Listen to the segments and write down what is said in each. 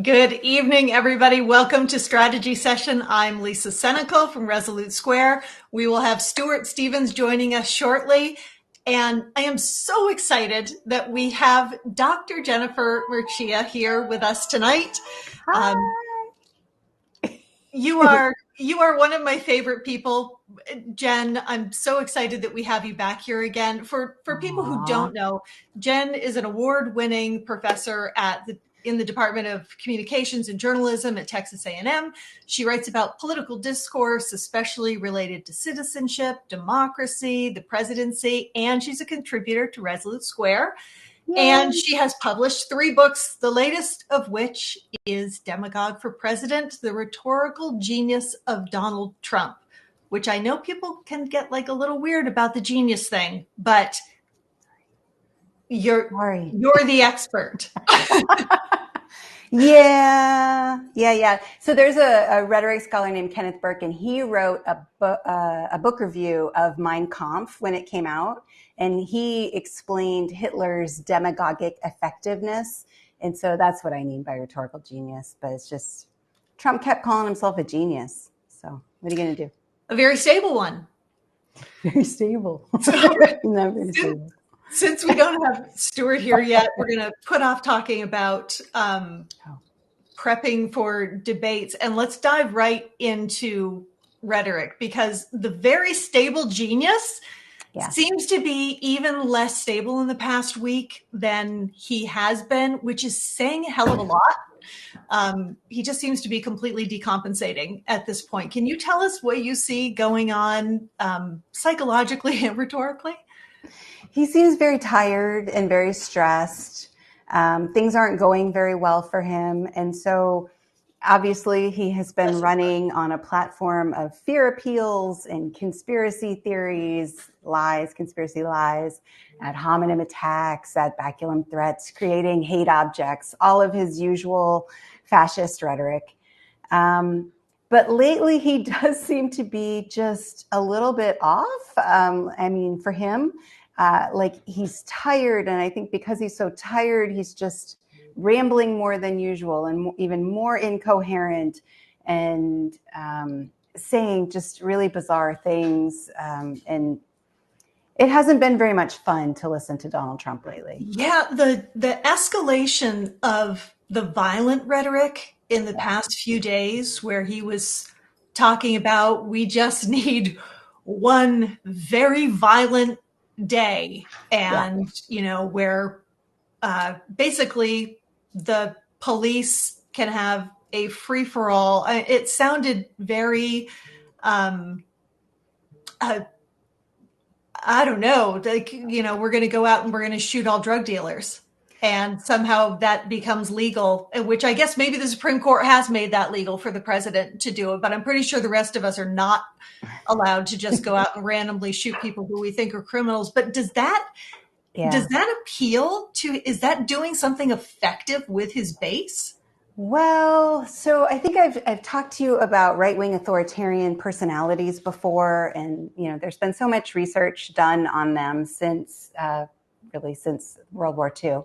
Good evening, everybody. Welcome to Strategy Session. I'm Lisa Senecal from Resolute Square. We will have Stuart Stevens joining us shortly. And I am so excited that we have Dr. Jennifer Mercieca here with us tonight. Hi. You are one of my favorite people, Jen. I'm so excited that we have you back here again. For people who don't know, Jen is an award-winning professor in the Department of Communications and Journalism at Texas A&M. She writes about political discourse, especially related to citizenship, democracy, the presidency, and she's a contributor to Resolute Square. Yay. And she has published 3 books, the latest of which is Demagogue for President, The Rhetorical Genius of Donald Trump, which I know people can get like a little weird about the genius thing, but you're the expert. Yeah. So there's a rhetoric scholar named Kenneth Burke, and he wrote a book review of Mein Kampf when it came out, and he explained Hitler's demagogic effectiveness. And so that's what I mean by rhetorical genius. But it's just Trump kept calling himself a genius. So what are you going to do? A very stable one. Very stable. Not very stable. Since we don't have Stuart here yet, we're going to put off talking about prepping for debates, and let's dive right into rhetoric, because the very stable genius seems to be even less stable in the past week than he has been, which is saying a hell of a lot. He just seems to be completely decompensating at this point. Can you tell us what you see going on psychologically and rhetorically? He seems very tired and very stressed. Things aren't going very well for him. And so obviously he has been running on a platform of fear appeals and conspiracy theories, conspiracy lies, ad hominem attacks, ad baculum threats, creating hate objects, all of his usual fascist rhetoric. But lately he does seem to be just a little bit off. For him, like he's tired, and I think because he's so tired, he's just rambling more than usual and even more incoherent and saying just really bizarre things. And it hasn't been very much fun to listen to Donald Trump lately. Yeah, the escalation of the violent rhetoric in the past few days, where he was talking about we just need one very violent day, and where basically the police can have a free-for-all. It sounded very I don't know, like, we're going to go out and we're going to shoot all drug dealers, and somehow that becomes legal, which I guess maybe the Supreme Court has made that legal for the president to do it, but I'm pretty sure the rest of us are not allowed to just go out and randomly shoot people who we think are criminals. But does that appeal to, is that doing something effective with his base? Well, so I think I've talked to you about right-wing authoritarian personalities before, and there's been so much research done on them since World War II.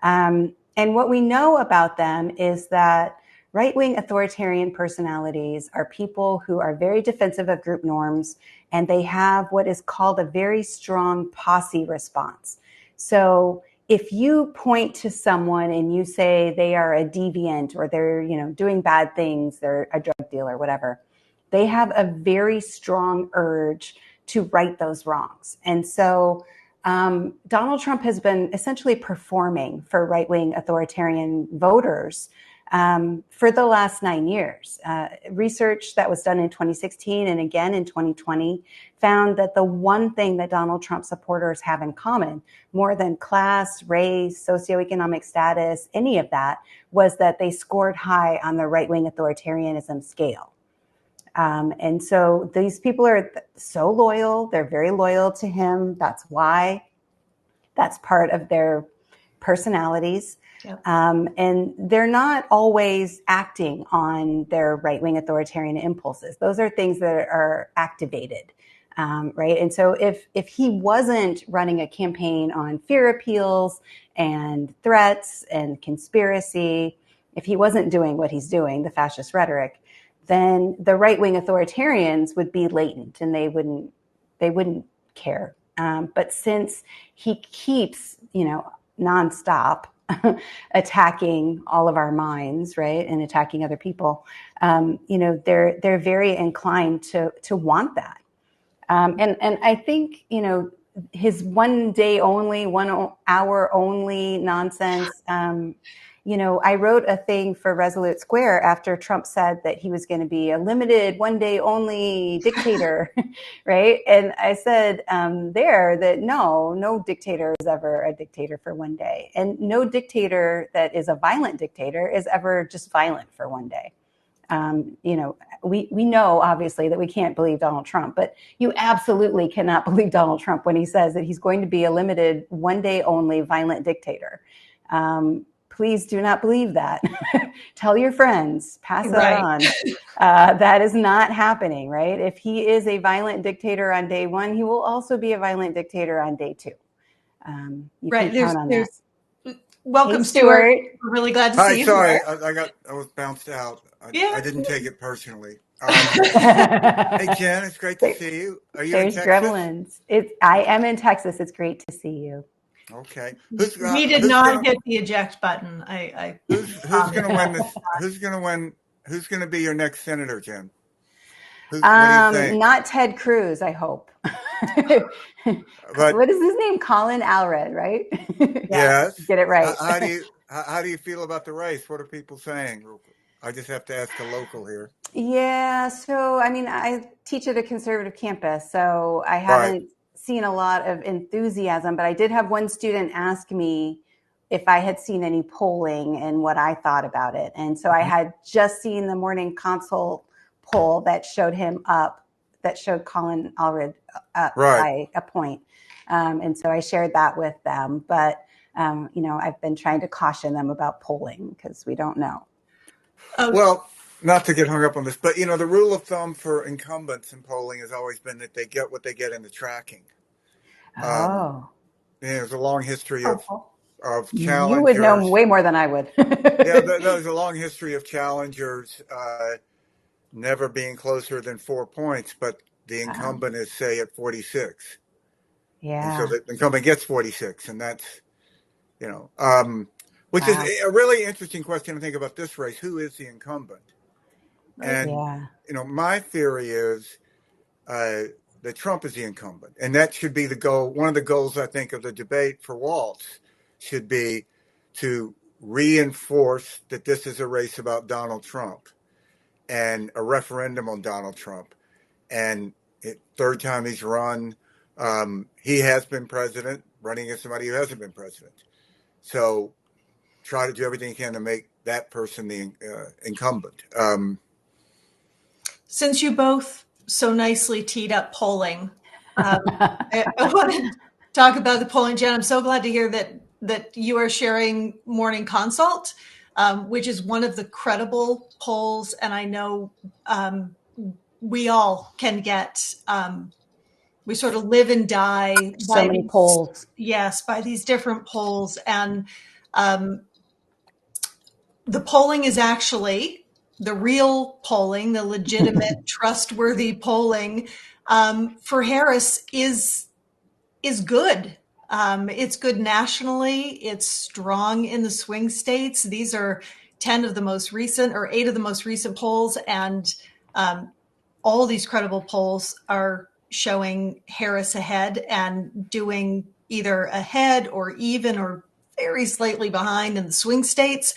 And what we know about them is that right-wing authoritarian personalities are people who are very defensive of group norms, and they have what is called a very strong posse response. So if you point to someone and you say they are a deviant, or they're, doing bad things, they're a drug dealer, whatever, they have a very strong urge to right those wrongs. And so Donald Trump has been essentially performing for right-wing authoritarian voters for the last 9 years. Research that was done in 2016 and again in 2020 found that the one thing that Donald Trump supporters have in common, more than class, race, socioeconomic status, any of that, was that they scored high on the right-wing authoritarianism scale. And so these people are so loyal. They're very loyal to him. That's why. That's part of their personalities. Yep. And they're not always acting on their right-wing authoritarian impulses. Those are things that are activated. right? And so if he wasn't running a campaign on fear appeals and threats and conspiracy, if he wasn't doing what he's doing, the fascist rhetoric, then the right-wing authoritarians would be latent and they wouldn't care. But since he keeps, nonstop attacking all of our minds, right, and attacking other people, they're very inclined to want that. And I think, his 1 day only, 1 hour only nonsense. I wrote a thing for Resolute Square after Trump said that he was going to be a limited 1 day only dictator, right? And I said there that no dictator is ever a dictator for 1 day. And no dictator that is a violent dictator is ever just violent for 1 day. We know obviously that we can't believe Donald Trump, but you absolutely cannot believe Donald Trump when he says that he's going to be a limited 1 day only violent dictator. Please do not believe that. Tell your friends, pass that on. That is not happening, right? If he is a violent dictator on day 1, he will also be a violent dictator on day 2. You can count on that. Welcome, hey, Stuart. We're really glad to see you. Sorry, I was bounced out. I didn't take it personally. Hey, Jen, it's great to see you. Are you in Texas? Gremlins. I am in Texas. It's great to see you. Okay. We did not hit the eject button. Who's going to win this? Who's going to win? Who's going to be your next senator, Jen? What do you think? Not Ted Cruz, I hope. But what is his name? Colin Allred, right? Yes. Get it right. How do you feel about the race? What are people saying? I just have to ask a local here. Yeah. So, I teach at a conservative campus, so I haven't seen a lot of enthusiasm, but I did have one student ask me if I had seen any polling and what I thought about it. And so I had just seen the Morning Consult poll that showed him up, that showed Colin Allred up by a point. And so I shared that with them. But, I've been trying to caution them about polling because we don't know. Well, not to get hung up on this, but, the rule of thumb for incumbents in polling has always been that they get what they get in the tracking. There's a long history of challengers. You would know way more than I would. There's a long history of challengers never being closer than 4 points, but the incumbent is, say, at 46. Yeah. And so the incumbent gets 46, and that's, which is a really interesting question to think about this race. Who is the incumbent? And, my theory is that Trump is the incumbent. And that should be the goal. One of the goals, I think, of the debate for Walz should be to reinforce that this is a race about Donald Trump and a referendum on Donald Trump. And third time he's run, he has been president, running against somebody who hasn't been president. So try to do everything you can to make that person the incumbent. Since you both so nicely teed up polling, I want to talk about the polling. Jen, I'm so glad to hear that you are sharing Morning Consult, which is one of the credible polls. And I know we all can get, we sort of live and die by so many polls. Yes, by these different polls. And the polling is actually the real polling, the legitimate, trustworthy polling for Harris is good. It's good nationally. It's strong in the swing states. These are 10 of the most recent or 8 of the most recent polls. And all these credible polls are showing Harris ahead and doing either ahead or even or very slightly behind in the swing states.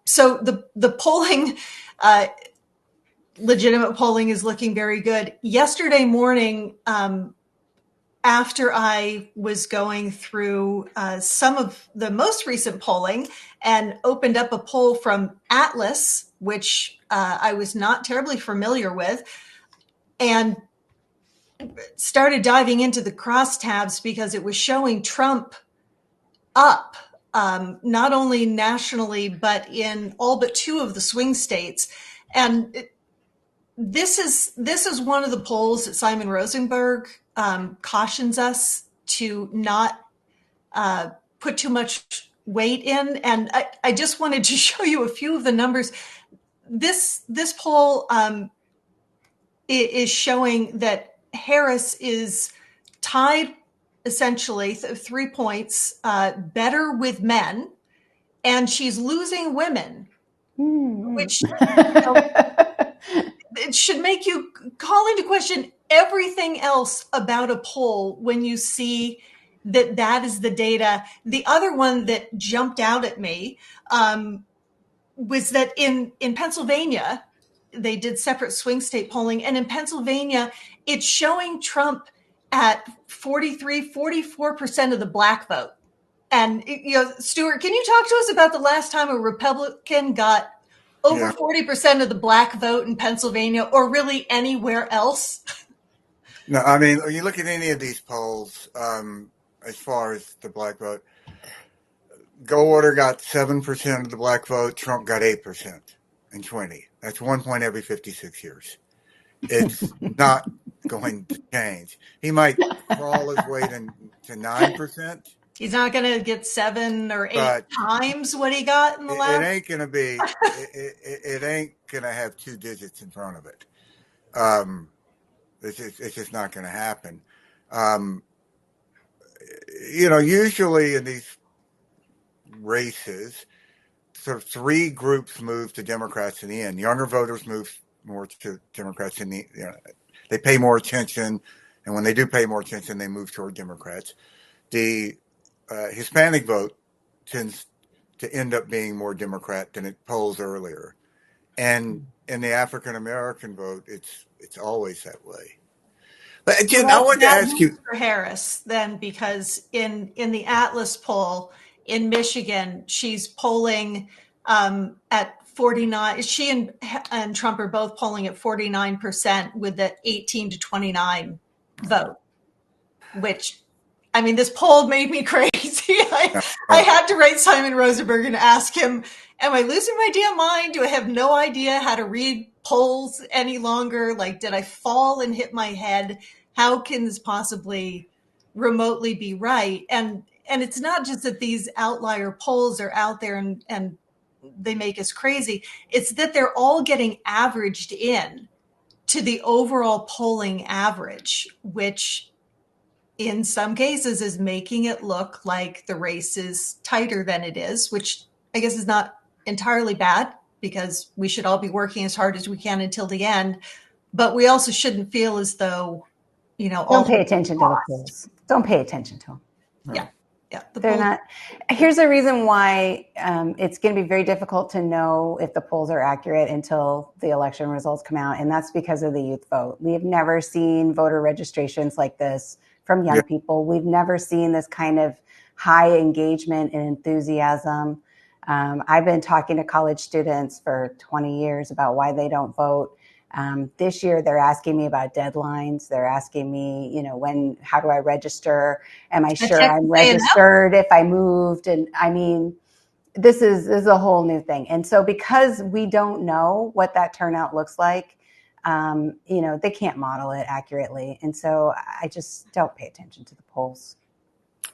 So the polling, legitimate polling is looking very good. Yesterday morning, after I was going through some of the most recent polling and opened up a poll from Atlas, which I was not terribly familiar with, and started diving into the crosstabs because it was showing Trump up, not only nationally, but in all but 2 of the swing states. And this is one of the polls that Simon Rosenberg cautions us to not put too much weight in. And I just wanted to show you a few of the numbers. This poll is showing that Harris is tied essentially 3 points better with men, and she's losing women, which it should make you call into question everything else about a poll when you see that is the data. The other one that jumped out at me was that in Pennsylvania, they did separate swing state polling. And in Pennsylvania, it's showing Trump at 44% of the black vote. And, Stuart, can you talk to us about the last time a Republican got over 40% of the black vote in Pennsylvania, or really anywhere else? No, I mean, when you look at any of these polls, as far as the black vote, Goldwater got 7% of the black vote. Trump got 8% and 20. That's 1 point every 56 years. It's not going to change. He might crawl his way to 9%. He's not going to get 7 or 8 times what he got in the last. It ain't going to be. It ain't going to have 2 digits in front of it. It's just not going to happen. Usually in these races, sort of 3 groups move to Democrats in the end. Younger voters move more to Democrats in the they pay more attention, and when they do pay more attention, they move toward Democrats. The Hispanic vote tends to end up being more Democrat than it polls earlier, and in the African American vote, it's always that way. But again, I wanted to ask you for Harris then, because in the Atlas poll in Michigan, she's polling at 49. She and Trump are both polling at 49% with the 18 to 29 vote, which, I mean, this poll made me crazy. I had to write Simon Rosenberg and ask him, am I losing my damn mind? Do I have no idea how to read polls any longer? Like, did I fall and hit my head? How can this possibly remotely be right? And it's not just that these outlier polls are out there and they make us crazy. It's that they're all getting averaged in to the overall polling average, which in some cases is making it look like the race is tighter than it is, which I guess is not entirely bad, because we should all be working as hard as we can until the end. But we also shouldn't feel as though, don't pay attention to the polls. Don't pay attention to them. Yeah. They're not. Here's the reason why it's going to be very difficult to know if the polls are accurate until the election results come out. And that's because of the youth vote. We have never seen voter registrations like this from young people. We've never seen this kind of high engagement and enthusiasm. I've been talking to college students for 20 years about why they don't vote. This year, they're asking me about deadlines. They're asking me, how do I register? Am I sure I'm registered if I moved? And I mean, this is a whole new thing. And so because we don't know what that turnout looks like, they can't model it accurately. And so I just don't pay attention to the polls.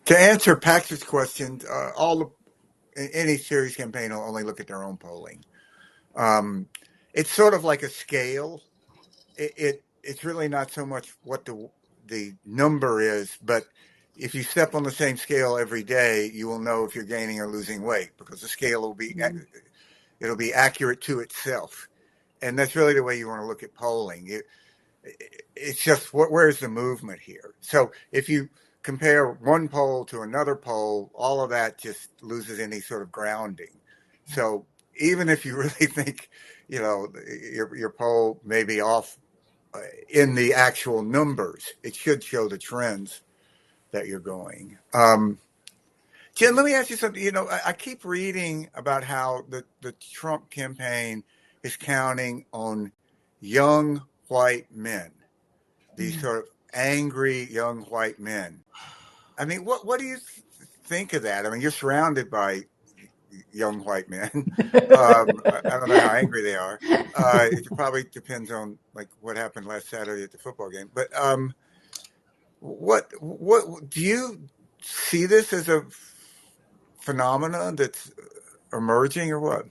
To answer Pax's question, any series campaign will only look at their own polling. It's sort of like a scale. It's really not so much what the number is, but if you step on the same scale every day, you will know if you're gaining or losing weight, because the scale will be it'll be accurate to itself, and that's really the way you want to look at polling. It's just where's the movement here? So if you compare one poll to another poll, all of that just loses any sort of grounding. So even if you really think, your poll may be off in the actual numbers, it should show the trends that you're going. Jen, let me ask you something. I keep reading about how the Trump campaign is counting on young white men, these sort of angry young white men. I mean, what do you think of that? I mean, you're surrounded by young white men. I don't know how angry they are. It probably depends on like what happened last Saturday at the football game. But what do you see this as a phenomenon that's emerging or what?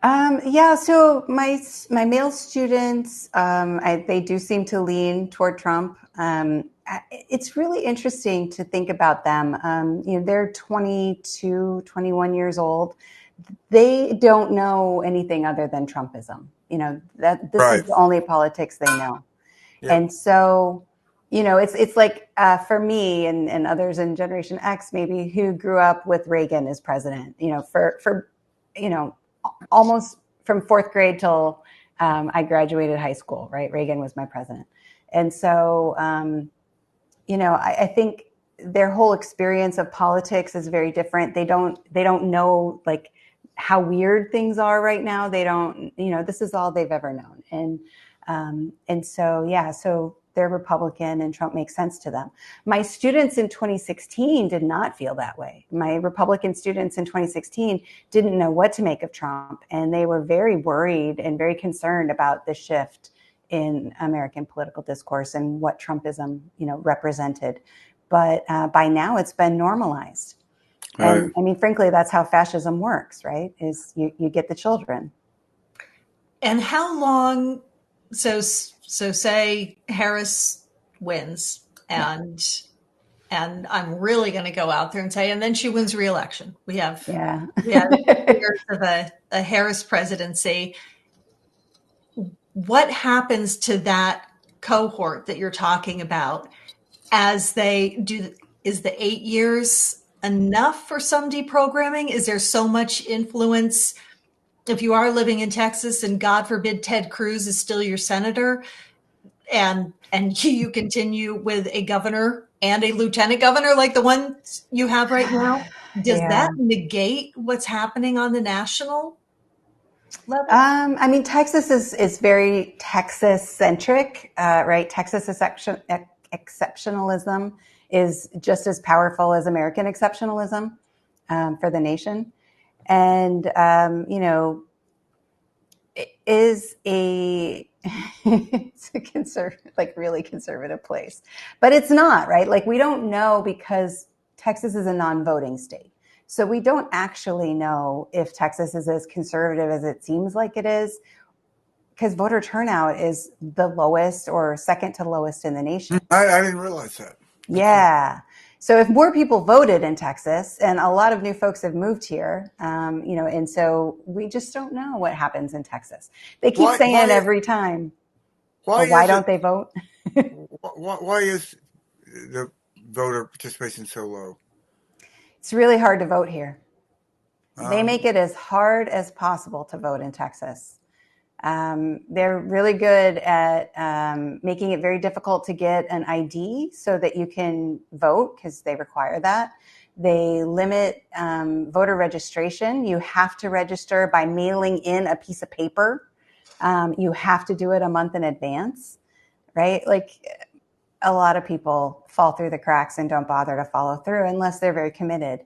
Yeah, so my male students, they do seem to lean toward Trump. It's really interesting to think about them. They're 22, 21 years old. They don't know anything other than Trumpism. That this is the only politics they know. Yep. And so, it's like for me and others in Generation X, maybe, who grew up with Reagan as president, for almost from fourth grade till I graduated high school, right? Reagan was my president. And so, I think their whole experience of politics is very different. They don't know like how weird things are right now. They don't, this is all they've ever known. And so, yeah, so they're Republican and Trump makes sense to them. My students in 2016 did not feel that way. My Republican students in 2016 didn't know what to make of Trump, and they were very worried and very concerned about the shift in American political discourse and what Trumpism, represented. But by now it's been normalized. And I mean, frankly, that's how fascism works, right? Is you get the children. And how long, so say Harris wins and I'm really going to go out there and say, and then she wins re-election. We have years of a Harris presidency. What happens to that cohort that you're talking about as they do? Is the 8 years enough for some deprogramming? Is there so much influence? If you are living in Texas and God forbid Ted Cruz is still your senator and you continue with a governor and a lieutenant governor like the one you have right now, does that negate what's happening on the national level? I mean, Texas is very Texas centric, right? Texas exceptionalism is just as powerful as American exceptionalism for the nation. And, it is it's a really conservative place, but it's not, right? Like, we don't know because Texas is a non-voting state. So we don't actually know if Texas is as conservative as it seems like it is, because voter turnout is the lowest or second to lowest in the nation. I didn't realize that. Yeah. So if more people voted in Texas, and a lot of new folks have moved here, and so we just don't know what happens in Texas. They keep saying it every time. Why don't they vote? Why is the voter participation so low? It's really hard to vote here. They make it as hard as possible to vote in Texas. They're really good at making it very difficult to get an ID so that you can vote, because they require that. They limit voter registration. You have to register by mailing in a piece of paper. You have to do it a month in advance, right? Like, a lot of people fall through the cracks and don't bother to follow through unless they're very committed.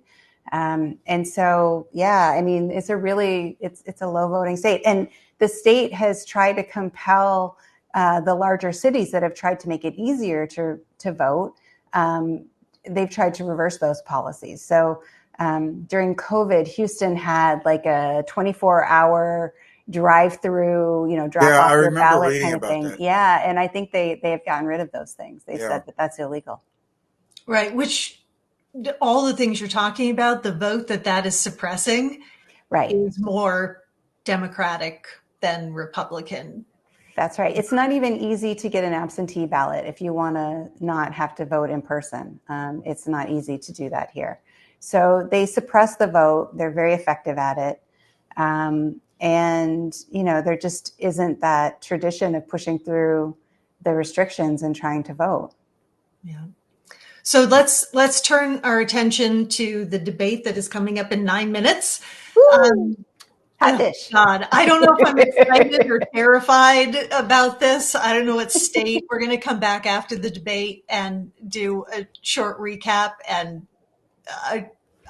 And so, yeah, I mean, it's a low voting state. And the state has tried to compel the larger cities that have tried to make it easier to vote. They've tried to reverse those policies. So during COVID, Houston had like a 24-hour drive-through, drop off your ballot kind of thing. That. Yeah, and I think they have gotten rid of those things. They said that that's illegal. Right, which all the things you're talking about, the vote that is suppressing, right, is more Democratic than Republican. That's right. It's not even easy to get an absentee ballot if you want to not have to vote in person. It's not easy to do that here. So they suppress the vote. They're very effective at it. And, there just isn't that tradition of pushing through the restrictions and trying to vote. Yeah. So let's turn our attention to the debate that is coming up in 9 minutes. Hot dish. God, I don't know if I'm excited or terrified about this. I don't know what state. We're going to come back after the debate and do a short recap. And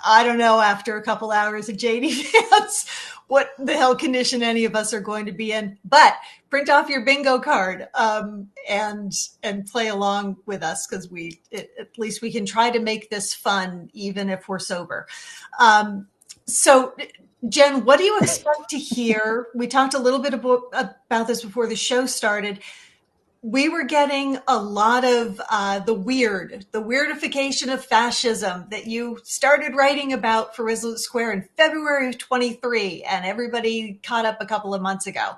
I don't know, after a couple hours of J.D. Vance, what the hell condition any of us are going to be in. But print off your bingo card and play along with us, because at least we can try to make this fun, even if we're sober. So, Jen, what do you expect to hear? We talked a little bit about this before the show started. We were getting a lot of the weirdification of fascism that you started writing about for Resolute Square in February of 23, and everybody caught up a couple of months ago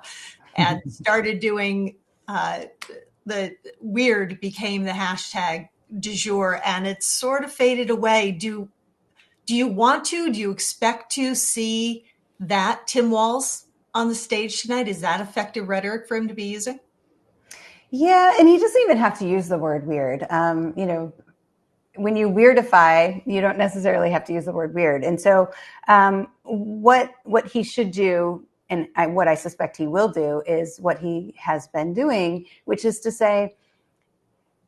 and started doing the weird became the hashtag du jour, and it's sort of faded away. Do you expect to see that Tim Walz on the stage tonight? Is that effective rhetoric for him to be using? Yeah, and he doesn't even have to use the word weird. When you weirdify, you don't necessarily have to use the word weird. And so what he should do, and what I suspect he will do, is what he has been doing, which is to say,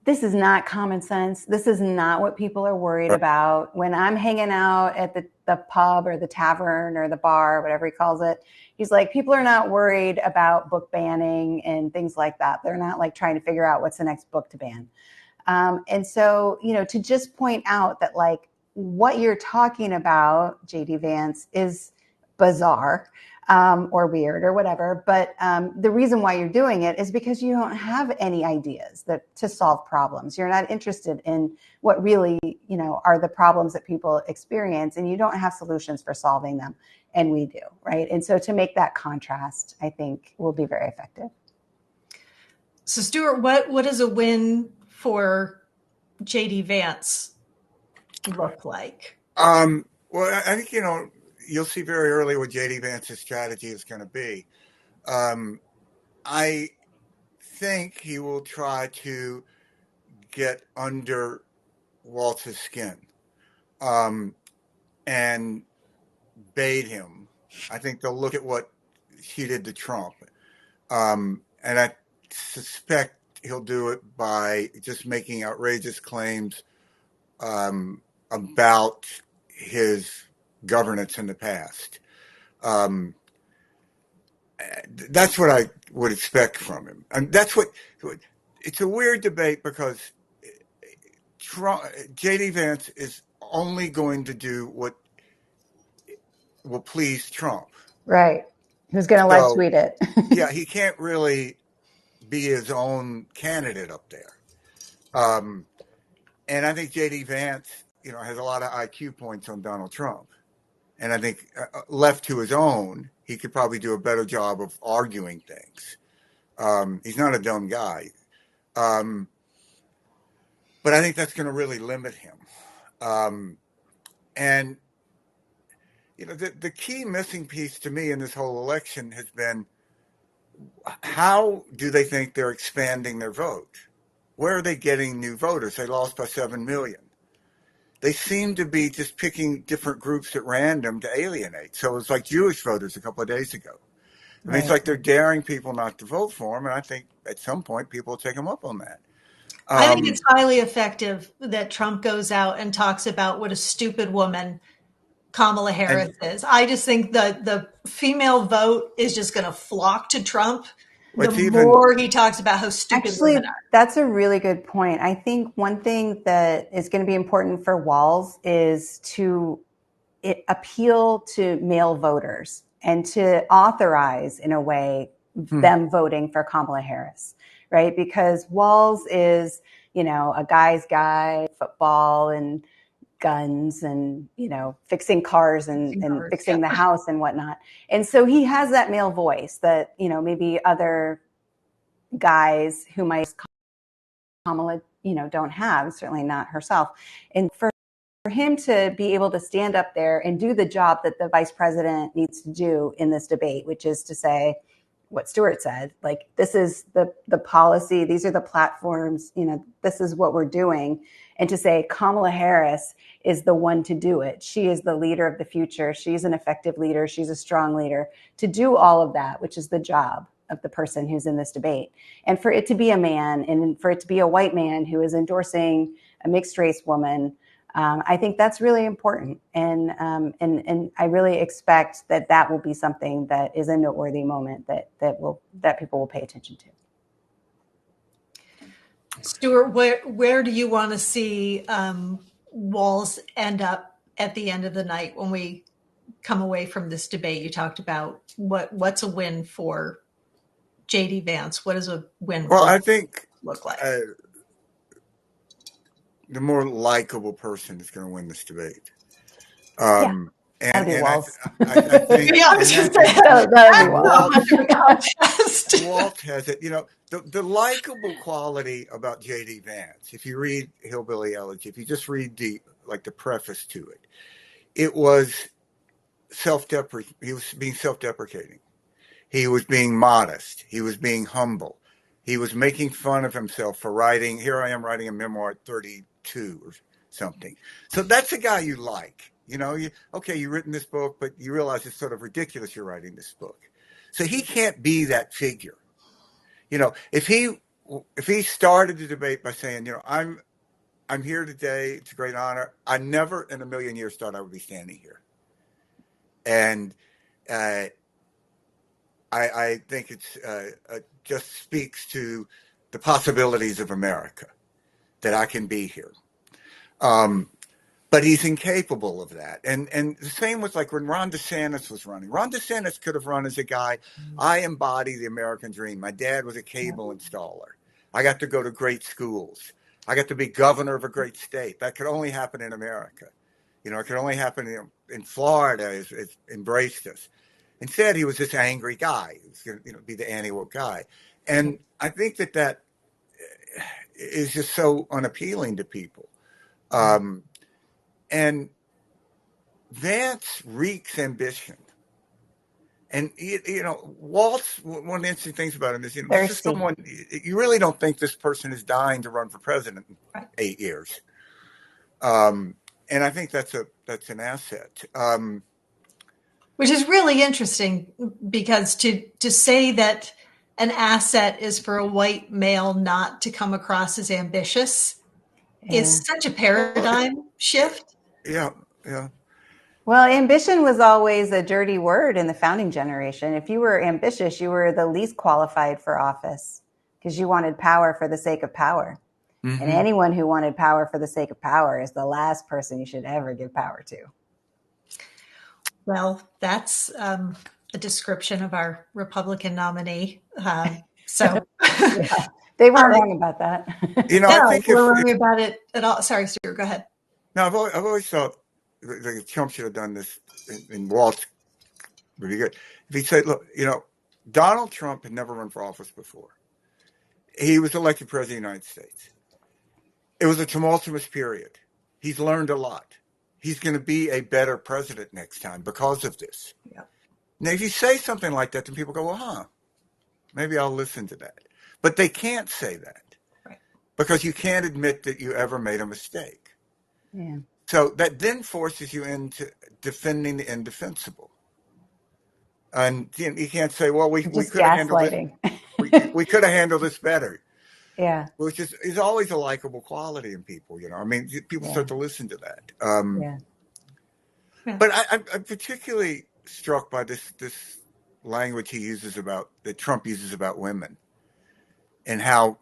this is not common sense. This is not what people are worried about. When I'm hanging out at the pub or the tavern or the bar, whatever he calls it, he's like, people are not worried about book banning and things like that. They're not like trying to figure out what's the next book to ban. And so, to just point out that like what you're talking about, J.D. Vance, is bizarre or weird or whatever. But the reason why you're doing it is because you don't have any ideas to solve problems. You're not interested in what really, are the problems that people experience, and you don't have solutions for solving them. And we do, right? And so to make that contrast, I think will be very effective. So Stuart, what is a win for J.D. Vance look like? Well, I think, you'll see very early what J.D. Vance's strategy is going to be. I think he will try to get under Walz's skin and bait him. I think they'll look at what she did to Trump. And I suspect he'll do it by just making outrageous claims about his governance in the past. That's what I would expect from him. And it's a weird debate because J.D. Vance is only going to do what will please Trump. Right. Who's going to live tweet it. Yeah, he can't really be his own candidate up there. And I think J.D. Vance, has a lot of IQ points on Donald Trump. And I think left to his own, he could probably do a better job of arguing things. He's not a dumb guy. But I think that's going to really limit him. And, the key missing piece to me in this whole election has been, how do they think they're expanding their vote? Where are they getting new voters? They lost by 7 million. They seem to be just picking different groups at random to alienate. So it's like Jewish voters a couple of days ago. I mean, It's like they're daring people not to vote for them. And I think at some point people will take them up on that. I think it's highly effective that Trump goes out and talks about what a stupid woman Kamala Harris is. I just think the female vote is just going to flock to Trump the more he talks about how stupid women are. That's a really good point. I think one thing that is going to be important for Walz is to appeal to male voters and to authorize, in a way, them voting for Kamala Harris, right? Because Walz is, a guy's guy, football and guns and, fixing cars and fixing the house and whatnot. And so he has that male voice that, maybe other guys who might Kamala, don't have, certainly not herself. And for him to be able to stand up there and do the job that the vice president needs to do in this debate, which is to say what Stuart said, like, this is the policy, these are the platforms, this is what we're doing. And to say Kamala Harris is the one to do it. She is the leader of the future. She's an effective leader. She's a strong leader to do all of that, which is the job of the person who's in this debate. And for it to be a man, and for it to be a white man who is endorsing a mixed race woman, I think that's really important, and I really expect that will be something that is a noteworthy moment that people will pay attention to. Stuart, where do you want to see Walz end up at the end of the night when we come away from this debate? You talked about what's a win for J.D. Vance. What does a win I think look like? The more likable person is going to win this debate. And Walz. I think Walt has it. The likable quality about J.D. Vance, if you read Hillbilly Elegy, if you just read the preface to it, it was self-deprecating. He was being self-deprecating. He was being modest. He was being humble. He was making fun of himself for writing. Here I am writing a memoir at 32 or something. So that's a guy you like. You've written this book, but you realize it's sort of ridiculous you're writing this book. So he can't be that figure. If he started the debate by saying, I'm here today, it's a great honor. I never in a million years thought I would be standing here. And I think it's just speaks to the possibilities of America that I can be here. But he's incapable of that. And the same was like when Ron DeSantis was running. Ron DeSantis could have run as a guy, I embody the American dream. My dad was a cable installer. I got to go to great schools. I got to be governor of a great state. That could only happen in America. It could only happen in Florida. It's embraced us. Instead, he was this angry guy. He was going to be the anti-woke guy. And I think that is just so unappealing to people. And Vance reeks ambition. And, Waltz, one of the interesting things about him is, this is someone, you really don't think this person is dying to run for president in 8 years. And I think that's an asset. Which is really interesting, because to say that an asset is for a white male not to come across as ambitious is such a paradigm shift. Yeah. Well, ambition was always a dirty word in the founding generation. If you were ambitious, you were the least qualified for office because you wanted power for the sake of power. Mm-hmm. And anyone who wanted power for the sake of power is the last person you should ever give power to. Well, that's a description of our Republican nominee. So yeah, they weren't wrong about that. I think we're wrong about it at all. Sorry, Stuart, go ahead. No, I've always thought that Trump should have done this, and Waltz would be good. If he said, look, Donald Trump had never run for office before. He was elected president of the United States. It was a tumultuous period. He's learned a lot. He's going to be a better president next time because of this. Yeah. Now, if you say something like that, then people go, well, maybe I'll listen to that. But they can't say that because you can't admit that you ever made a mistake. Yeah. So that then forces you into defending the indefensible. And you can't say, well, we could have handled it. We could have handled this better. Yeah. Which is always a likable quality in people, people start to listen to that. But I'm particularly struck by this language that Trump uses about women, and how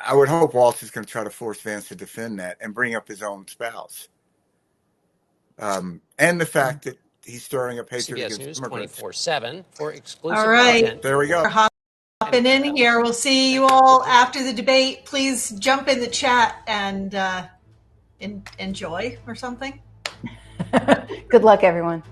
I would hope Waltz is going to try to force Vance to defend that and bring up his own spouse. And the fact that he's stirring up hatred CBS against News immigrants. 24/7 for exclusive content. There we go. We're hopping in here. We'll see you all after the debate. Please jump in the chat and enjoy or something. Good luck, everyone.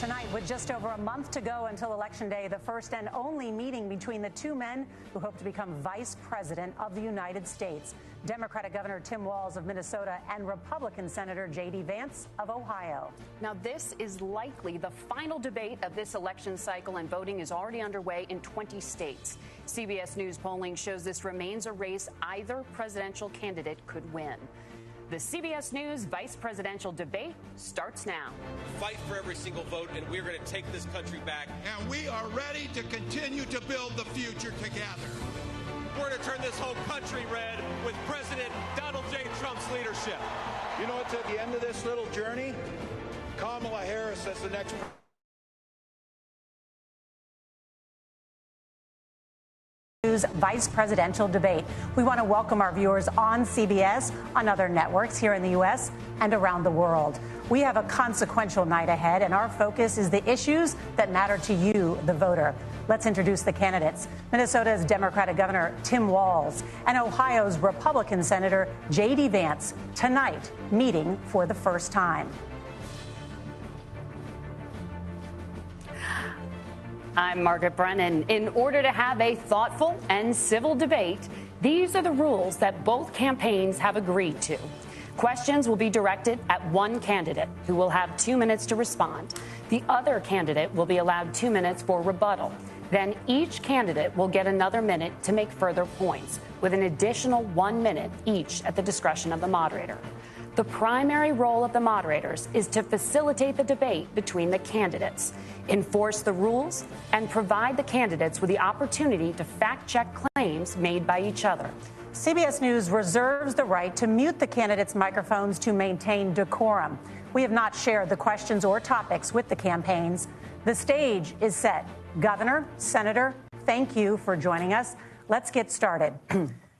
Tonight, with just over a month to go until Election Day, the first and only meeting between the two men who hope to become Vice President of the United States. Democratic Governor Tim Walz of Minnesota and Republican Senator J.D. Vance of Ohio. Now, this is likely the final debate of this election cycle, and voting is already underway in 20 states. CBS News polling shows this remains a race either presidential candidate could win. The CBS News vice presidential debate starts now. Fight for every single vote, and we're going to take this country back. And we are ready to continue to build the future together. We're going to turn this whole country red with President Donald J. Trump's leadership. You know what's at the end of this little journey? Kamala Harris as the next News vice presidential debate. We want to welcome our viewers on CBS, on other networks here in the U.S. and around the world. We have a consequential night ahead, and our focus is the issues that matter to you, the voter. Let's introduce the candidates. Minnesota's Democratic Governor Tim Walz and Ohio's Republican Senator J.D. Vance tonight meeting for the first time. I'm Margaret Brennan. In order to have a thoughtful and civil debate, these are the rules that both campaigns have agreed to. Questions will be directed at one candidate, who will have 2 minutes to respond. The other candidate will be allowed 2 minutes for rebuttal. Then each candidate will get another minute to make further points, with an additional 1 minute each at the discretion of the moderator. The primary role of the moderators is to facilitate the debate between the candidates, enforce the rules, and provide the candidates with the opportunity to fact-check claims made by each other. CBS News reserves the right to mute the candidates' microphones to maintain decorum. We have not shared the questions or topics with the campaigns. The stage is set. Governor, Senator, thank you for joining us. Let's get started.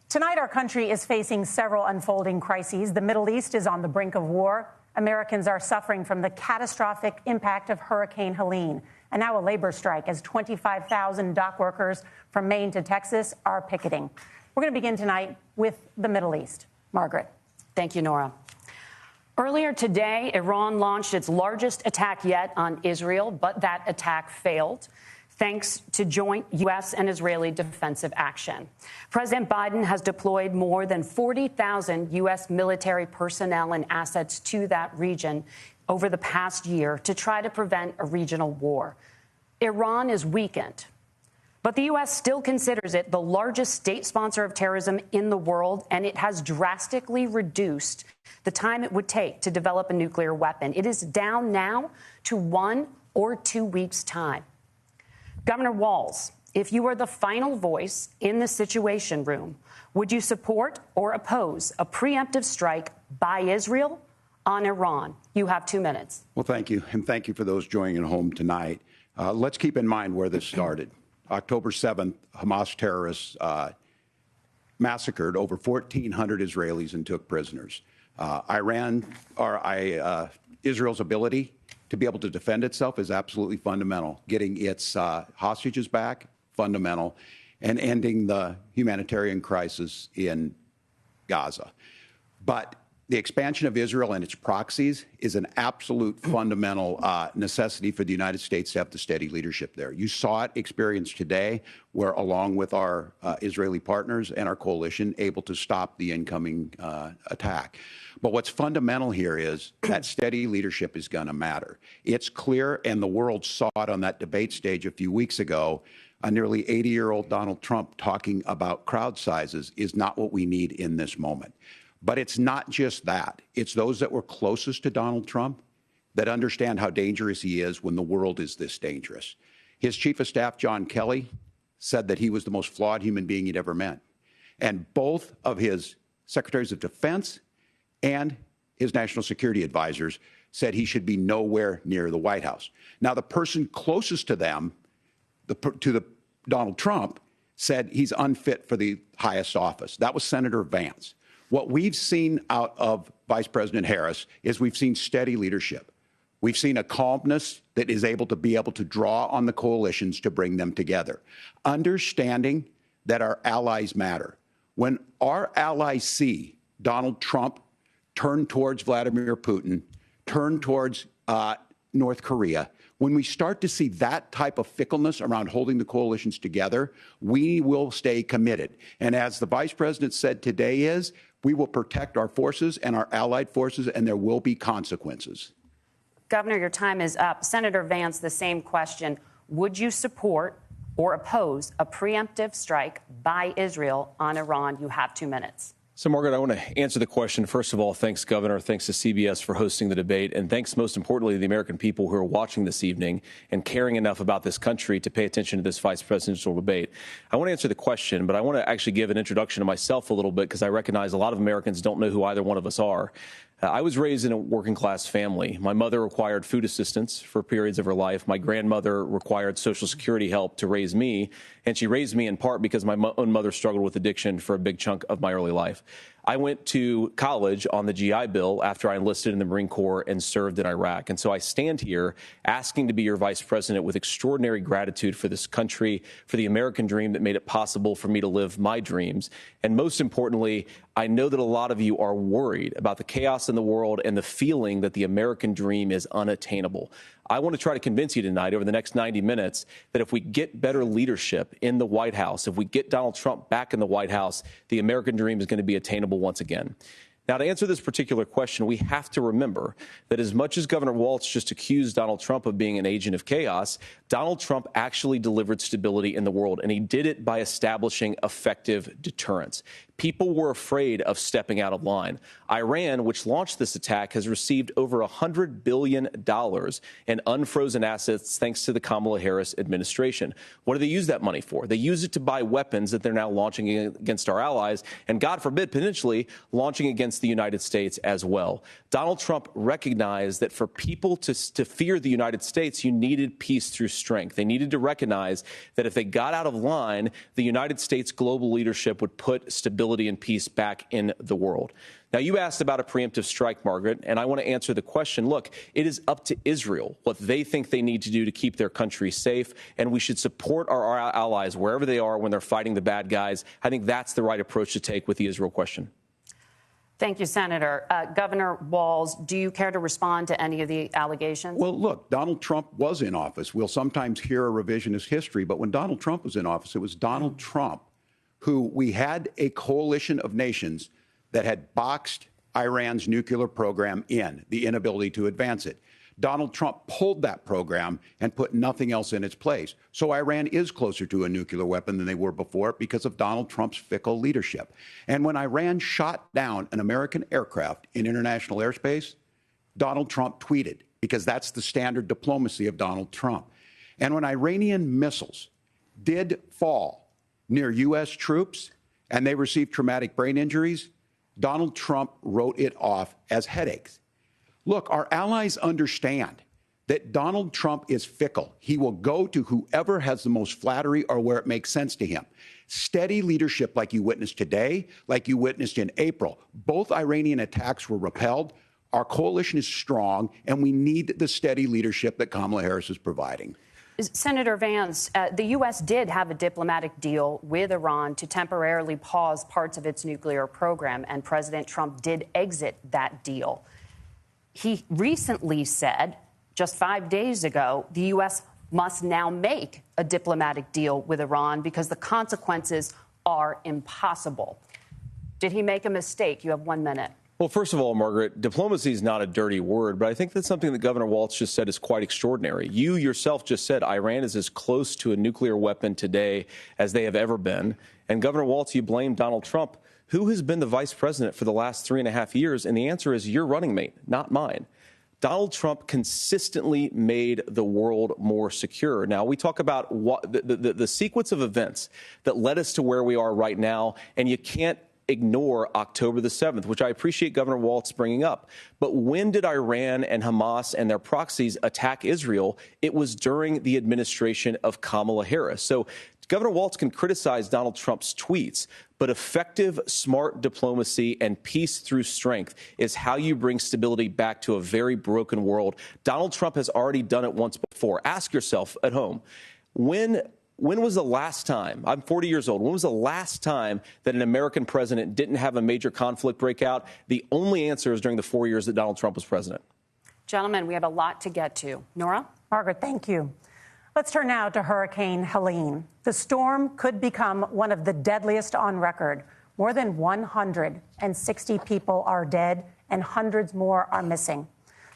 Tonight, our country is facing several unfolding crises. The Middle East is on the brink of war. Americans are suffering from the catastrophic impact of Hurricane Helene. And now a labor strike as 25,000 dock workers from Maine to Texas are picketing. We're going to begin tonight with the Middle East. Margaret. Thank you, Nora. Earlier today, Iran launched its largest attack yet on Israel, but that attack failed, thanks to joint U.S. and Israeli defensive action. President Biden has deployed more than 40,000 U.S. military personnel and assets to that region over the past year to try to prevent a regional war. Iran is weakened, but the U.S. still considers it the largest state sponsor of terrorism in the world, and it has drastically reduced the time it would take to develop a nuclear weapon. It is down now to 1 or 2 weeks' time. Governor Walz, if you were the final voice in the Situation Room, would you support or oppose a preemptive strike by Israel on Iran? You have 2 minutes. Well, thank you. And thank you for those joining at home tonight. Let's keep in mind where this started. October 7th, Hamas terrorists massacred over 1,400 Israelis and took prisoners. Israel's ability to be able to defend itself is absolutely fundamental. Getting its hostages back, fundamental, and ending the humanitarian crisis in Gaza. But the expansion of Israel and its proxies is an absolute fundamental necessity for the United States to have the steady leadership there. You saw it experienced today, where along with our Israeli partners and our coalition, able to stop the incoming attack. But what's fundamental here is that steady leadership is going to matter. It's clear, and the world saw it on that debate stage a few weeks ago, a nearly 80-year-old Donald Trump talking about crowd sizes is not what we need in this moment. But it's not just that. It's those that were closest to Donald Trump that understand how dangerous he is when the world is this dangerous. His chief of staff, John Kelly, said that he was the most flawed human being he'd ever met. And both of his secretaries of defense and his national security advisors said he should be nowhere near the White House. Now, the person closest to them, Donald Trump, said he's unfit for the highest office. That was Senator Vance. What we've seen out of Vice President Harris is we've seen steady leadership. We've seen a calmness that is able to draw on the coalitions to bring them together, understanding that our allies matter. When our allies see Donald Trump turn towards Vladimir Putin, turn towards North Korea, When we start to see that type of fickleness around holding the coalitions together, we will stay committed. And as the vice president said today we will protect our forces and our allied forces, and there will be consequences. Governor, your time is up. Senator Vance, the same question. Would you support or oppose a preemptive strike by Israel on Iran? You have 2 minutes. So, Margaret, I want to answer the question. First of all, thanks, Governor. Thanks to CBS for hosting the debate. And thanks, most importantly, to the American people who are watching this evening and caring enough about this country to pay attention to this vice presidential debate. I want to answer the question, but I want to actually give an introduction to myself a little bit because I recognize a lot of Americans don't know who either one of us are. I was raised in a working-class family. My mother required food assistance for periods of her life. My grandmother required Social Security help to raise me, and she raised me in part because my own mother struggled with addiction for a big chunk of my early life. I went to college on the GI Bill after I enlisted in the Marine Corps and served in Iraq. And so I stand here asking to be your vice president with extraordinary gratitude for this country, for the American dream that made it possible for me to live my dreams. And most importantly, I know that a lot of you are worried about the chaos in the world and the feeling that the American dream is unattainable. I want to try to convince you tonight over the next 90 minutes that if we get better leadership in the White House, if we get Donald Trump back in the White House, the American dream is going to be attainable once again. Now, to answer this particular question, we have to remember that as much as Governor Walz just accused Donald Trump of being an agent of chaos, Donald Trump actually delivered stability in the world, and he did it by establishing effective deterrence. People were afraid of stepping out of line. Iran, which launched this attack, has received over $100 billion in unfrozen assets thanks to the Kamala Harris administration. What do they use that money for? They use it to buy weapons that they're now launching against our allies and, God forbid, potentially launching against the United States as well. Donald Trump recognized that for people to fear the United States, you needed peace through strength. They needed to recognize that if they got out of line, the United States global leadership would put stability and peace back in the world. Now, you asked about a preemptive strike, Margaret, and I want to answer the question. Look, it is up to Israel what they think they need to do to keep their country safe, and we should support our allies wherever they are when they're fighting the bad guys. I think that's the right approach to take with the Israel question. Thank you, Senator. Governor Walz, do you care to respond to any of the allegations? Well, look, Donald Trump was in office. We'll sometimes hear a revisionist history, but when Donald Trump was in office, it was Donald Trump who we had a coalition of nations that had boxed Iran's nuclear program in, the inability to advance it. Donald Trump pulled that program and put nothing else in its place. So Iran is closer to a nuclear weapon than they were before because of Donald Trump's fickle leadership. And when Iran shot down an American aircraft in international airspace, Donald Trump tweeted, because that's the standard diplomacy of Donald Trump. And when Iranian missiles did fall near U.S. troops and they received traumatic brain injuries, Donald Trump wrote it off as headaches. Look, our allies understand that Donald Trump is fickle. He will go to whoever has the most flattery or where it makes sense to him. Steady leadership like you witnessed today, like you witnessed in April. Both Iranian attacks were repelled. Our coalition is strong, and we need the steady leadership that Kamala Harris is providing. Senator Vance, the U.S. did have a diplomatic deal with Iran to temporarily pause parts of its nuclear program, and President Trump did exit that deal. He recently said, just 5 days ago, the U.S. must now make a diplomatic deal with Iran because the consequences are impossible. Did he make a mistake? You have 1 minute. Well, first of all, Margaret, diplomacy is not a dirty word, but I think that's something that Governor Walz just said is quite extraordinary. You yourself just said Iran is as close to a nuclear weapon today as they have ever been. And Governor Walz, you blame Donald Trump. Who has been the vice president for the last 3.5 years? And the answer is your running mate, not mine. Donald Trump consistently made the world more secure. Now, we talk about the sequence of events that led us to where we are right now, and you can't ignore October the 7th, which I appreciate Governor Walz bringing up. But when did Iran and Hamas and their proxies attack Israel? It was during the administration of Kamala Harris. So Governor Walz can criticize Donald Trump's tweets, but effective, smart diplomacy and peace through strength is how you bring stability back to a very broken world. Donald Trump has already done it once before. Ask yourself at home, when was the last time, I'm 40 years old, when was the last time that an American president didn't have a major conflict break out? The only answer is during the 4 years that Donald Trump was president. Gentlemen, we have a lot to get to. Nora? Margaret, thank you. Let's turn now to Hurricane Helene. The storm could become one of the deadliest on record. More than 160 people are dead and hundreds more are missing.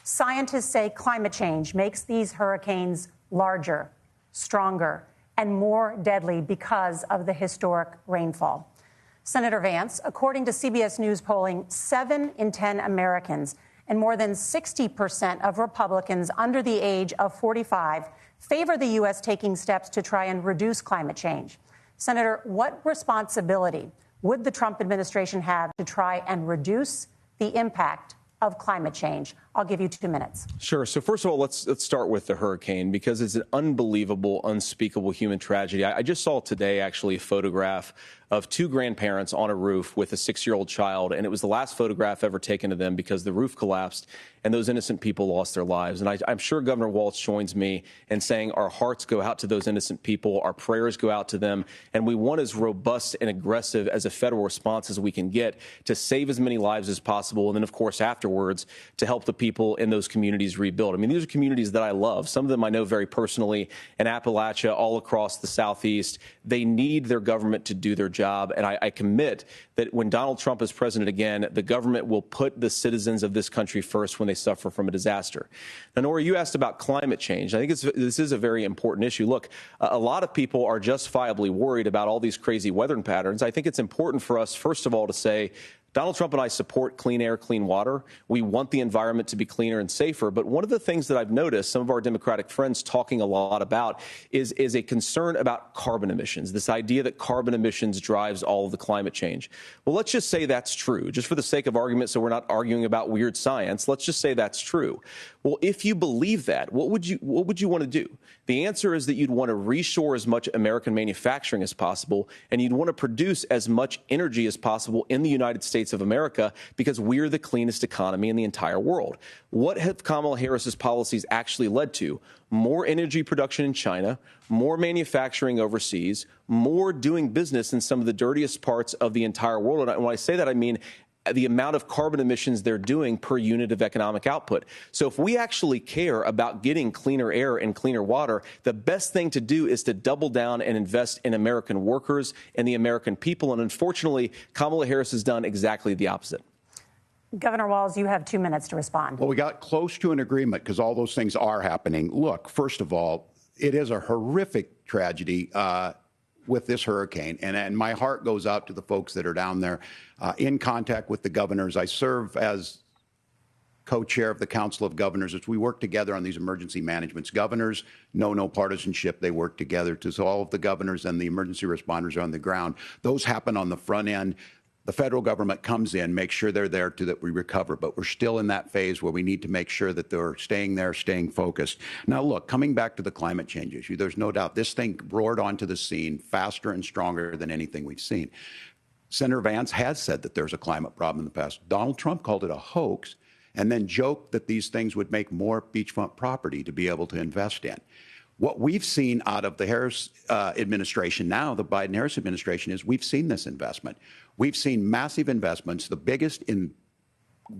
Scientists say climate change makes these hurricanes larger, stronger, and more deadly because of the historic rainfall. Senator Vance, according to CBS News polling, 7 in 10 Americans and more than 60% of Republicans under the age of 45 favor the U.S. taking steps to try and reduce climate change. Senator, what responsibility would the Trump administration have to try and reduce the impact of climate change? I'll give you 2 minutes. Sure. So first of all, let's start with the hurricane, because it's an unbelievable, unspeakable human tragedy. I just saw today, actually, a photograph of 2 grandparents on a roof with a 6-year-old child, and it was the last photograph ever taken of them because the roof collapsed and those innocent people lost their lives. And I'm sure Governor Walz joins me in saying our hearts go out to those innocent people, our prayers go out to them, and we want as robust and aggressive as a federal response as we can get to save as many lives as possible, and then, of course, afterwards, to help the people in those communities rebuild. I mean, these are communities that I love. Some of them I know very personally in Appalachia, all across the Southeast. They need their government to do their job, and I commit that when Donald Trump is president again, the government will put the citizens of this country first when they suffer from a disaster. Now, Nora, you asked about climate change. I think this is a very important issue. Look, a lot of people are justifiably worried about all these crazy weather patterns. I think it's important for us, first of all, to say Donald Trump and I support clean air, clean water. We want the environment to be cleaner and safer. But one of the things that I've noticed some of our Democratic friends talking a lot about is a concern about carbon emissions, this idea that carbon emissions drives all of the climate change. Well, let's just say that's true, just for the sake of argument, so we're not arguing about weird science. Let's just say that's true. Well, if you believe that, what would you want to do? The answer is that you'd want to reshore as much American manufacturing as possible, and you'd want to produce as much energy as possible in the United States of America, because we're the cleanest economy in the entire world. What have Kamala Harris's policies actually led to? More energy production in China, more manufacturing overseas, more doing business in some of the dirtiest parts of the entire world. And when I say that, I mean the amount of carbon emissions they're doing per unit of economic output. So if we actually care about getting cleaner air and cleaner water, the best thing to do is to double down and invest in American workers and the American people. And unfortunately, Kamala Harris has done exactly the opposite. Governor Walz, you have 2 minutes to respond. Well, we got close to an agreement because all those things are happening. Look, first of all, it is a horrific tragedy with this hurricane. And my heart goes out to the folks that are down there in contact with the governors. I serve as co-chair of the Council of Governors as we work together on these emergency managements. Governors know no partisanship. They work together. So all of the governors and the emergency responders are on the ground. Those happen on the front end. The federal government comes in, makes sure they're there to that we recover. But we're still in that phase where we need to make sure that they're staying there, staying focused. Now, look, coming back to the climate change issue, there's no doubt this thing roared onto the scene faster and stronger than anything we've seen. Senator Vance has said that there's a climate problem in the past. Donald Trump called it a hoax and then joked that these things would make more beachfront property to be able to invest in. What we've seen out of the Harris administration now, the Biden-Harris administration, is we've seen this investment. We've seen massive investments, the biggest in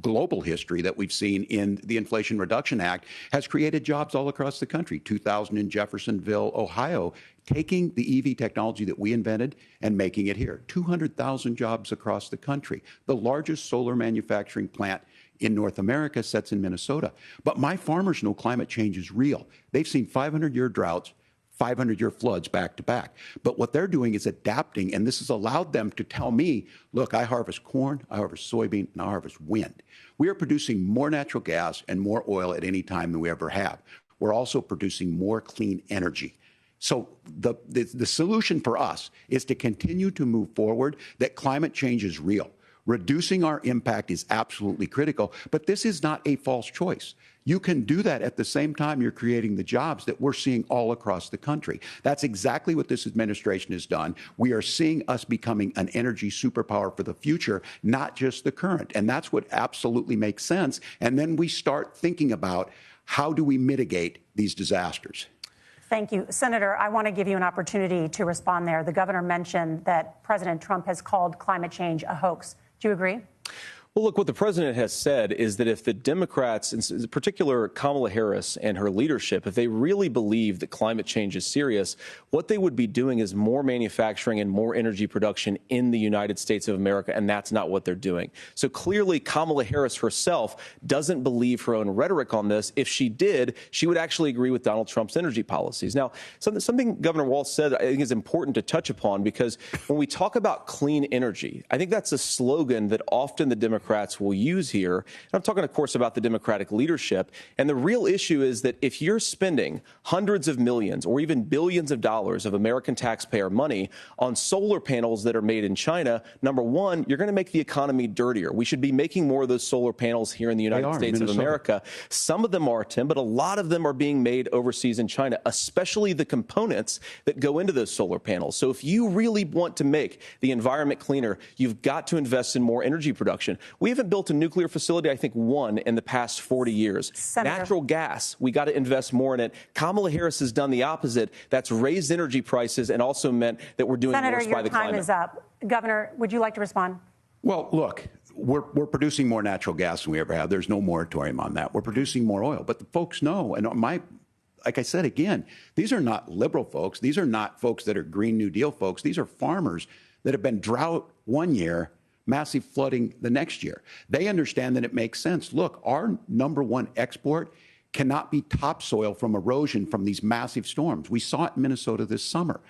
global history that we've seen in the Inflation Reduction Act, has created jobs all across the country. 2,000 in Jeffersonville, Ohio, taking the EV technology that we invented and making it here. 200,000 jobs across the country. The largest solar manufacturing plant in North America sits in Minnesota. But my farmers know climate change is real. They've seen 500-year droughts, 500-year floods back to back. But what they're doing is adapting, and this has allowed them to tell me, look, I harvest corn, I harvest soybean, and I harvest wind. We are producing more natural gas and more oil at any time than we ever have. We're also producing more clean energy. So the solution for us is to continue to move forward, that climate change is real. Reducing our impact is absolutely critical, but this is not a false choice. You can do that at the same time you're creating the jobs that we're seeing all across the country. That's exactly what this administration has done. We are seeing us becoming an energy superpower for the future, not just the current. And that's what absolutely makes sense. And then we start thinking about how do we mitigate these disasters. Thank you. Senator, I want to give you an opportunity to respond there. The governor mentioned that President Trump has called climate change a hoax. Do you agree? Well, look, what the president has said is that if the Democrats, in particular Kamala Harris and her leadership, if they really believe that climate change is serious, what they would be doing is more manufacturing and more energy production in the United States of America, and that's not what they're doing. So clearly, Kamala Harris herself doesn't believe her own rhetoric on this. If she did, she would actually agree with Donald Trump's energy policies. Now, something Governor Walz said I think is important to touch upon, because when we talk about clean energy, I think that's a slogan that often the Democrats will use here. And I'm talking, of course, about the Democratic leadership. And the real issue is that if you're spending hundreds of millions or even billions of dollars of American taxpayer money on solar panels that are made in China, number one, you're going to make the economy dirtier. We should be making more of those solar panels here in the United States of America. Some of them are, Tim, but a lot of them are being made overseas in China, especially the components that go into those solar panels. So if you really want to make the environment cleaner, you've got to invest in more energy production. We haven't built a nuclear facility, I think, one in the past 40 years. Senator. Natural gas, we got to invest more in it. Kamala Harris has done the opposite. That's raised energy prices and also meant that we're doing Senator, worse by the climate. your time is up. Governor, would you like to respond? Well, look, we're producing more natural gas than we ever have. There's no moratorium on that. We're producing more oil. But the folks know, and like I said, again, these are not liberal folks. These are not folks that are Green New Deal folks. These are farmers that have been drought one year, massive flooding the next year. They understand that it makes sense. Look, our number one export cannot be topsoil from erosion from these massive storms. We saw it in Minnesota this summer.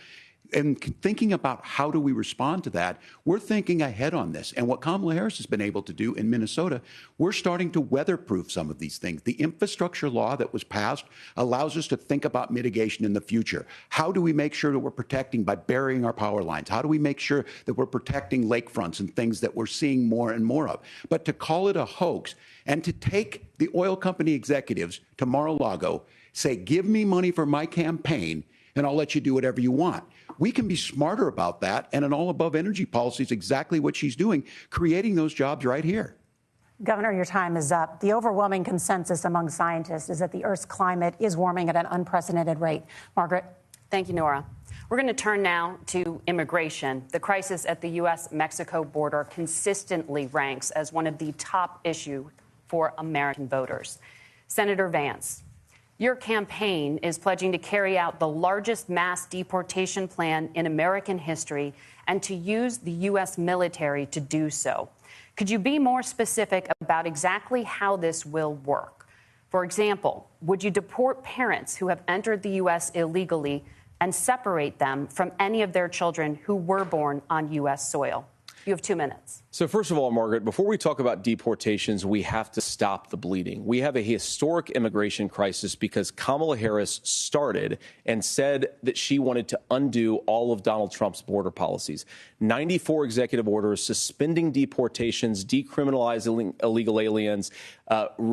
And thinking about how do we respond to that, we're thinking ahead on this. And what Kamala Harris has been able to do in Minnesota, we're starting to weatherproof some of these things. The infrastructure law that was passed allows us to think about mitigation in the future. How do we make sure that we're protecting by burying our power lines? How do we make sure that we're protecting lakefronts and things that we're seeing more and more of? But to call it a hoax and to take the oil company executives to Mar-a-Lago, say, give me money for my campaign, and I'll let you do whatever you want. We can be smarter about that, and an all-above energy policy is exactly what she's doing, creating those jobs right here. Governor, your time is up. The overwhelming consensus among scientists is that the Earth's climate is warming at an unprecedented rate. Margaret? Thank you, Nora. We're going to turn now to immigration. The crisis at the U.S.-Mexico border consistently ranks as one of the top issues for American voters. Senator Vance, your campaign is pledging to carry out the largest mass deportation plan in American history and to use the U.S. military to do so. Could you be more specific about exactly how this will work? For example, would you deport parents who have entered the U.S. illegally and separate them from any of their children who were born on U.S. soil? You have 2 minutes. So first of all, Margaret, before we talk about deportations, we have to stop the bleeding. We have a historic immigration crisis because Kamala Harris started and said that she wanted to undo all of Donald Trump's border policies. 94 executive orders suspending deportations, decriminalizing illegal aliens,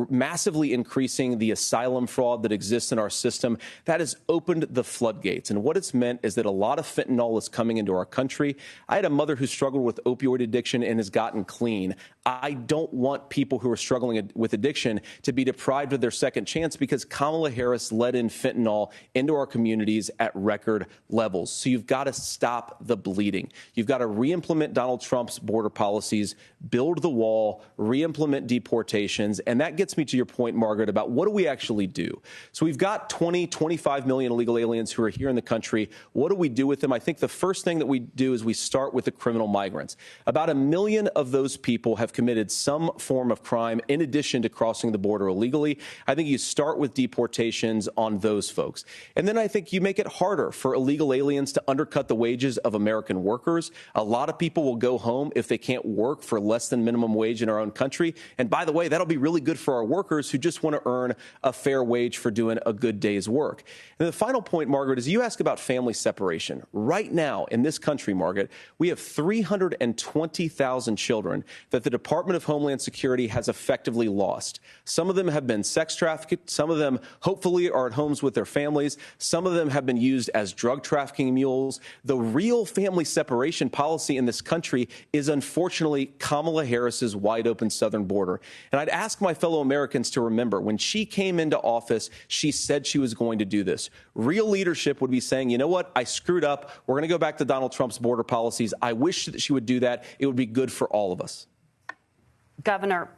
massively increasing the asylum fraud that exists in our system. That has opened the floodgates. And what it's meant is that a lot of fentanyl is coming into our country. I had a mother who struggled with opioid addiction and has gotten clean. I don't want people who are struggling with addiction to be deprived of their second chance because Kamala Harris let in fentanyl into our communities at record levels. So you've got to stop the bleeding. You've got to re-implement Donald Trump's border policies, build the wall, re-implement deportations. And that gets me to your point, Margaret, about what do we actually do? So we've got 25 million illegal aliens who are here in the country. What do we do with them? I think the first thing that we do is we start with the criminal migrants. About 1 million of those people have committed some form of crime in addition to crossing the border illegally. I think you start with deportations on those folks. And then I think you make it harder for illegal aliens to undercut the wages of American workers. A lot of people will go home if they can't work for less than minimum wage in our own country. And by the way, that'll be really good for our workers who just want to earn a fair wage for doing a good day's work. And the final point, Margaret, is you ask about family separation. Right now in this country, Margaret, we have 320,000 children that the Department of Homeland Security has effectively lost. Some of them have been sex trafficked. Some of them hopefully are at homes with their families. Some of them have been used as drug trafficking mules. The real family separation policy in this country is unfortunately Kamala Harris's wide open southern border. And I'd ask my fellow Americans to remember when she came into office, she said she was going to do this. Real leadership would be saying, you know what, I screwed up. We're going to go back to Donald Trump's border policies. I wish that she would do that. It would be good for all of us. Governor,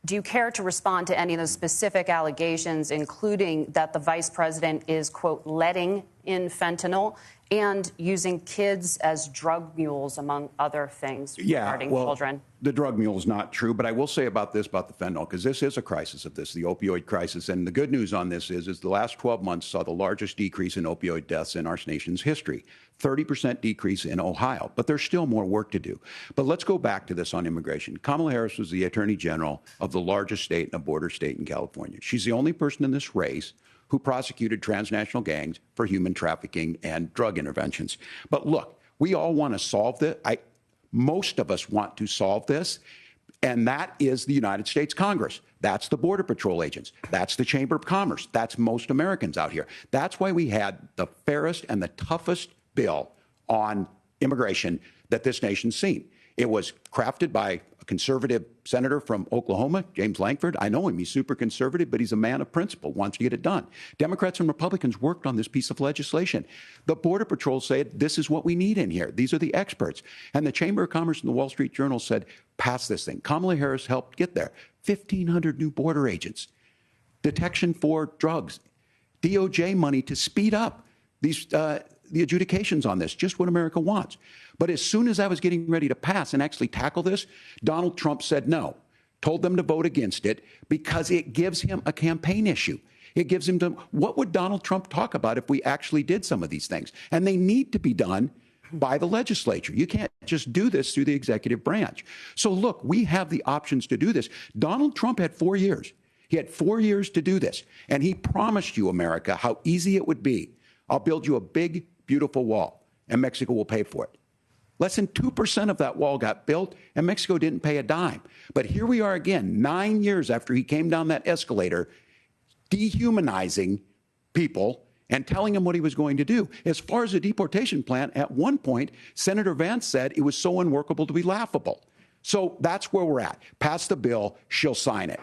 do you care to respond to any of the specific allegations, including that the vice president is, quote, letting in fentanyl and using kids as drug mules, among other things, regarding children? The drug mule is not true, but I will say about this, about the fentanyl, because this is a crisis of this, the opioid crisis. And the good news on this is the last 12 months saw the largest decrease in opioid deaths in our nation's history, 30% decrease in Ohio. But there's still more work to do. But let's go back to this on immigration. Kamala Harris was the attorney general of the largest state and a border state in California. She's the only person in this race who prosecuted transnational gangs for human trafficking and drug interventions. But look, we all want to solve this. Most of us want to solve this, and that is the United States Congress. That's the Border Patrol agents. That's the Chamber of Commerce. That's most Americans out here. That's why we had the fairest and the toughest bill on immigration that this nation's seen. It was crafted by a conservative senator from Oklahoma, James Lankford. I know him. He's super conservative, but he's a man of principle, wants to get it done. Democrats and Republicans worked on this piece of legislation. The Border Patrol said, this is what we need in here. These are the experts. And the Chamber of Commerce and the Wall Street Journal said, pass this thing. Kamala Harris helped get there. 1,500 new border agents, detection for drugs, DOJ money to speed up these the adjudications on this, just what America wants. But as soon as I was getting ready to pass and actually tackle this, Donald Trump said no, told them to vote against it because it gives him a campaign issue. It gives him to, what would Donald Trump talk about if we actually did some of these things? And they need to be done by the legislature. You can't just do this through the executive branch. So look, we have the options to do this. Donald Trump had 4 years. He had 4 years to do this. And he promised you, America, how easy it would be. I'll build you a big, beautiful wall, and Mexico will pay for it. Less than 2% of that wall got built, and Mexico didn't pay a dime. But here we are again, 9 years after he came down that escalator, dehumanizing people and telling them what he was going to do. As far as the deportation plan, at one point, Senator Vance said it was so unworkable to be laughable. So that's where we're at. Pass the bill, she'll sign it.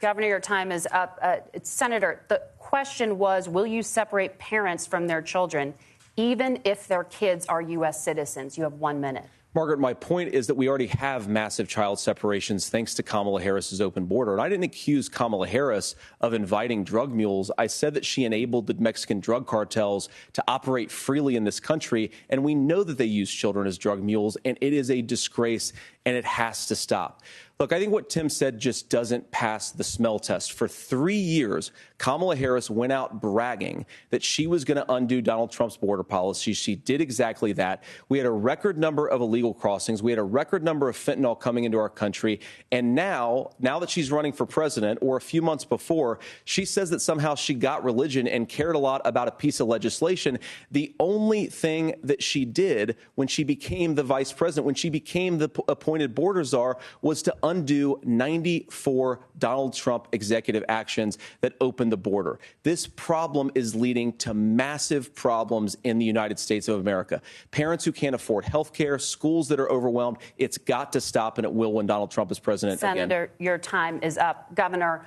Governor, your time is up. Senator, the question was, will you separate parents from their children, even if their kids are U.S. citizens? You have 1 minute. Margaret, my point is that we already have massive child separations thanks to Kamala Harris's open border. And I didn't accuse Kamala Harris of inviting drug mules. I said that she enabled the Mexican drug cartels to operate freely in this country. And we know that they use children as drug mules. And it is a disgrace, and it has to stop. Look, I think what Tim said just doesn't pass the smell test. For 3 years, Kamala Harris went out bragging that she was going to undo Donald Trump's border policy. She did exactly that. We had a record number of illegal crossings. We had a record number of fentanyl coming into our country. And now that she's running for president, or a few months before, she says that somehow she got religion and cared a lot about a piece of legislation. The only thing that she did when she became the vice president, when she became the appointed border czar, was to undo 94 Donald Trump executive actions that opened the border. This problem is leading to massive problems in the United States of America. Parents who can't afford health care, schools that are overwhelmed. It's got to stop, and it will when Donald Trump is president again. Senator, your time is up. Governor,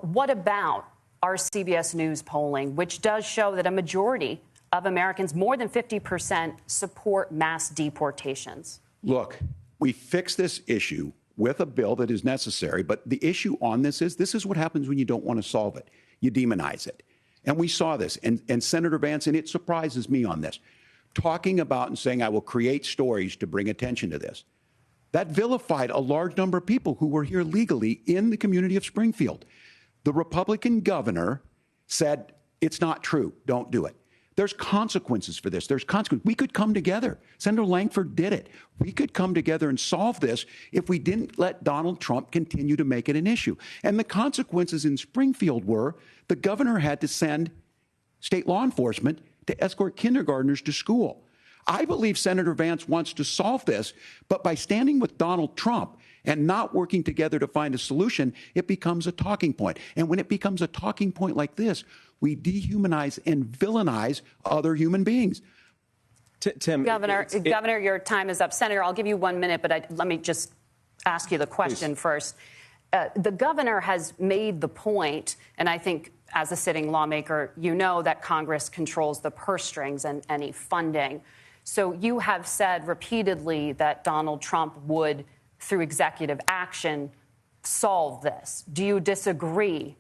what about our CBS News polling, which does show that a majority of Americans, more than 50%, support mass deportations? Look, we fix this issue with a bill that is necessary. But the issue on this is what happens when you don't want to solve it. You demonize it. And we saw this. And Senator Vance, and it surprises me on this, talking about and saying, I will create stories to bring attention to this. That vilified a large number of people who were here legally in the community of Springfield. The Republican governor said, it's not true. Don't do it. There's consequences for this. There's consequences. We could come together. Senator Lankford did it. We could come together and solve this if we didn't let Donald Trump continue to make it an issue. And the consequences in Springfield were the governor had to send state law enforcement to escort kindergartners to school. I believe Senator Vance wants to solve this, but by standing with Donald Trump and not working together to find a solution, it becomes a talking point. And when it becomes a talking point like this, we dehumanize and villainize other human beings. Tim, Governor, your time is up. Senator, I'll give you 1 minute, but let me just ask you the question first. The governor has made the point, and I think as a sitting lawmaker, you know that Congress controls the purse strings and any funding. So you have said repeatedly that Donald Trump would, through executive action, solve this? Do you disagree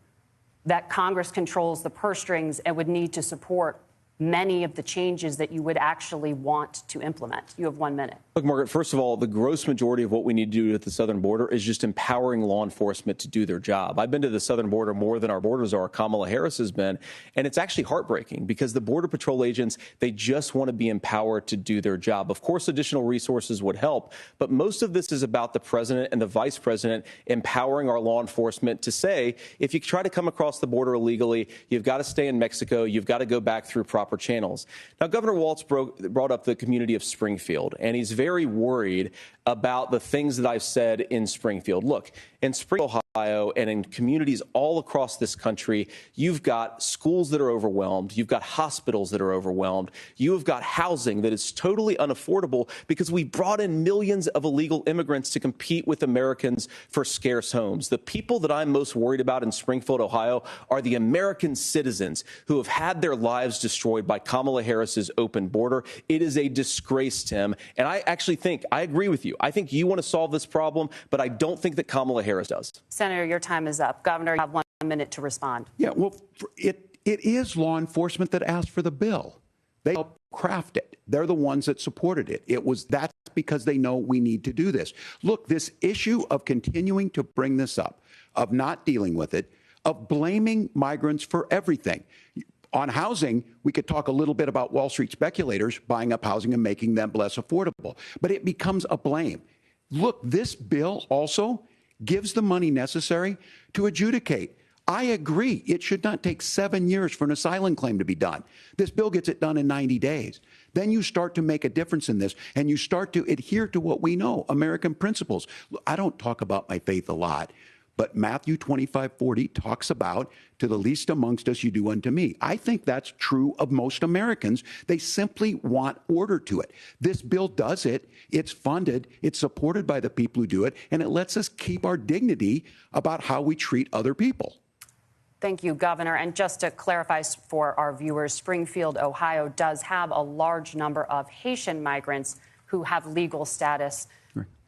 that Congress controls the purse strings and would need to support many of the changes that you would actually want to implement? You have 1 minute. Look, Margaret, first of all, the gross majority of what we need to do at the southern border is just empowering law enforcement to do their job. I've been to the southern border more than our borders are. Kamala Harris has been. And it's actually heartbreaking because the Border Patrol agents, they just want to be empowered to do their job. Of course, additional resources would help. But most of this is about the president and the vice president empowering our law enforcement to say, if you try to come across the border illegally, you've got to stay in Mexico. You've got to go back through proper channels. Now, Governor Walz brought up the community of Springfield, and he's very worried about the things that I've said in Springfield. Look, in Springfield, Ohio, and in communities all across this country, you've got schools that are overwhelmed. You've got hospitals that are overwhelmed. You have got housing that is totally unaffordable because we brought in millions of illegal immigrants to compete with Americans for scarce homes. The people that I'm most worried about in Springfield, Ohio, are the American citizens who have had their lives destroyed by Kamala Harris's open border. It is a disgrace, Tim. And I actually think, I agree with you. I think you want to solve this problem, but I don't think that Kamala Harris does. Senator, your time is up. Governor, you have 1 minute to respond. Yeah, well, it is law enforcement that asked for the bill. They helped craft it. They're the ones that supported it. That's because they know we need to do this. Look, this issue of continuing to bring this up, of not dealing with it, of blaming migrants for everything. On housing, we could talk a little bit about Wall Street speculators buying up housing and making them less affordable, but it becomes a blame. Look, this bill also gives the money necessary to adjudicate. I agree. It should not take 7 years for an asylum claim to be done. This bill gets it done in 90 days. Then you start to make a difference in this, and you start to adhere to what we know, American principles. I don't talk about my faith a lot, but Matthew 25:40 talks about, to the least amongst us you do unto me. I think that's true of most Americans. They simply want order to it. This bill does it. It's funded. It's supported by the people who do it. And it lets us keep our dignity about how we treat other people. Thank you, Governor. And just to clarify for our viewers, Springfield, Ohio does have a large number of Haitian migrants who have legal status,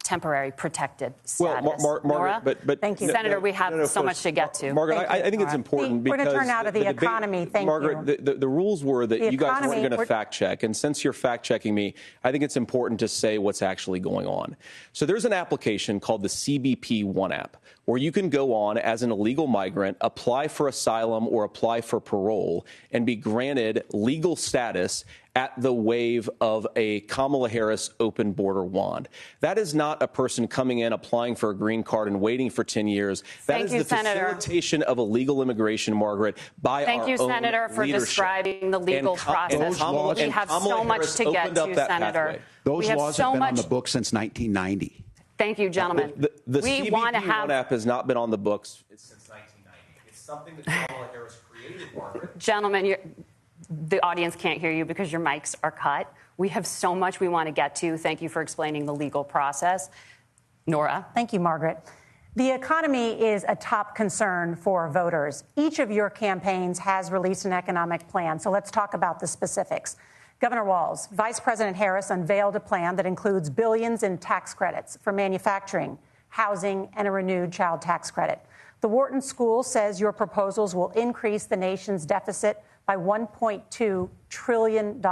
temporary protected status. Well, Margaret, but thank you, Senator. We have so much to get to. Margaret, I think it's important because we're going to turn now to the economy. Thank you, Margaret. The rules were that you guys weren't going to fact check, and since you're fact checking me, I think it's important to say what's actually going on. So there's an application called the CBP One app, where you can go on as an illegal migrant, apply for asylum or apply for parole, and be granted legal status at the wave of a Kamala Harris open border wand. That is not a person coming in, applying for a green card and waiting for 10 years. That is the facilitation of illegal immigration, Margaret, by our own leadership. Thank you, Senator, for describing the legal process. We have so much to get to, Senator. Those laws have been on the books since 1990. Thank you, gentlemen. The CBP One app has not been on the books since 1990. It's something that Kamala Harris created, Margaret. Gentlemen, the audience can't hear you because your mics are cut. We have so much we want to get to. Thank you for explaining the legal process. Nora. Thank you, Margaret. The economy is a top concern for voters. Each of your campaigns has released an economic plan, so let's talk about the specifics. Governor Walz, Vice President Harris unveiled a plan that includes billions in tax credits for manufacturing, housing, and a renewed child tax credit. The Wharton School says your proposals will increase the nation's deficit by $1.2 trillion.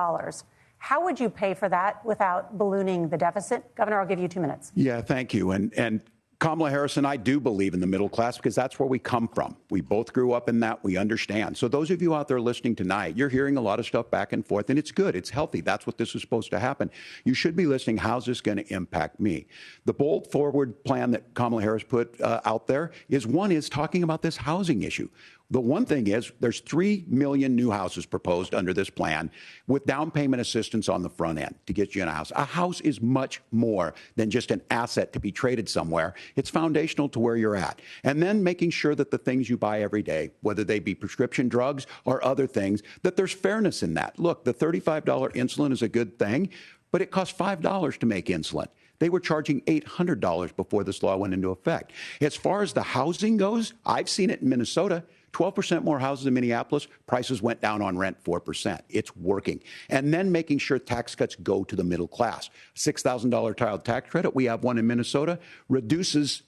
How would you pay for that without ballooning the deficit? Governor, I'll give you 2 minutes. Yeah, thank you. And Kamala Harris and I do believe in the middle class because that's where we come from. We both grew up in that. We understand. So those of you out there listening tonight, you're hearing a lot of stuff back and forth, and it's good. It's healthy. That's what this is supposed to happen. You should be listening. How's this going to impact me? The bold forward plan that Kamala Harris put out there is talking about this housing issue. The one thing is there's 3 million new houses proposed under this plan with down payment assistance on the front end to get you in a house. A house is much more than just an asset to be traded somewhere. It's foundational to where you're at. And then making sure that the things you buy every day, whether they be prescription drugs or other things, that there's fairness in that. Look, the $35 insulin is a good thing, but it costs $5 to make insulin. They were charging $800 before this law went into effect. As far as the housing goes, I've seen it in Minnesota. 12% more houses in Minneapolis, prices went down on rent 4%. It's working. And then making sure tax cuts go to the middle class. $6,000 child tax credit, we have one in Minnesota, reduces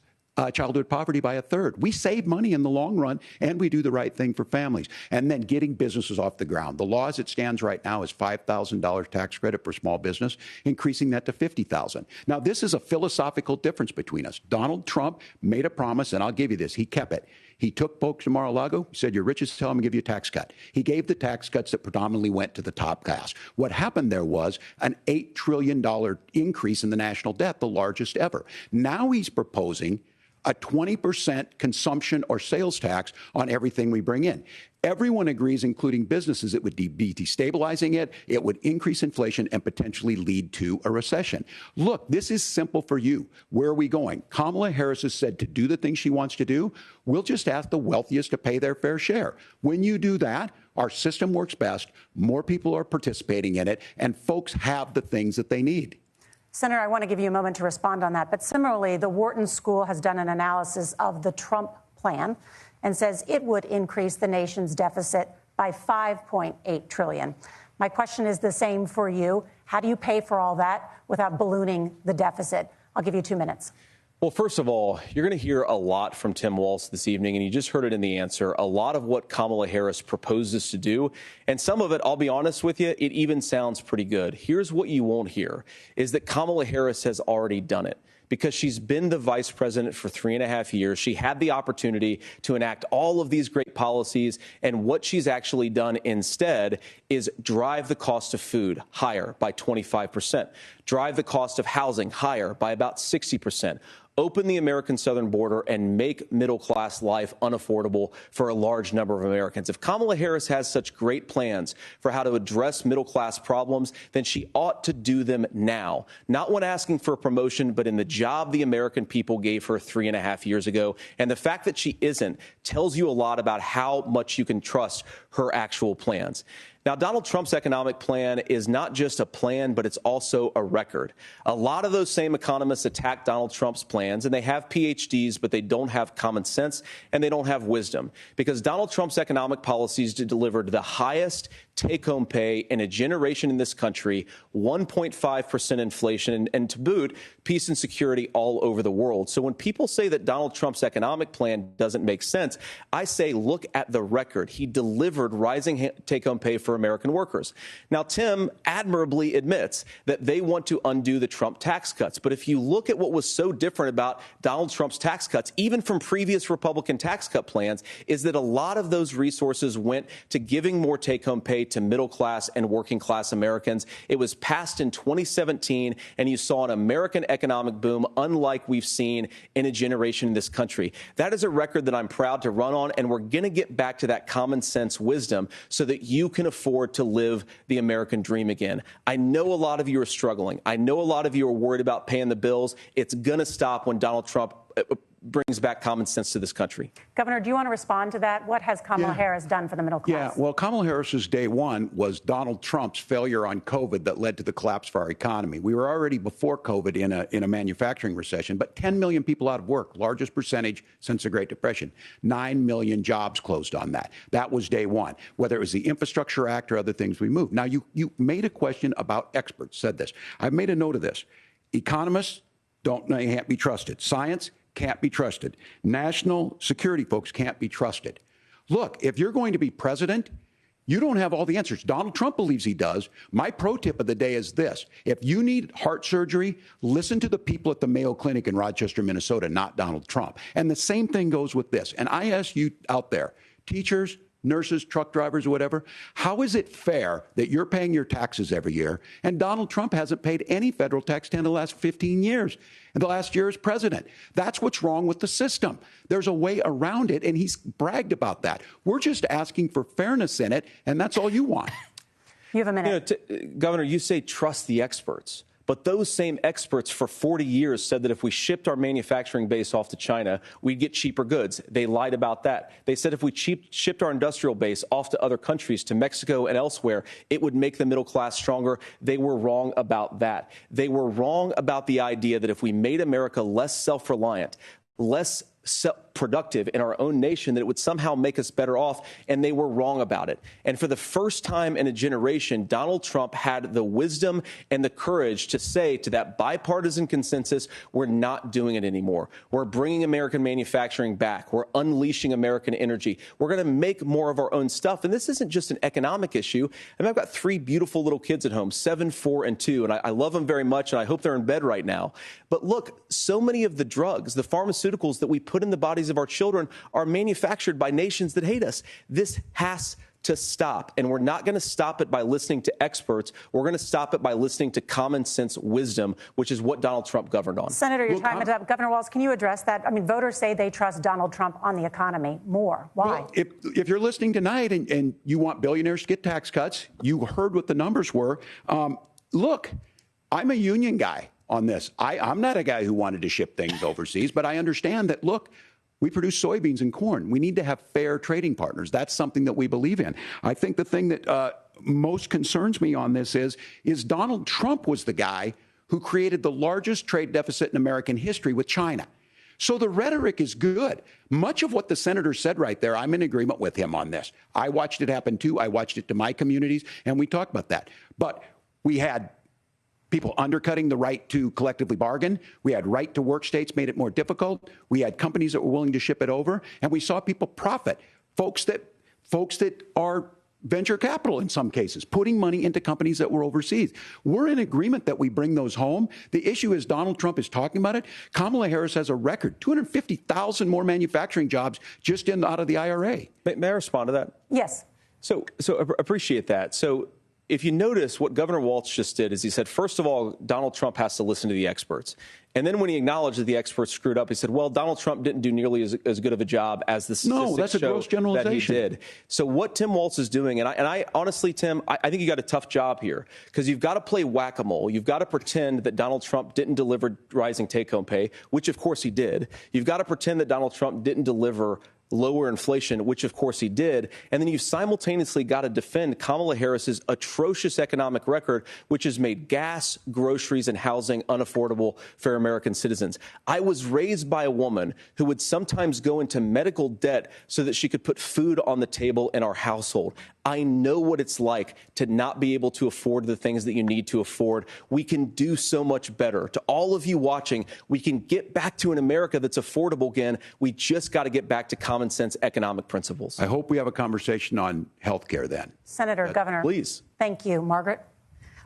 childhood poverty by a third. We save money in the long run, and we do the right thing for families. And then getting businesses off the ground. The law as it stands right now is $5,000 tax credit for small business, increasing that to $50,000. Now, this is a philosophical difference between us. Donald Trump made a promise, and I'll give you this. He kept it. He took folks to Mar-a-Lago, said, you're rich as hell, I'm going to give you a tax cut. He gave the tax cuts that predominantly went to the top class. What happened there was an $8 trillion increase in the national debt, the largest ever. Now he's proposing a 20% consumption or sales tax on everything we bring in. Everyone agrees, including businesses, it would be destabilizing it, it would increase inflation and potentially lead to a recession. Look, this is simple for you. Where are we going? Kamala Harris has said to do the things she wants to do, we'll just ask the wealthiest to pay their fair share. When you do that, our system works best, more people are participating in it, and folks have the things that they need. Senator, I want to give you a moment to respond on that. But similarly, the Wharton School has done an analysis of the Trump plan and says it would increase the nation's deficit by $5.8 trillion. My question is the same for you. How do you pay for all that without ballooning the deficit? I'll give you 2 minutes. Well, first of all, you're going to hear a lot from Tim Walz this evening, and you just heard it in the answer, a lot of what Kamala Harris proposes to do. And some of it, I'll be honest with you, it even sounds pretty good. Here's what you won't hear, is that Kamala Harris has already done it. Because she's been the vice president for 3.5 years. She had the opportunity to enact all of these great policies. And what she's actually done instead is drive the cost of food higher by 25%, drive the cost of housing higher by about 60%. Open the American southern border and make middle-class life unaffordable for a large number of Americans. If Kamala Harris has such great plans for how to address middle-class problems, then she ought to do them now. Not when asking for a promotion, but in the job the American people gave her 3.5 years ago. And the fact that she isn't tells you a lot about how much you can trust her actual plans. Now, Donald Trump's economic plan is not just a plan, but it's also a record. A lot of those same economists attack Donald Trump's plans, and they have PhDs, but they don't have common sense and they don't have wisdom, because Donald Trump's economic policies delivered the highest take-home pay in a generation in this country, 1.5% inflation, and to boot, peace and security all over the world. So when people say that Donald Trump's economic plan doesn't make sense, I say, look at the record. He delivered rising take-home pay for American workers. Now, Tim admirably admits that they want to undo the Trump tax cuts. But if you look at what was so different about Donald Trump's tax cuts, even from previous Republican tax cut plans, is that a lot of those resources went to giving more take-home pay to middle-class and working-class Americans. It was passed in 2017, and you saw an American economic boom unlike we've seen in a generation in this country. That is a record that I'm proud to run on, and we're going to get back to that common sense wisdom so that you can afford to live the American dream again. I know a lot of you are struggling. I know a lot of you are worried about paying the bills. It's going to stop when Donald Trump brings back common sense to this country. Governor, do you want to respond to that? What has Kamala Harris done for the middle class? Yeah, well, Kamala Harris's day one was Donald Trump's failure on COVID that led to the collapse of our economy. We were already before COVID in a manufacturing recession, but 10 million people out of work, largest percentage since the Great Depression. 9 million jobs closed on that. That was day one, whether it was the Infrastructure Act or other things we moved. Now, you made a question about experts, said this. I've made a note of this. Economists can't be trusted. Science can't be trusted. National security folks can't be trusted. Look, if you're going to be president, you don't have all the answers. Donald Trump believes he does. My pro tip of the day is this. If you need heart surgery, listen to the people at the Mayo Clinic in Rochester, Minnesota, not Donald Trump. And the same thing goes with this. And I ask you out there, teachers, nurses, truck drivers, or whatever, how is it fair that you're paying your taxes every year and Donald Trump hasn't paid any federal tax in the last 15 years? And the last year as president. That's what's wrong with the system. There's a way around it, and he's bragged about that. We're just asking for fairness in it, and that's all you want. You have a minute. Governor, you say trust the experts. But those same experts for 40 years said that if we shipped our manufacturing base off to China, we'd get cheaper goods. They lied about that. They said if we shipped our industrial base off to other countries, to Mexico and elsewhere, it would make the middle class stronger. They were wrong about that. They were wrong about the idea that if we made America less self-reliant, less productive in our own nation, that it would somehow make us better off, and they were wrong about it. And for the first time in a generation, Donald Trump had the wisdom and the courage to say to that bipartisan consensus, we're not doing it anymore. We're bringing American manufacturing back. We're unleashing American energy. We're going to make more of our own stuff. And this isn't just an economic issue. I mean, I've got 3 beautiful little kids at home, 7, 4, and 2, and I love them very much, and I hope they're in bed right now. But look, so many of the drugs, the pharmaceuticals that we put in the bodies of our children are manufactured by nations that hate us. This has to stop, and we're not going to stop it by listening to experts. We're going to stop it by listening to common sense wisdom, which is what Donald Trump governed on. Senator, your time is up. Governor Walz, can you address that? I mean, voters say they trust Donald Trump on the economy more. Why? Well, if you're listening tonight and you want billionaires to get tax cuts, you heard what the numbers were. Look, I'm a union guy on this. I'm not a guy who wanted to ship things overseas, but I understand that, look, we produce soybeans and corn. We need to have fair trading partners. That's something that we believe in. I think the thing that most concerns me on this is Donald Trump was the guy who created the largest trade deficit in American history with China. So the rhetoric is good. Much of what the senator said right there, I'm in agreement with him on this. I watched it happen too. I watched it to my communities, and we talked about that. But we had people undercutting the right to collectively bargain. We had right to work states made it more difficult. We had companies that were willing to ship it over, and we saw people profit. Folks that are venture capital in some cases, putting money into companies that were overseas. We're in agreement that we bring those home. The issue is Donald Trump is talking about it. Kamala Harris has a record, 250,000 more manufacturing jobs just out of the IRA. May I respond to that? Yes. So appreciate that. So if you notice, what Governor Walz just did is he said, first of all, Donald Trump has to listen to the experts. And then when he acknowledged that the experts screwed up, he said, well, Donald Trump didn't do nearly as good of a job as the statistics that's a gross generalization. that he did. So what Tim Walz is doing, and I honestly, Tim, I think you got a tough job here, because you've got to play whack-a-mole. You've got to pretend that Donald Trump didn't deliver rising take-home pay, which of course he did. You've got to pretend that Donald Trump didn't deliver lower inflation, which of course he did. And then you've simultaneously got to defend Kamala Harris's atrocious economic record, which has made gas, groceries, and housing unaffordable for American citizens. I was raised by a woman who would sometimes go into medical debt so that she could put food on the table in our household. I know what it's like to not be able to afford the things that you need to afford. We can do so much better. To all of you watching, we can get back to an America that's affordable again. We just got to get back to common sense economic principles. I hope we have a conversation on health care then. Senator, Governor. Please. Thank you. Margaret?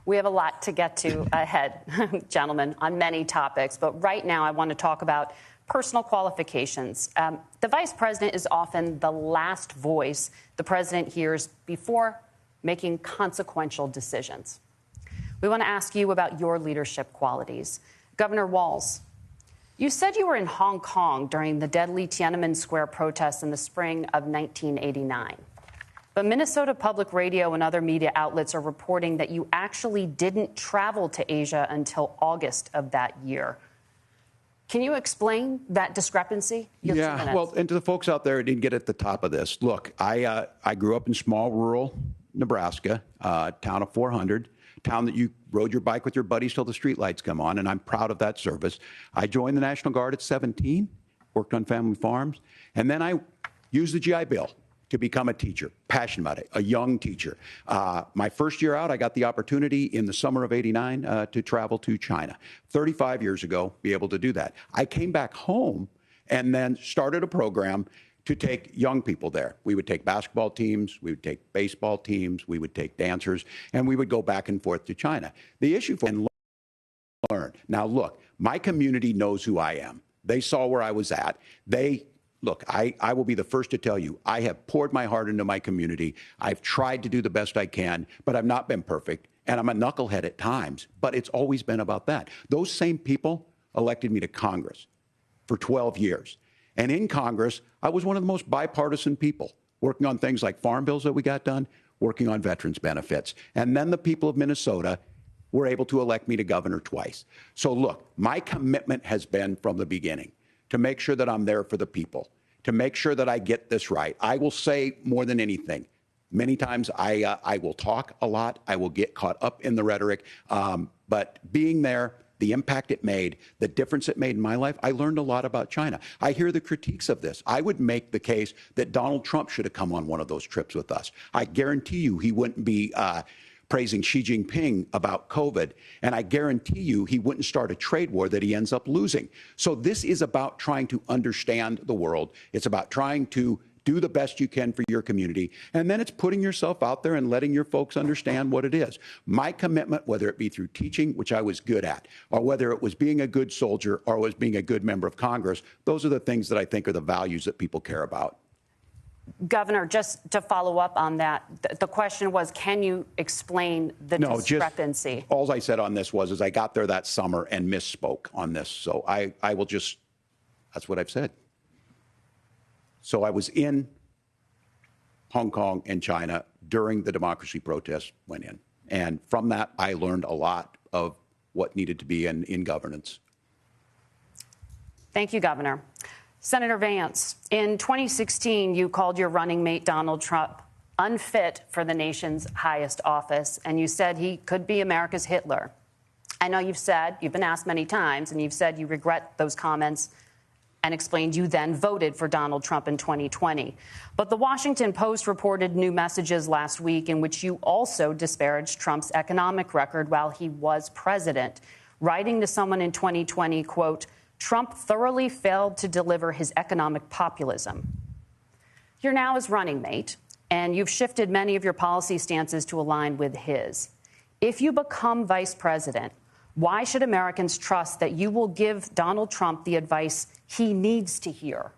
We have a lot to get to ahead, gentlemen, on many topics. But right now, I want to talk about personal qualifications. The vice president is often the last voice the president hears before making consequential decisions. We want to ask you about your leadership qualities. Governor Walz, you said you were in Hong Kong during the deadly Tiananmen Square protests in the spring of 1989. But Minnesota Public Radio and other media outlets are reporting that you actually didn't travel to Asia until August of that year. Can you explain that discrepancy? Yeah, well, and to the folks out there who didn't get at the top of this, look, I grew up in small rural Nebraska, town of 400, town that you rode your bike with your buddies till the streetlights come on, and I'm proud of that service. I joined the National Guard at 17, worked on family farms, and then I used the GI Bill to become a teacher, passionate about it, a young teacher. My first year out, I got the opportunity in the summer of '89 to travel to China. 35 years ago, be able to do that. I came back home and then started a program to take young people there. We would take basketball teams, we would take baseball teams, we would take dancers, and we would go back and forth to China. The issue for and learn. Now, look, my community knows who I am. They saw where I was at. Look, I will be the first to tell you, I have poured my heart into my community. I've tried to do the best I can, but I've not been perfect. And I'm a knucklehead at times, but it's always been about that. Those same people elected me to Congress for 12 years. And in Congress, I was one of the most bipartisan people, working on things like farm bills that we got done, working on veterans benefits. And then the people of Minnesota were able to elect me to governor twice. So look, my commitment has been from the beginning to make sure that I'm there for the people, to make sure that I get this right. I will say more than anything, many times I will talk a lot. I will get caught up in the rhetoric. But being there, the impact it made, the difference it made in my life, I learned a lot about China. I hear the critiques of this. I would make the case that Donald Trump should have come on one of those trips with us. I guarantee you he wouldn't be praising Xi Jinping about COVID, and I guarantee you he wouldn't start a trade war that he ends up losing. So this is about trying to understand the world. It's about trying to do the best you can for your community, and then it's putting yourself out there and letting your folks understand what it is. My commitment, whether it be through teaching, which I was good at, or whether it was being a good soldier or was being a good member of Congress, those are the things that I think are the values that people care about. Governor, just to follow up on that, the question was, can you explain the discrepancy? All I said on this is I got there that summer and misspoke on this. So I will just, that's what I've said. So I was in Hong Kong and China during the democracy protests went in. And from that, I learned a lot of what needed to be in governance. Thank you, Governor. Senator Vance, in 2016, you called your running mate Donald Trump unfit for the nation's highest office, and you said he could be America's Hitler. I know you've been asked many times, and you've said you regret those comments and explained you then voted for Donald Trump in 2020. But the Washington Post reported new messages last week in which you also disparaged Trump's economic record while he was president, writing to someone in 2020, quote, Trump thoroughly failed to deliver his economic populism. You're now his running mate, and you've shifted many of your policy stances to align with his. If you become vice president, why should Americans trust that you will give Donald Trump the advice he needs to hear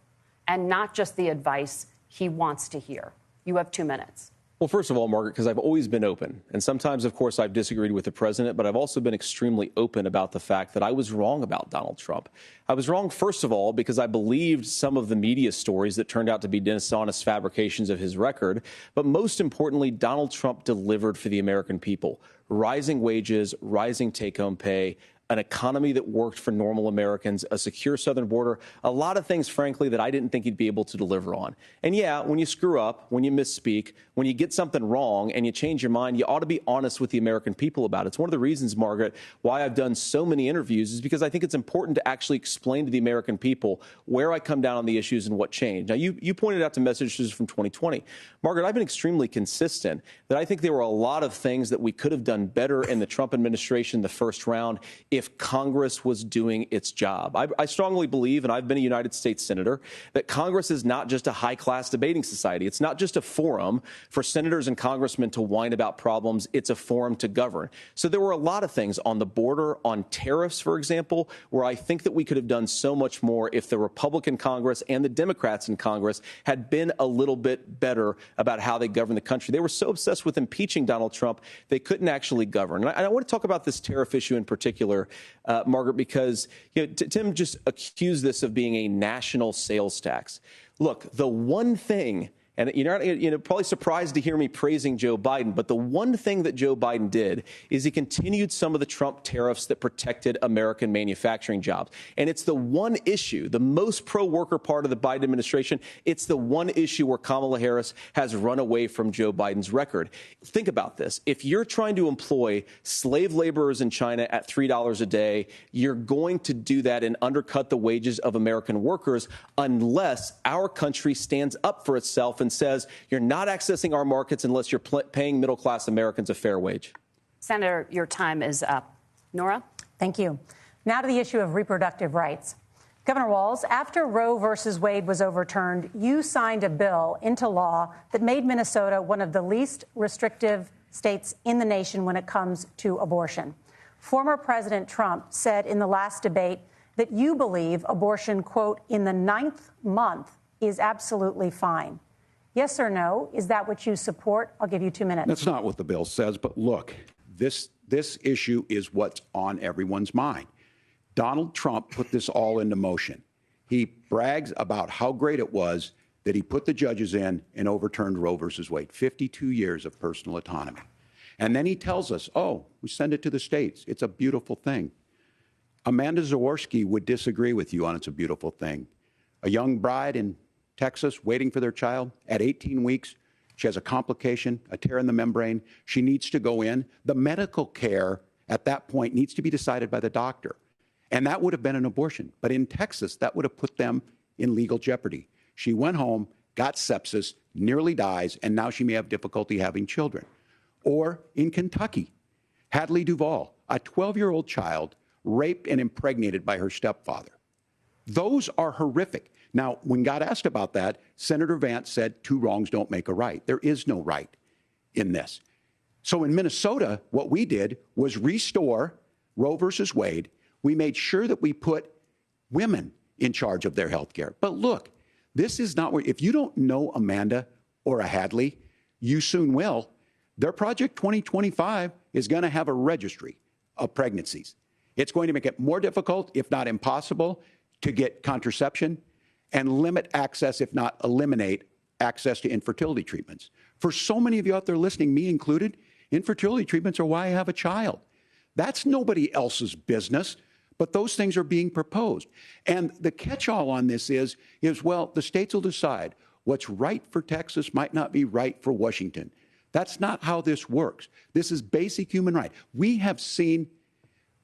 and not just the advice he wants to hear? You have 2 minutes. Well, first of all, Margaret, because I've always been open. And sometimes, of course, I've disagreed with the president, but I've also been extremely open about the fact that I was wrong about Donald Trump. I was wrong, first of all, because I believed some of the media stories that turned out to be dishonest fabrications of his record. But most importantly, Donald Trump delivered for the American people. Rising wages, rising take-home pay, an economy that worked for normal Americans, a secure southern border, a lot of things, frankly, that I didn't think he'd be able to deliver on. And yeah, when you screw up, when you misspeak, when you get something wrong and you change your mind, you ought to be honest with the American people about it. It's one of the reasons, Margaret, why I've done so many interviews is because I think it's important to actually explain to the American people where I come down on the issues and what changed. Now, you pointed out the messages from 2020. Margaret, I've been extremely consistent that I think there were a lot of things that we could have done better in the Trump administration the first round if Congress was doing its job. I strongly believe, and I've been a United States Senator, that Congress is not just a high-class debating society. It's not just a forum for senators and congressmen to whine about problems. It's a forum to govern. So there were a lot of things on the border, on tariffs, for example, where I think that we could have done so much more if the Republican Congress and the Democrats in Congress had been a little bit better about how they govern the country. They were so obsessed with impeaching Donald Trump, they couldn't actually govern. And I want to talk about this tariff issue in particular, Margaret, because Tim just accused this of being a national sales tax. Look, the one thing, and you're probably surprised to hear me praising Joe Biden, but the one thing that Joe Biden did is he continued some of the Trump tariffs that protected American manufacturing jobs. And it's the one issue, the most pro-worker part of the Biden administration, it's the one issue where Kamala Harris has run away from Joe Biden's record. Think about this. If you're trying to employ slave laborers in China at $3 a day, you're going to do that and undercut the wages of American workers unless our country stands up for itself and says you're not accessing our markets unless you're paying middle-class Americans a fair wage. Senator, your time is up. Nora? Thank you. Now to the issue of reproductive rights. Governor Walz, after Roe versus Wade was overturned, you signed a bill into law that made Minnesota one of the least restrictive states in the nation when it comes to abortion. Former President Trump said in the last debate that you believe abortion, quote, in the 9th month is absolutely fine. Yes or no? Is that what you support? I'll give you 2 minutes. That's not what the bill says. But look, this issue is what's on everyone's mind. Donald Trump put this all into motion. He brags about how great it was that he put the judges in and overturned Roe versus Wade, 52 years of personal autonomy. And then he tells us, oh, we send it to the states. It's a beautiful thing. Amanda Zaworski would disagree with you on it's a beautiful thing. A young bride in Texas waiting for their child at 18 weeks. She has a complication, a tear in the membrane. She needs to go in. The medical care at that point needs to be decided by the doctor. And that would have been an abortion. But in Texas, that would have put them in legal jeopardy. She went home, got sepsis, nearly dies, and now she may have difficulty having children. Or in Kentucky, Hadley Duvall, a 12-year-old child raped and impregnated by her stepfather. Those are horrific. Now, when God asked about that, Senator Vance said 2 wrongs don't make a right. There is no right in this. So in Minnesota, what we did was restore Roe versus Wade. We made sure that we put women in charge of their health care. But look, this is not where, if you don't know Amanda or a Hadley, you soon will. Their Project 2025 is going to have a registry of pregnancies. It's going to make it more difficult, if not impossible, to get contraception and limit access, if not eliminate access to infertility treatments. For so many of you out there listening, me included, infertility treatments are why I have a child. That's nobody else's business, but those things are being proposed. And the catch-all on this is, well, the states will decide what's right for Texas might not be right for Washington. That's not how this works. This is basic human right. We have seen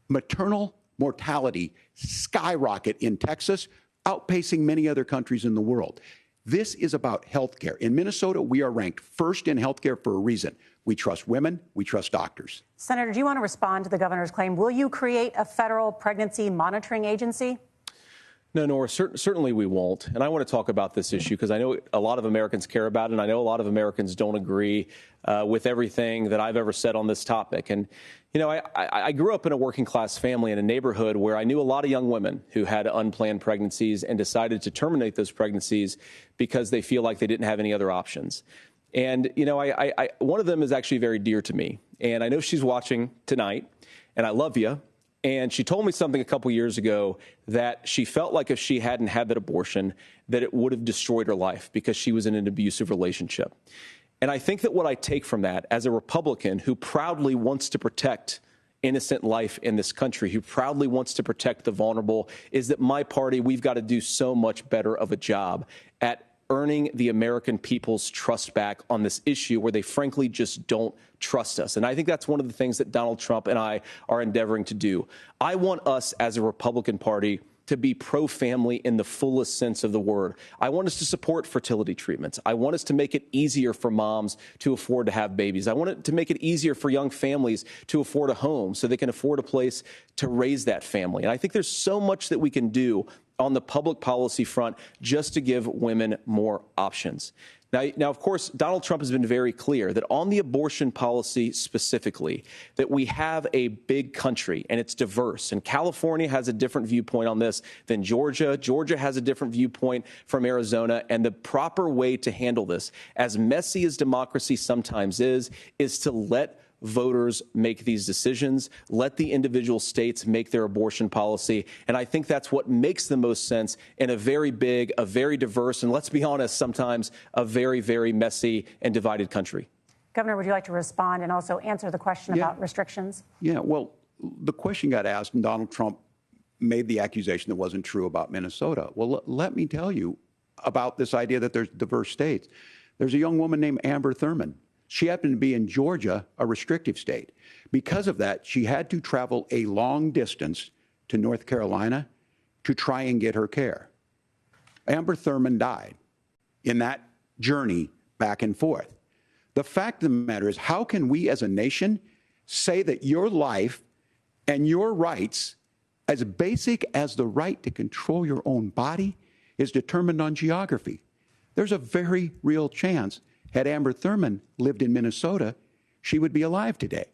maternal mortality skyrocket in Texas, outpacing many other countries in the world. This is about health care. In Minnesota, we are ranked first in health care for a reason. We trust women. We trust doctors. Senator, do you want to respond to the governor's claim? Will you create a federal pregnancy monitoring agency? No, Nora, certainly we won't. And I want to talk about this issue because I know a lot of Americans care about it, and I know a lot of Americans don't agree with everything that I've ever said on this topic. And, you know, I grew up in a working class family in a neighborhood where I knew a lot of young women who had unplanned pregnancies and decided to terminate those pregnancies because they feel like they didn't have any other options. And, you know, one of them is actually very dear to me. And I know she's watching tonight, and I love you. And she told me something a couple years ago that she felt like if she hadn't had that abortion, that it would have destroyed her life because she was in an abusive relationship. And I think that what I take from that as a Republican who proudly wants to protect innocent life in this country, who proudly wants to protect the vulnerable, is that my party, we've got to do so much better of a job at earning the American people's trust back on this issue where they frankly just don't trust us. And I think that's one of the things that Donald Trump and I are endeavoring to do. I want us as a Republican Party to be pro-family in the fullest sense of the word. I want us to support fertility treatments. I want us to make it easier for moms to afford to have babies. I want it to make it easier for young families to afford a home so they can afford a place to raise that family. And I think there's so much that we can do on the public policy front just to give women more options. Now, of course, Donald Trump has been very clear that on the abortion policy specifically, that we have a big country and it's diverse. And California has a different viewpoint on this than Georgia. Georgia has a different viewpoint from Arizona. And the proper way to handle this, as messy as democracy sometimes is to let voters make these decisions, let the individual states make their abortion policy. And I think that's what makes the most sense in a very big, a very diverse, and let's be honest, sometimes a very, very messy and divided country. Governor, would you like to respond and also answer the question about restrictions? Yeah, well, the question got asked and Donald Trump made the accusation that wasn't true about Minnesota. Well, let me tell you about this idea that there's diverse states. There's a young woman named Amber Thurman. She happened to be in Georgia, a restrictive state. Because of that, she had to travel a long distance to North Carolina to try and get her care. Amber Thurman died in that journey back and forth. The fact of the matter is, how can we as a nation say that your life and your rights, as basic as the right to control your own body, is determined on geography? There's a very real chance had Amber Thurman lived in Minnesota, she would be alive today.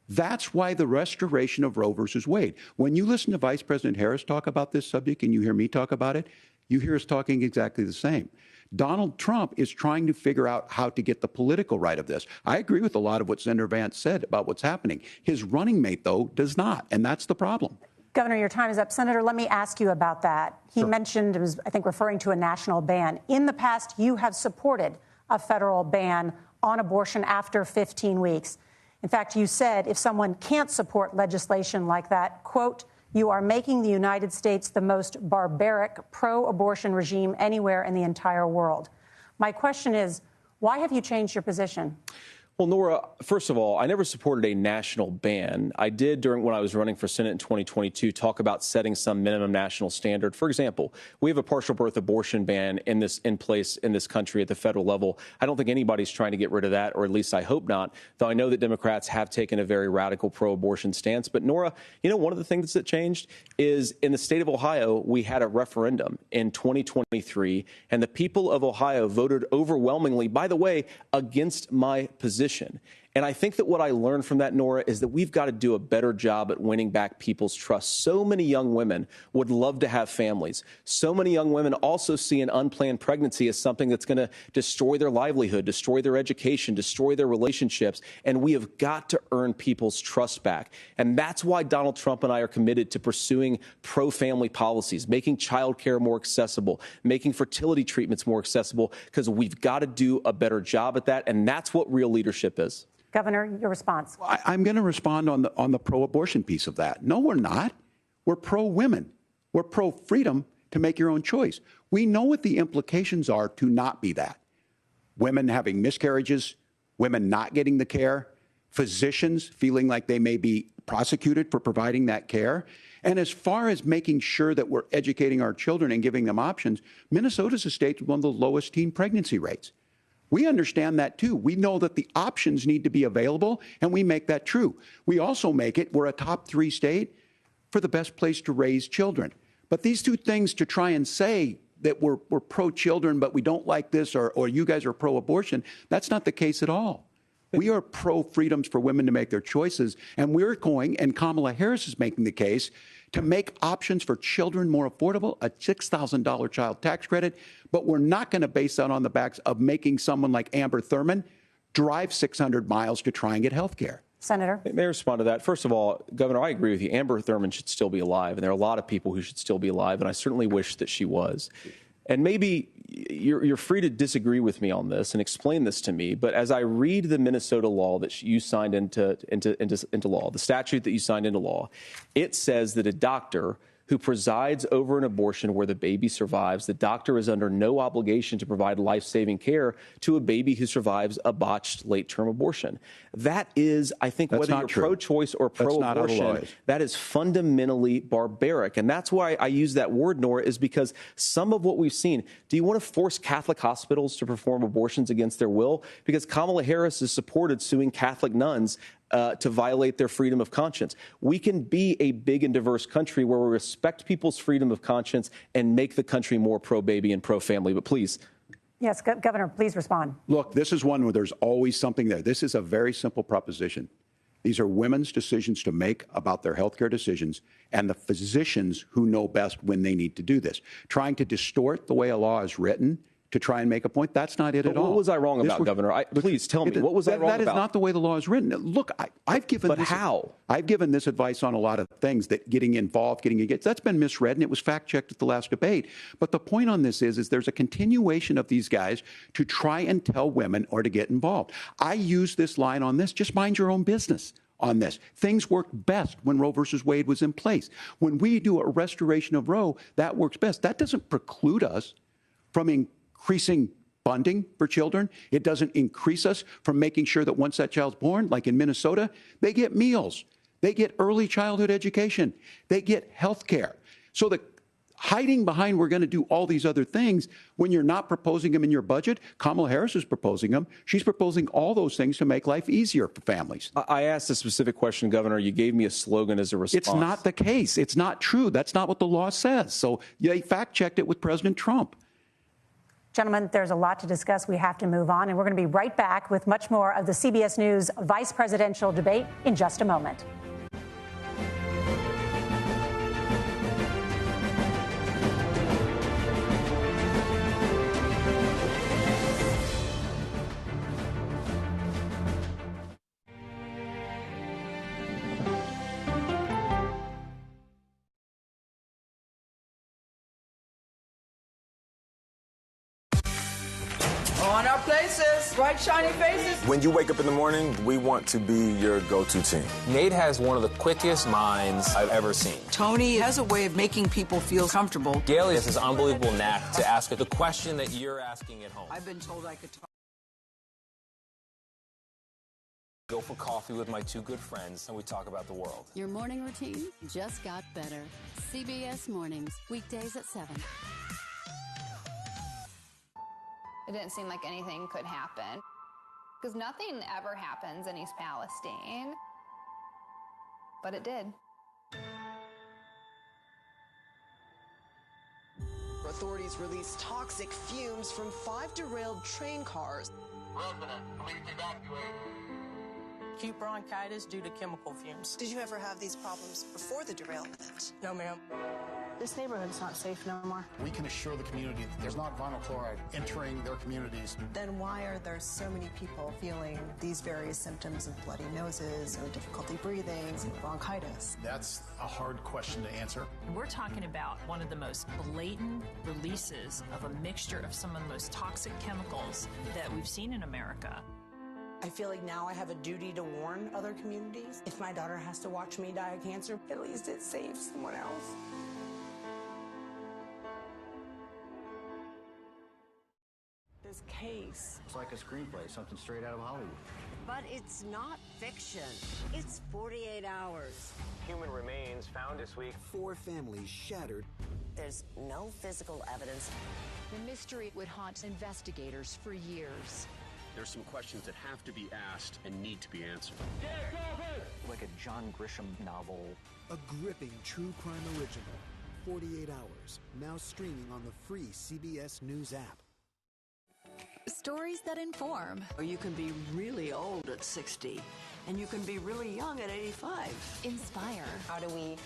That's why the restoration of Roe versus Wade. When you listen to Vice President Harris talk about this subject and you hear me talk about it, you hear us talking exactly the same. Donald Trump is trying to figure out how to get the political right of this. I agree with a lot of what Senator Vance said about what's happening. His running mate, though, does not, and that's the problem. Governor, your time is up. Senator, let me ask you about that. He mentioned, it was, I think, referring to a national ban. In the past, you have supported a federal ban on abortion after 15 weeks. In fact, you said if someone can't support legislation like that, quote, you are making the United States the most barbaric pro-abortion regime anywhere in the entire world. My question is, why have you changed your position? Well, Nora, first of all, I never supported a national ban. I did when I was running for Senate in 2022 talk about setting some minimum national standard. For example, we have a partial birth abortion ban in place in this country at the federal level. I don't think anybody's trying to get rid of that, or at least I hope not, though I know that Democrats have taken a very radical pro-abortion stance. But Nora, one of the things that changed is in the state of Ohio, we had a referendum in 2023, and the people of Ohio voted overwhelmingly, by the way, against my position. And I think that what I learned from that, Nora, is that we've got to do a better job at winning back people's trust. So many young women would love to have families. So many young women also see an unplanned pregnancy as something that's going to destroy their livelihood, destroy their education, destroy their relationships. And we have got to earn people's trust back. And that's why Donald Trump and I are committed to pursuing pro-family policies, making childcare more accessible, making fertility treatments more accessible, because we've got to do a better job at that. And that's what real leadership is. Governor, your response. I'm going to respond on the pro-abortion piece of that. No, we're not. We're pro-women. We're pro-freedom to make your own choice. We know what the implications are to not be that. Women having miscarriages, women not getting the care, physicians feeling like they may be prosecuted for providing that care. And as far as making sure that we're educating our children and giving them options, Minnesota's a state with one of the lowest teen pregnancy rates. We understand that, too. We know that the options need to be available, and we make that true. We also make it, we're a top 3 state for the best place to raise children. But these two things, to try and say that we're pro-children, but we don't like this, or you guys are pro-abortion, that's not the case at all. We are pro-freedoms for women to make their choices, and we're going, and Kamala Harris is making the case, to make options for children more affordable, a $6,000 child tax credit, but we're not going to base that on the backs of making someone like Amber Thurman drive 600 miles to try and get health care. Senator? May I respond to that? First of all, Governor, I agree with you. Amber Thurman should still be alive, and there are a lot of people who should still be alive, and I certainly wish that she was. And maybe you're free to disagree with me on this and explain this to me, but as I read the Minnesota law that you signed into law, the statute that you signed into law, it says that a doctor who presides over an abortion where the baby survives, the doctor is under no obligation to provide life-saving care to a baby who survives a botched late-term abortion. That is, I think, whether you're pro-choice or pro-abortion, that is fundamentally barbaric. And that's why I use that word, Nora, is because some of what we've seen, do you want to force Catholic hospitals to perform abortions against their will? Because Kamala Harris has supported suing Catholic nuns to violate their freedom of conscience. We can be a big and diverse country where we respect people's freedom of conscience and make the country more pro-baby and pro-family. But please. Yes, Governor, please respond. Look, this is one where there's always something there. This is a very simple proposition. These are women's decisions to make about their health care decisions, and the physicians who know best when they need to do this. Trying to distort the way a law is written to try and make a point, that's not it at all. What was I wrong about, Governor? Please tell me, what was I wrong about? That is not the way the law is written. Look, I've given this advice on a lot of things, that getting involved, that's been misread, and it was fact-checked at the last debate. But the point on this is there's a continuation of these guys to try and tell women or to get involved. I use this line on this, just mind your own business on this. Things worked best when Roe versus Wade was in place. When we do a restoration of Roe, that works best. That doesn't preclude us from increasing funding for children. It doesn't increase us from making sure that once that child's born, like in Minnesota, they get meals, they get early childhood education, they get health care. So the hiding behind we're going to do all these other things when you're not proposing them in your budget, Kamala Harris is proposing them. She's proposing all those things to make life easier for families. I asked a specific question, Governor. You gave me a slogan as a response. It's not the case. It's not true. That's not what the law says. So they fact-checked it with President Trump. Gentlemen, there's a lot to discuss. We have to move on, and we're going to be right back with much more of the CBS News vice presidential debate in just a moment. On our places, bright, shiny faces. When you wake up in the morning, we want to be your go-to team. Nate has one of the quickest minds I've ever seen. Tony has a way of making people feel comfortable. Gailey has this unbelievable knack to ask the question that you're asking at home. I've been told I could talk. Go for coffee with my two good friends, and we talk about the world. Your morning routine just got better. CBS Mornings, weekdays at 7. It didn't seem like anything could happen, because nothing ever happens in East Palestine. But it did. Authorities released toxic fumes from 5 derailed train cars. Resident, please evacuate. Acute bronchitis due to chemical fumes. Did you ever have these problems before the derailment? No, ma'am. This neighborhood's not safe no more. We can assure the community that there's not vinyl chloride entering their communities. Then why are there so many people feeling these various symptoms of bloody noses or difficulty breathing, bronchitis? That's a hard question to answer. We're talking about one of the most blatant releases of a mixture of some of the most toxic chemicals that we've seen in America. I feel like now I have a duty to warn other communities. If my daughter has to watch me die of cancer, at least it saves someone else. This case. It's like a screenplay, something straight out of Hollywood. But it's not fiction. It's 48 hours. Human remains found this week. 4 families shattered. There's no physical evidence. The mystery would haunt investigators for years. There's some questions that have to be asked and need to be answered. Like a John Grisham novel. A gripping true crime original. 48 hours. Now streaming on the free CBS News app. Stories that inform. You can be really old at 60, and you can be really young at 85. Inspire. How do we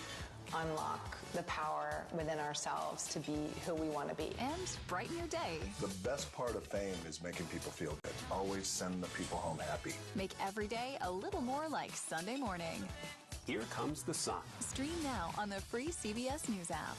unlock the power within ourselves to be who we want to be? And brighten your day. The best part of fame is making people feel good. Always send the people home happy. Make every day a little more like Sunday morning. Here comes the sun. Stream now on the free CBS News app.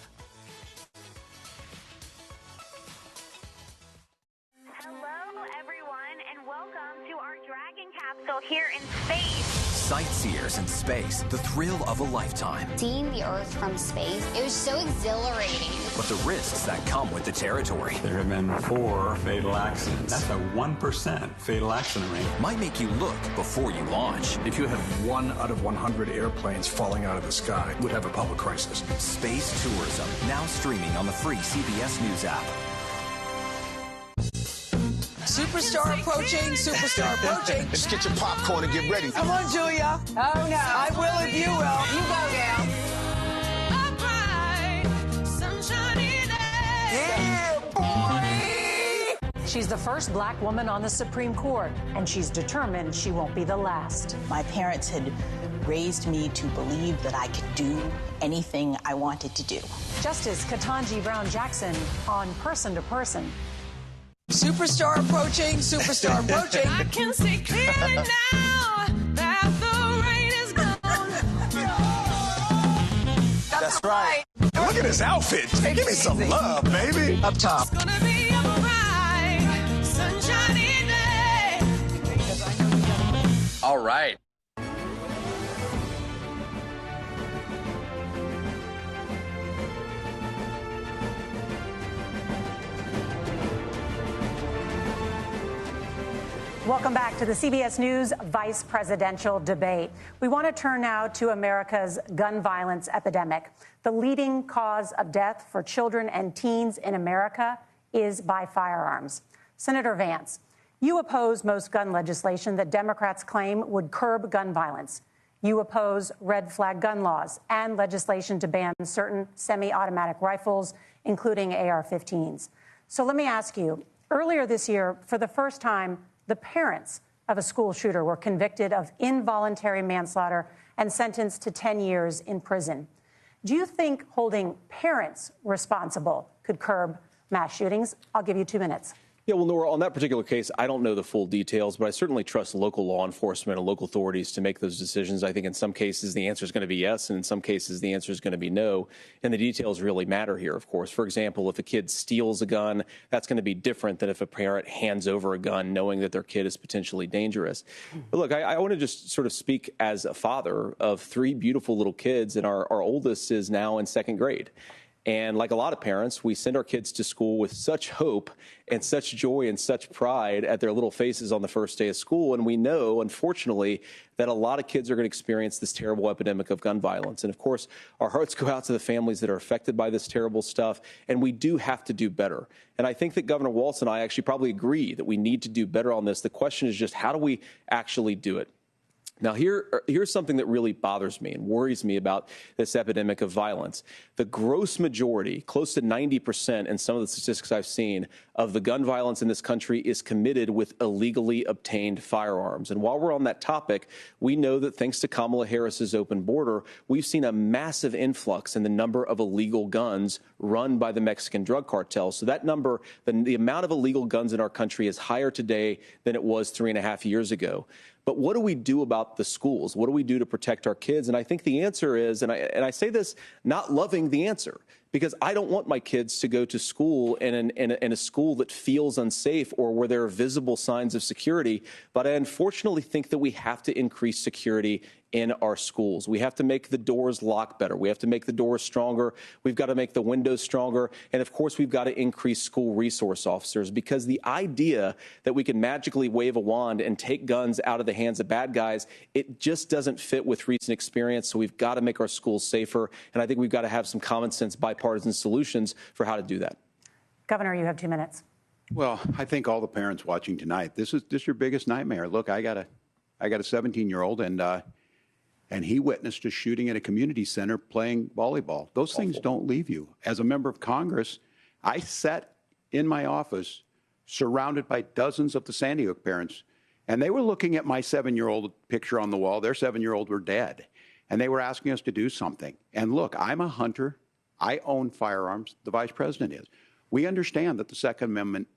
Hello, everyone, and welcome to our Dragon capsule here in space. Sightseers in space, the thrill of a lifetime. Seeing the Earth from space, it was so exhilarating. But the risks that come with the territory. There have been 4 fatal accidents. That's a 1% fatal accident rate. Might make you look before you launch. If you had 1 out of 100 airplanes falling out of the sky, we'd have a public crisis. Space tourism, now streaming on the free CBS News app. Superstar approaching, superstar approaching. Just get your popcorn and get ready. Come on, Julia. Oh, no. I will if you will. You go down. Yeah, boy. She's the first black woman on the Supreme Court, and she's determined she won't be the last. My parents had raised me to believe that I could do anything I wanted to do. Justice Ketanji Brown Jackson on Person to Person. Superstar approaching, superstar approaching. I can see clearly now that the rain is gone. That's right. Look at his outfit. Give me some love, baby. Up top. It's gonna be a bright, sunshiny day. All right. Welcome back to the CBS News Vice Presidential Debate. We want to turn now to America's gun violence epidemic. The leading cause of death for children and teens in America is by firearms. Senator Vance, you oppose most gun legislation that Democrats claim would curb gun violence. You oppose red flag gun laws and legislation to ban certain semi-automatic rifles, including AR-15s. So let me ask you, earlier this year, for the first time, the parents of a school shooter were convicted of involuntary manslaughter and sentenced to 10 years in prison. Do you think holding parents responsible could curb mass shootings? I'll give you 2 minutes. Yeah, well, Nora, on that particular case, I don't know the full details, but I certainly trust local law enforcement and local authorities to make those decisions. I think in some cases the answer is going to be yes, and in some cases the answer is going to be no. And the details really matter here, of course. For example, if a kid steals a gun, that's going to be different than if a parent hands over a gun knowing that their kid is potentially dangerous. But look, I want to just sort of speak as a father of 3 beautiful little kids, and our oldest is now in 2nd grade. And like a lot of parents, we send our kids to school with such hope and such joy and such pride at their little faces on the first day of school. And we know, unfortunately, that a lot of kids are going to experience this terrible epidemic of gun violence. And of course, our hearts go out to the families that are affected by this terrible stuff. And we do have to do better. And I think that Governor Walz and I actually probably agree that we need to do better on this. The question is just, how do we actually do it? Now, here's something that really bothers me and worries me about this epidemic of violence. The gross majority, close to 90% in some of the statistics I've seen, of the gun violence in this country is committed with illegally obtained firearms. And while we're on that topic, we know that thanks to Kamala Harris's open border, we've seen a massive influx in the number of illegal guns run by the Mexican drug cartel. So that number, the amount of illegal guns in our country is higher today than it was 3.5 years ago. But what do we do about the schools? What do we do to protect our kids? And I think the answer is, and I say this not loving the answer, because I don't want my kids to go to school in a school that feels unsafe or where there are visible signs of security. But I unfortunately think that we have to increase security in our schools. We have to make the doors lock better. We have to make the doors stronger. We've got to make the windows stronger. And of course, we've got to increase school resource officers, because the idea that we can magically wave a wand and take guns out of the hands of bad guys, it just doesn't fit with recent experience. So we've got to make our schools safer. And I think we've got to have some common sense bipartisan solutions for how to do that. Governor, you have 2 minutes. Well, I think all the parents watching tonight, this is your biggest nightmare. Look, I got a 17-year-old, and he witnessed a shooting at a community center playing volleyball. Those things don't leave you. As a member of Congress, I sat in my office surrounded by dozens of the Sandy Hook parents, and they were looking at my 7-year-old picture on the wall. Their 7-year-old were dead, and they were asking us to do something. And look, I'm a hunter. I own firearms. The vice president is. We understand that the Second Amendment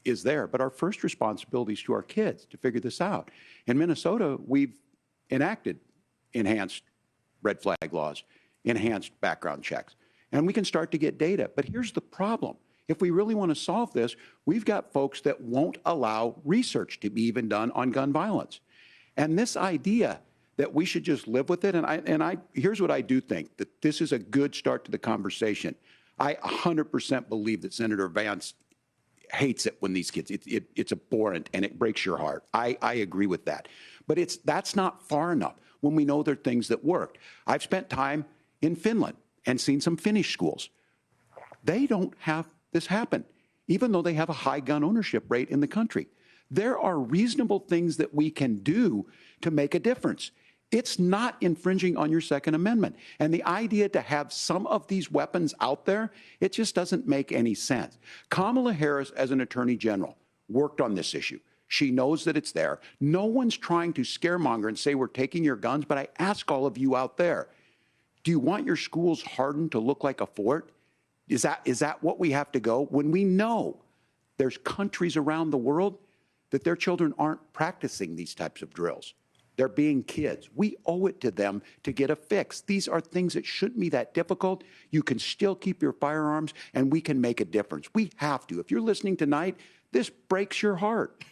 is there, but our first responsibility is to our kids to figure this out. In Minnesota, we've enacted enhanced red flag laws, enhanced background checks, and we can start to get data. But here's the problem. If we really want to solve this, we've got folks that won't allow research to be even done on gun violence. And this idea that we should just live with it, and here's what I do think, that this is a good start to the conversation. I 100% believe that Senator Vance hates it when these kids, it's abhorrent and it breaks your heart. I agree with that. But that's not far enough when we know there are things that work. I've spent time in Finland and seen some Finnish schools. They don't have this happen, even though they have a high gun ownership rate in the country. There are reasonable things that we can do to make a difference. It's not infringing on your Second Amendment. And the idea to have some of these weapons out there, it just doesn't make any sense. Kamala Harris, as an attorney general, worked on this issue. She knows that it's there. No one's trying to scaremonger and say we're taking your guns, but I ask all of you out there, do you want your schools hardened to look like a fort? Is that what we have to go? When we know there's countries around the world that their children aren't practicing these types of drills. They're being kids. We owe it to them to get a fix. These are things that shouldn't be that difficult. You can still keep your firearms, and we can make a difference. We have to. If you're listening tonight, this breaks your heart.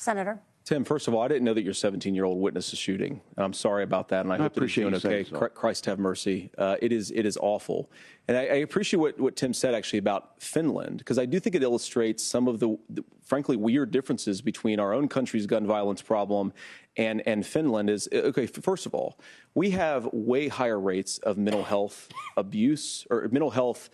Senator. Tim, first of all, I didn't know that your 17-year-old witnessed a shooting. I'm sorry about that, and I hope that he's doing okay. Christ have mercy. It is awful. And I appreciate what Tim said, actually, about Finland, because I do think it illustrates some of the frankly, weird differences between our own country's gun violence problem and Finland. Okay, first of all, we have way higher rates of mental health abuse or mental health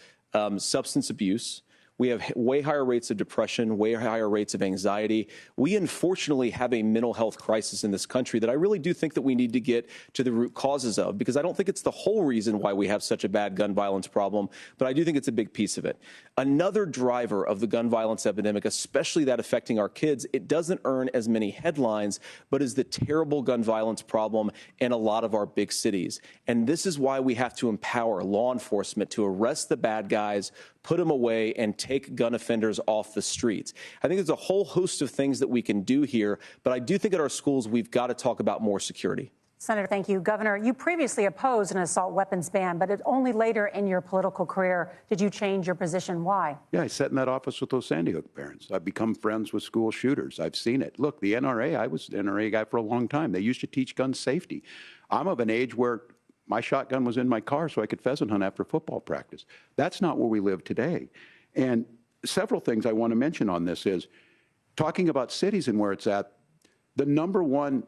substance abuse. We have way higher rates of depression, way higher rates of anxiety. We unfortunately have a mental health crisis in this country that I really do think that we need to get to the root causes of, because I don't think it's the whole reason why we have such a bad gun violence problem, but I do think it's a big piece of it. Another driver of the gun violence epidemic, especially that affecting our kids, it doesn't earn as many headlines, but is the terrible gun violence problem in a lot of our big cities. And this is why we have to empower law enforcement to arrest the bad guys, put them away, and take gun offenders off the streets. I think there's a whole host of things that we can do here, but I do think at our schools we've got to talk about more security. Senator, thank you. Governor, you previously opposed an assault weapons ban, but only later in your political career did you change your position. Why? Yeah, I sat in that office with those Sandy Hook parents. I've become friends with school shooters. I've seen it. Look, the NRA, I was an NRA guy for a long time. They used to teach gun safety. I'm of an age where my shotgun was in my car so I could pheasant hunt after football practice. That's not where we live today. And several things I want to mention on this is talking about cities and where it's at. The number one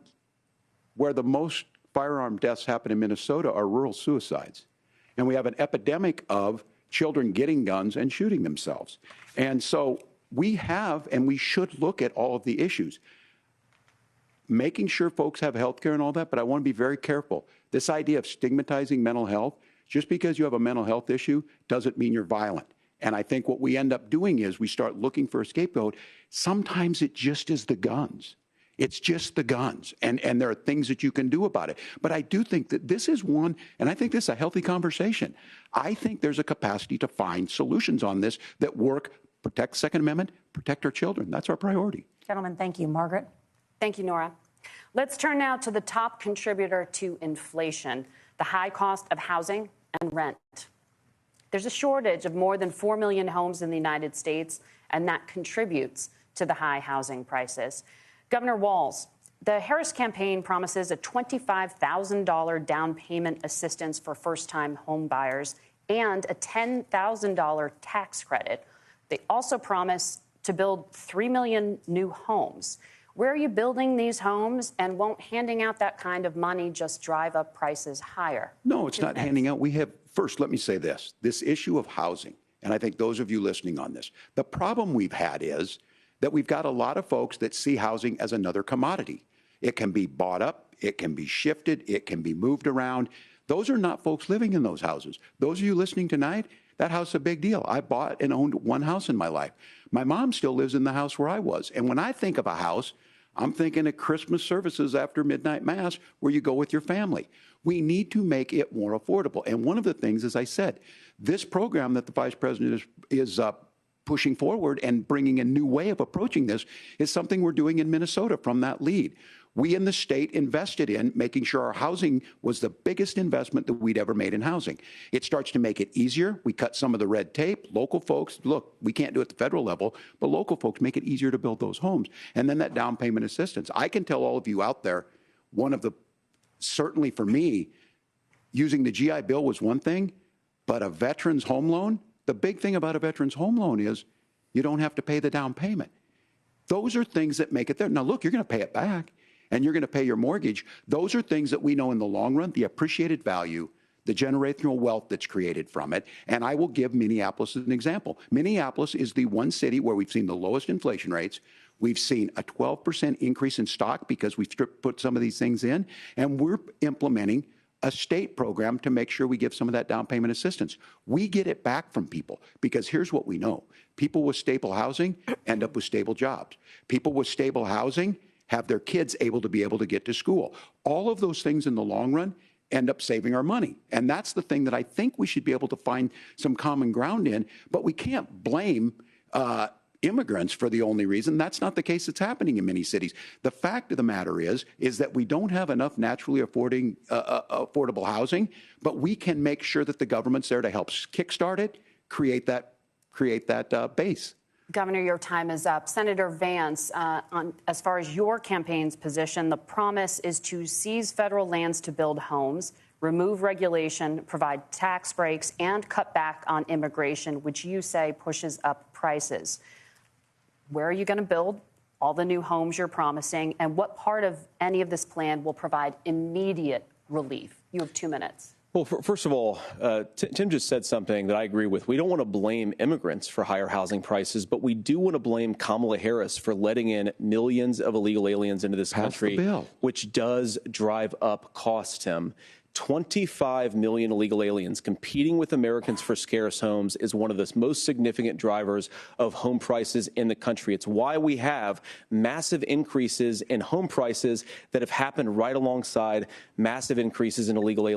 where the most firearm deaths happen in Minnesota are rural suicides. And we have an epidemic of children getting guns and shooting themselves. And so we have and we should look at all of the issues, making sure folks have health care and all that, but I want to be very careful. This idea of stigmatizing mental health, just because you have a mental health issue doesn't mean you're violent. And I think what we end up doing is we start looking for a scapegoat. Sometimes it just is the guns. It's just the guns. And there are things that you can do about it. But I do think that this is one, and I think this is a healthy conversation. I think there's a capacity to find solutions on this that work, protect the Second Amendment, protect our children. That's our priority. Gentlemen, thank you. Margaret? Thank you, Nora. Let's turn now to the top contributor to inflation, the high cost of housing and rent. There's a shortage of more than 4 million homes in the United States, and that contributes to the high housing prices. Governor Walz, the Harris campaign promises a $25,000 down payment assistance for first-time home buyers and a $10,000 tax credit. They also promise to build 3 million new homes. Where are you building these homes, and won't handing out that kind of money just drive up prices higher? No, it's not handing out. We have, first, let me say this issue of housing, and I think those of you listening on this, the problem we've had is that we've got a lot of folks that see housing as another commodity. It can be bought up, it can be shifted, it can be moved around. Those are not folks living in those houses. Those of you listening tonight, that house is a big deal. I bought and owned one house in my life. My mom still lives in the house where I was. And when I think of a house, I'm thinking of Christmas services after midnight mass where you go with your family. We need to make it more affordable. And one of the things, as I said, this program that the Vice President is pushing forward and bringing a new way of approaching this is something we're doing in Minnesota from that lead. We in the state invested in making sure our housing was the biggest investment that we'd ever made in housing. It starts to make it easier. We cut some of the red tape. Local folks, look, we can't do it at the federal level, but local folks make it easier to build those homes. And then that down payment assistance. I can tell all of you out there, one of the, certainly for me, using the GI Bill was one thing, but a veteran's home loan, the big thing about a veteran's home loan is you don't have to pay the down payment. Those are things that make it there. Now, look, you're going to pay it back, and you're going to pay your mortgage. Those are things that we know in the long run, the appreciated value, the generational wealth that's created from it. And I will give Minneapolis as an example. Minneapolis is the one city where we've seen the lowest inflation rates. We've seen a 12% increase in stock because we've put some of these things in, and we're implementing a state program to make sure we give some of that down payment assistance. We get it back from people because here's what we know. People with stable housing end up with stable jobs. People with stable housing have their kids able to get to school. All of those things in the long run end up saving our money. And that's the thing that I think we should be able to find some common ground in, but we can't blame immigrants for the only reason. That's not the case that's happening in many cities. The fact of the matter is that we don't have enough naturally affordable housing, but we can make sure that the government's there to help kickstart it, create that base. Governor, your time is up. Senator Vance, as far as your campaign's position, the promise is to seize federal lands to build homes, remove regulation, provide tax breaks, and cut back on immigration, which you say pushes up prices. Where are you going to build all the new homes you're promising, and what part of any of this plan will provide immediate relief? You have 2 minutes. Well, first of all, Tim just said something that I agree with. We don't want to blame immigrants for higher housing prices, but we do want to blame Kamala Harris for letting in millions of illegal aliens into this country, which does drive up costs, Tim. 25 million illegal aliens competing with Americans for scarce homes is one of the most significant drivers of home prices in the country. It's why we have massive increases in home prices that have happened right alongside massive increases in illegal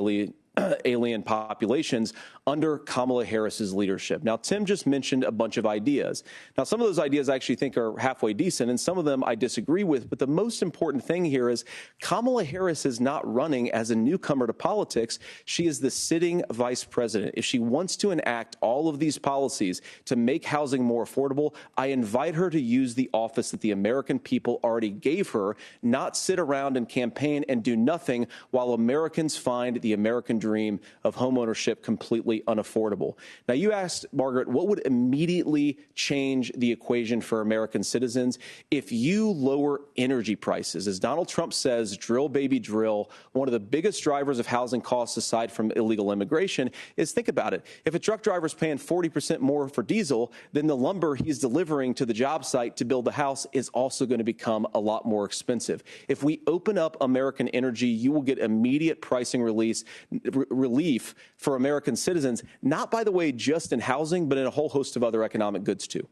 alien populations under Kamala Harris's leadership. Now, Tim just mentioned a bunch of ideas. Now, some of those ideas I actually think are halfway decent, and some of them I disagree with. But the most important thing here is Kamala Harris is not running as a newcomer to politics. She is the sitting vice president. If she wants to enact all of these policies to make housing more affordable, I invite her to use the office that the American people already gave her, not sit around and campaign and do nothing while Americans find the American dream of homeownership completely unaffordable. Now, you asked, Margaret, what would immediately change the equation for American citizens if you lower energy prices? As Donald Trump says, drill, baby, drill. One of the biggest drivers of housing costs, aside from illegal immigration, is, think about it. If a truck driver's paying 40% more for diesel, then the lumber he's delivering to the job site to build the house is also going to become a lot more expensive. If we open up American energy, you will get immediate pricing relief for American citizens, not, by the way, just in housing, but in a whole host of other economic goods, too.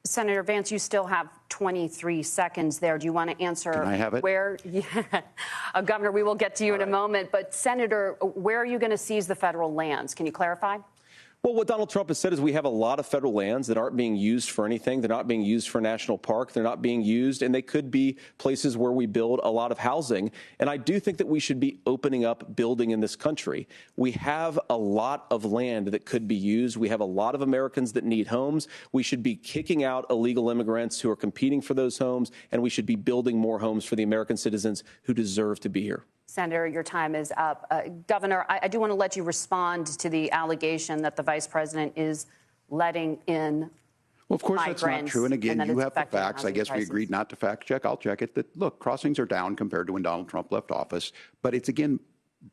Senator Vance, you still have 23 seconds there. Do you want to answer? Can I have it? Where, Governor, we will get to you in a moment. But, Senator, where are you going to seize the federal lands? Can you clarify? Well, what Donald Trump has said is we have a lot of federal lands that aren't being used for anything. They're not being used for national park. They're not being used, and they could be places where we build a lot of housing. And I do think that we should be opening up building in this country. We have a lot of land that could be used. We have a lot of Americans that need homes. We should be kicking out illegal immigrants who are competing for those homes, and we should be building more homes for the American citizens who deserve to be here. Senator, your time is up. Governor, I do want to let you respond to the allegation that the vice president is letting in Well, of course, that's not true. And again, you have the facts. I guess prices. we agreed not to fact check. I'll check it. That, look, crossings are down compared to when Donald Trump left office. But it's, again,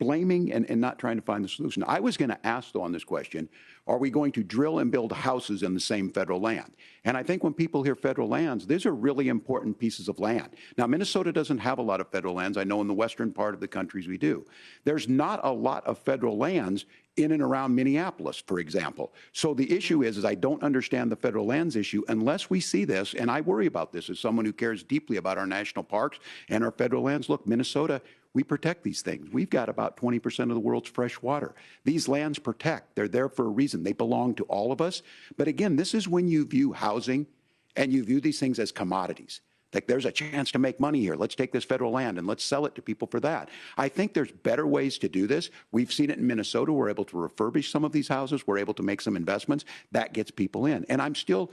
blaming and not trying to find the solution. I was going to ask, though, on this question, are we going to drill and build houses in the same federal land? And I think when people hear federal lands, these are really important pieces of land. Now, Minnesota doesn't have a lot of federal lands. I know in the western part of the countries we do. There's not a lot of federal lands in and around Minneapolis, for example. So the issue is I don't understand the federal lands issue unless we see this, and I worry about this as someone who cares deeply about our national parks and our federal lands. Look, Minnesota, we protect these things. We've got about 20% of the world's fresh water. These lands protect. They're there for a reason. They belong to all of us. But again, this is when you view housing and you view these things as commodities. Like, there's a chance to make money here. Let's take this federal land and let's sell it to people for that. I think there's better ways to do this. We've seen it in Minnesota. We're able to refurbish some of these houses. We're able to make some investments. That gets people in. And I'm still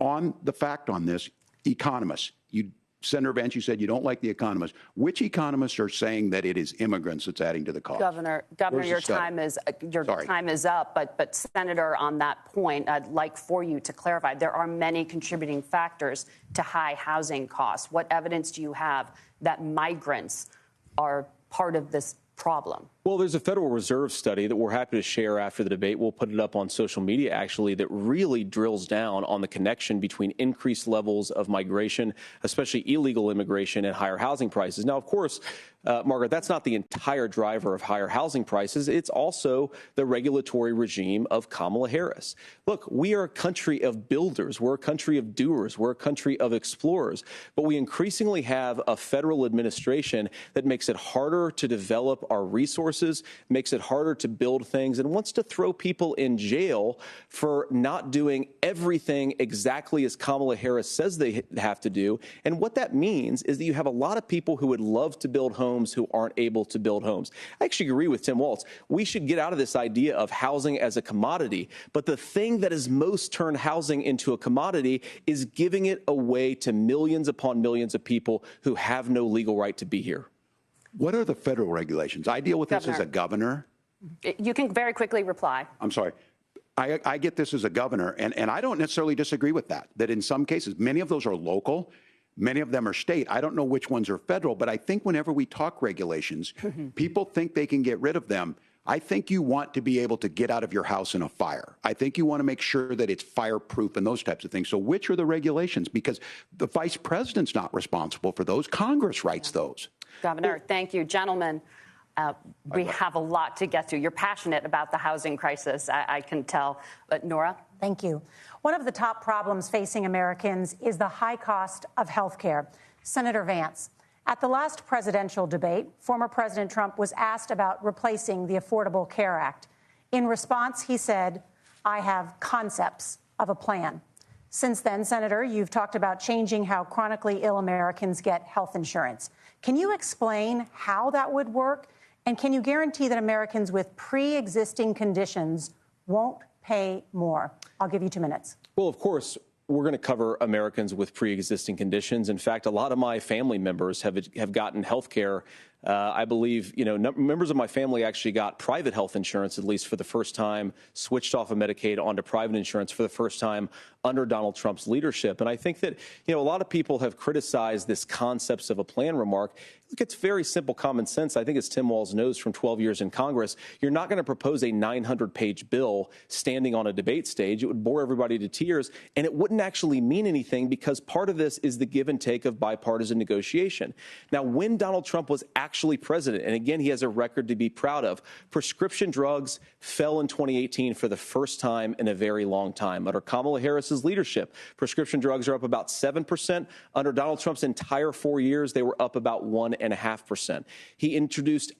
on the fact on this. Economists, Senator Vance, you said you don't like the economists. Which economists are saying that it is immigrants that's adding to the cost? Governor, your time is up. But Senator, on that point, I'd like for you to clarify. There are many contributing factors to high housing costs. What evidence do you have that migrants are part of this problem? Well, there's a Federal Reserve study that we're happy to share after the debate. We'll put it up on social media, actually, that really drills down on the connection between increased levels of migration, especially illegal immigration, and higher housing prices. Now, of course, Margaret, that's not the entire driver of higher housing prices. It's also the regulatory regime of Kamala Harris. Look, we are a country of builders. We're a country of doers. We're a country of explorers. But we increasingly have a federal administration that makes it harder to develop our resources, makes it harder to build things, and wants to throw people in jail for not doing everything exactly as Kamala Harris says they have to do. And what that means is that you have a lot of people who would love to build homes who aren't able to build homes. I actually agree with Tim Walz. We should get out of this idea of housing as a commodity. But the thing that has most turned housing into a commodity is giving it away to millions upon millions of people who have no legal right to be here. What are the federal regulations? I deal with this as a governor. You can very quickly reply. I'm sorry. I get this as a governor, and I don't necessarily disagree with that in some cases, many of those are local, many of them are state. I don't know which ones are federal, but I think whenever we talk regulations, people think they can get rid of them. I think you want to be able to get out of your house in a fire. I think you want to make sure that it's fireproof and those types of things. So which are the regulations? Because the vice president's not responsible for those. Congress writes those. Governor, thank you. Gentlemen, we have a lot to get to. You're passionate about the housing crisis, I can tell. But Nora? Thank you. One of the top problems facing Americans is the high cost of health care. Senator Vance, at the last presidential debate, former President Trump was asked about replacing the Affordable Care Act. In response, he said, "I have concepts of a plan." Since then, Senator, you've talked about changing how chronically ill Americans get health insurance. Can you explain how that would work? And can you guarantee that Americans with pre-existing conditions won't pay more? I'll give you 2 minutes. Well, of course, we're going to cover Americans with pre-existing conditions. In fact, a lot of my family members have gotten health care I believe, members of my family actually got private health insurance, at least for the first time, switched off of Medicaid onto private insurance for the first time under Donald Trump's leadership. And I think that, a lot of people have criticized this concepts of a plan remark. Look, it's very simple common sense. I think as Tim Walz knows from 12 years in Congress, you're not going to propose a 900-page bill standing on a debate stage. It would bore everybody to tears, and it wouldn't actually mean anything because part of this is the give and take of bipartisan negotiation. Now, when Donald Trump was actually president, and again, he has a record to be proud of, prescription drugs fell in 2018 for the first time in a very long time. Under Kamala Harris's leadership, prescription drugs are up about 7%. Under Donald Trump's entire 4 years, they were up about 1.5%. He introduced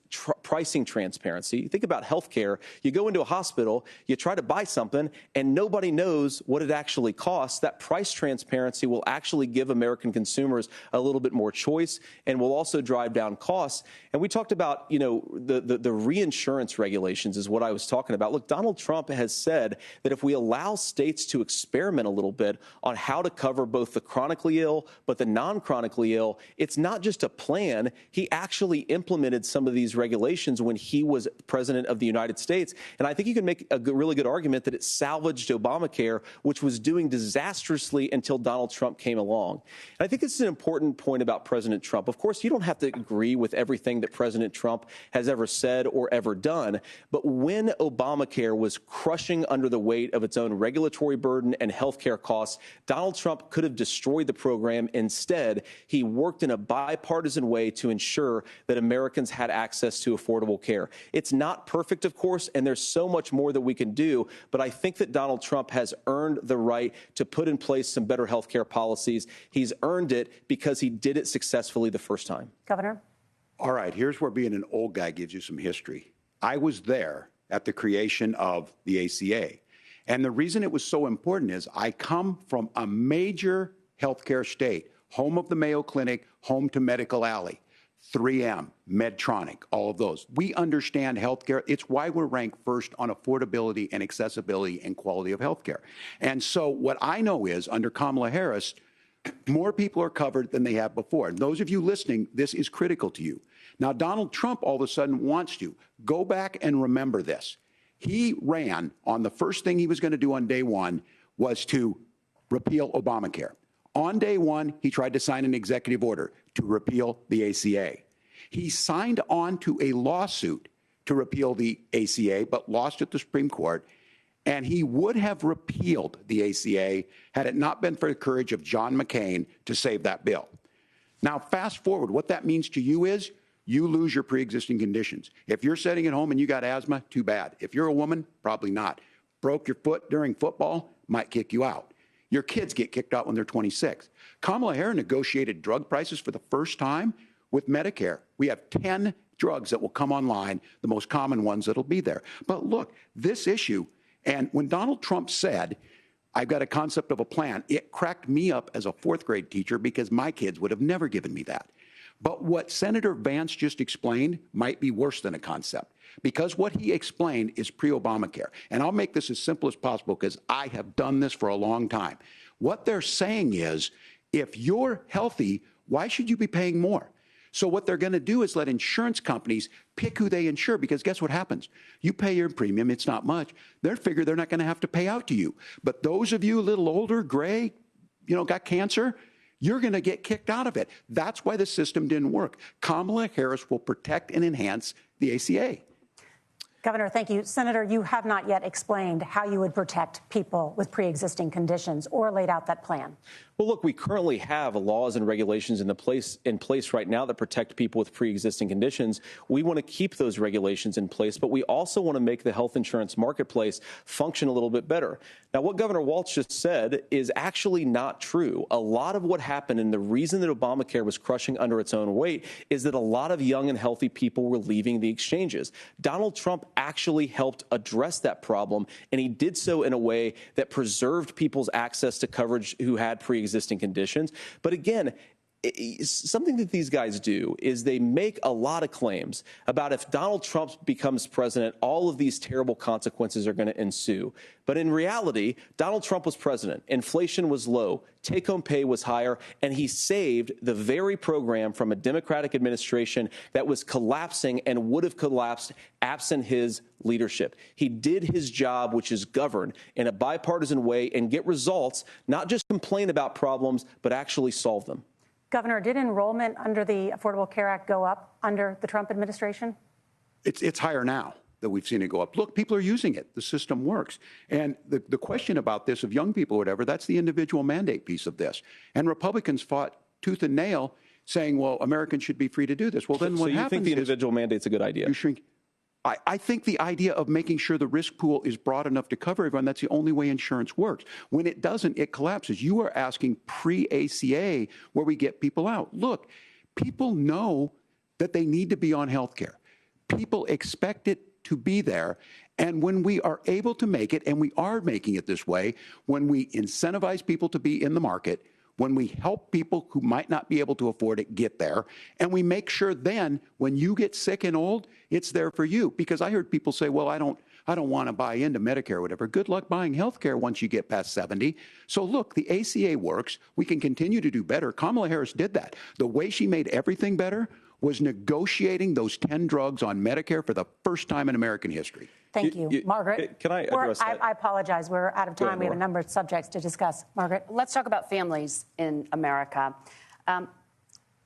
pricing transparency. Think about healthcare. You go into a hospital, you try to buy something, and nobody knows what it actually costs. That price transparency will actually give American consumers a little bit more choice and will also drive down costs. And we talked about, the reinsurance regulations is what I was talking about. Look, Donald Trump has said that if we allow states to experiment a little bit on how to cover both the chronically ill but the non-chronically ill, it's not just a plan. He actually implemented some of these regulations when he was president of the United States. And I think you can make a really good argument that it salvaged Obamacare, which was doing disastrously until Donald Trump came along. And I think this is an important point about President Trump. Of course, you don't have to agree with everything that President Trump has ever said or ever done. But when Obamacare was crushing under the weight of its own regulatory burden and health care costs, Donald Trump could have destroyed the program. Instead, he worked in a bipartisan way to ensure that Americans had access to affordable care. It's not perfect, of course, and there's so much more that we can do, but I think that Donald Trump has earned the right to put in place some better health care policies. He's earned it because he did it successfully the first time. Governor? All right, here's where being an old guy gives you some history. I was there at the creation of the ACA. And the reason it was so important is I come from a major healthcare state, home of the Mayo Clinic, home to Medical Alley, 3M, Medtronic, all of those. We understand healthcare. It's why we're ranked first on affordability and accessibility and quality of healthcare. And so what I know is under Kamala Harris, more people are covered than they have before. And those of you listening, this is critical to you. Now, Donald Trump all of a sudden wants to go back and remember this. He ran on the first thing he was going to do on day one was to repeal Obamacare. On day one, he tried to sign an executive order to repeal the ACA. He signed on to a lawsuit to repeal the ACA, but lost at the Supreme Court. And he would have repealed the ACA had it not been for the courage of John McCain to save that bill. Now, fast forward, what that means to you is you lose your pre-existing conditions. If you're sitting at home and you got asthma, too bad. If you're a woman, probably not. Broke your foot during football, might kick you out. Your kids get kicked out when they're 26. Kamala Harris negotiated drug prices for the first time with Medicare. We have 10 drugs that will come online, the most common ones that'll be there. But look, this issue, and when Donald Trump said, I've got a concept of a plan, it cracked me up as a fourth grade teacher because my kids would have never given me that. But what Senator Vance just explained might be worse than a concept, because what he explained is pre-Obamacare. And I'll make this as simple as possible because I have done this for a long time. What they're saying is, if you're healthy, why should you be paying more? So what they're going to do is let insurance companies pick who they insure, because guess what happens? You pay your premium, it's not much. They figure they're not going to have to pay out to you. But those of you a little older, gray, got cancer, you're going to get kicked out of it. That's why the system didn't work. Kamala Harris will protect and enhance the ACA. Governor, thank you. Senator, you have not yet explained how you would protect people with pre-existing conditions or laid out that plan. Well, look, we currently have laws and regulations in place right now that protect people with pre-existing conditions. We want to keep those regulations in place, but we also want to make the health insurance marketplace function a little bit better. Now, what Governor Walz just said is actually not true. A lot of what happened, and the reason that Obamacare was crushing under its own weight, is that a lot of young and healthy people were leaving the exchanges. Donald Trump actually helped address that problem, and he did so in a way that preserved people's access to coverage who had pre-existing conditions. But again, something that these guys do is they make a lot of claims about if Donald Trump becomes president, all of these terrible consequences are going to ensue. But in reality, Donald Trump was president. Inflation was low. Take-home pay was higher. And he saved the very program from a Democratic administration that was collapsing and would have collapsed absent his leadership. He did his job, which is govern in a bipartisan way and get results, not just complain about problems, but actually solve them. Governor, did enrollment under the Affordable Care Act go up under the Trump administration? It's higher now that we've seen it go up. Look, people are using it. The system works. And the question about this of young people or whatever, that's the individual mandate piece of this. And Republicans fought tooth and nail saying, well, Americans should be free to do this. Well, then what happens is... So you think the individual mandate's a good idea? You shrink. I think the idea of making sure the risk pool is broad enough to cover everyone, that's the only way insurance works. When it doesn't, it collapses. You are asking pre-ACA where we get people out. Look, people know that they need to be on health care. People expect it to be there. And when we are able to make it, and we are making it this way, when we incentivize people to be in the market, when we help people who might not be able to afford it get there, and we make sure then when you get sick and old, it's there for you. Because I heard people say, well, I don't want to buy into Medicare or whatever. Good luck buying health care once you get past 70. So look, the ACA works. We can continue to do better. Kamala Harris did that. The way she made everything better was negotiating those 10 drugs on Medicare for the first time in American history. Thank you. Margaret? Can I address that? I apologize. We're out of time. We have a number of subjects to discuss. Margaret? Let's talk about families in America.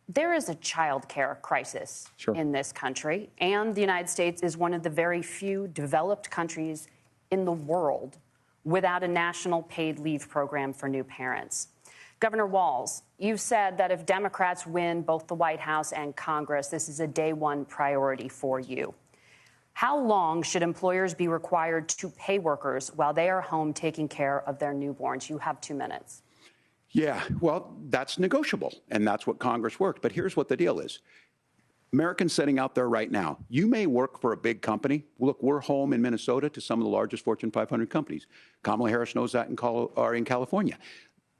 There is a child care crisis in this country, and the United States is one of the very few developed countries in the world without a national paid leave program for new parents. Governor Walz, you've said that if Democrats win both the White House and Congress, this is a day one priority for you. How long should employers be required to pay workers while they are home taking care of their newborns? You have 2 minutes. Yeah, well, that's negotiable, and that's what Congress works. But here's what the deal is. Americans sitting out there right now, you may work for a big company. Look, we're home in Minnesota to some of the largest Fortune 500 companies. Kamala Harris knows that in California.